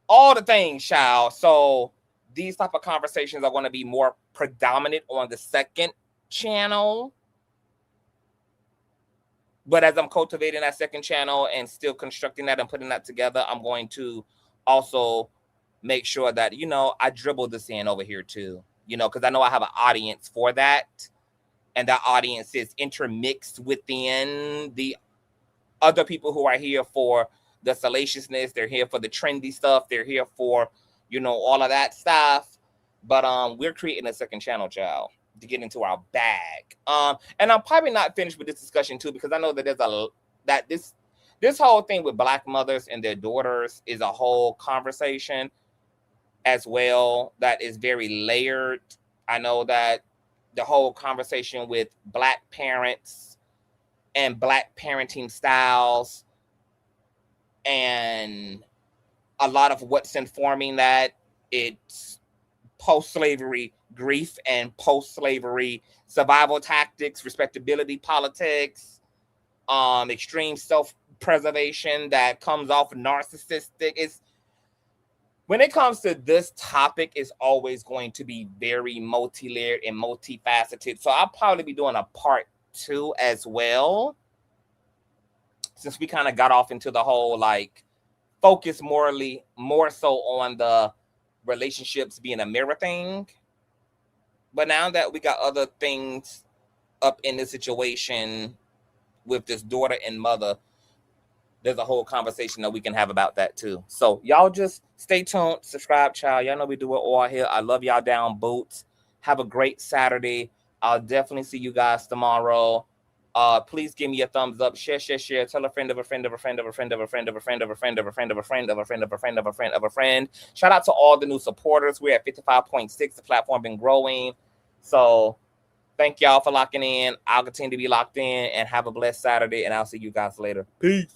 all the things, child. So these type of conversations are going to be more predominant on the second channel. But as I'm cultivating that second channel and still constructing that and putting that together, I'm going to also make sure that, I dribble this in over here too, because I know I have an audience for that. And that audience is intermixed within the other people who are here for the salaciousness. They're here for the trendy stuff. They're here for, all of that stuff. But we're creating a second channel, child, to get into our bag. And I'm probably not finished with this discussion too, because I know that this whole thing with Black mothers and their daughters is a whole conversation as well that is very layered. I know that the whole conversation with Black parents and Black parenting styles and a lot of what's informing that, it's post-slavery grief and post-slavery survival tactics, respectability politics, extreme self-preservation that comes off narcissistic. When it comes to this topic, it's always going to be very multi-layered and multifaceted. So I'll probably be doing a part 2 as well, since we kind of got off into the whole focus more so on the relationships being a mirror thing. But now that we got other things up in this situation with this daughter and mother, there's a whole conversation that we can have about that too. So y'all just stay tuned, subscribe, child. Y'all know we do it all here. I love y'all down boots. Have a great Saturday. I'll definitely see you guys tomorrow. Please give me a thumbs up. Share. Tell a friend of a friend of a friend of a friend of a friend of a friend of a friend of a friend of a friend of a friend of a friend of a friend of a friend. Shout out to all the new supporters. We're at 55.6. The platform been growing. So thank y'all for locking in. I'll continue to be locked in, and have a blessed Saturday, and I'll see you guys later. Peace.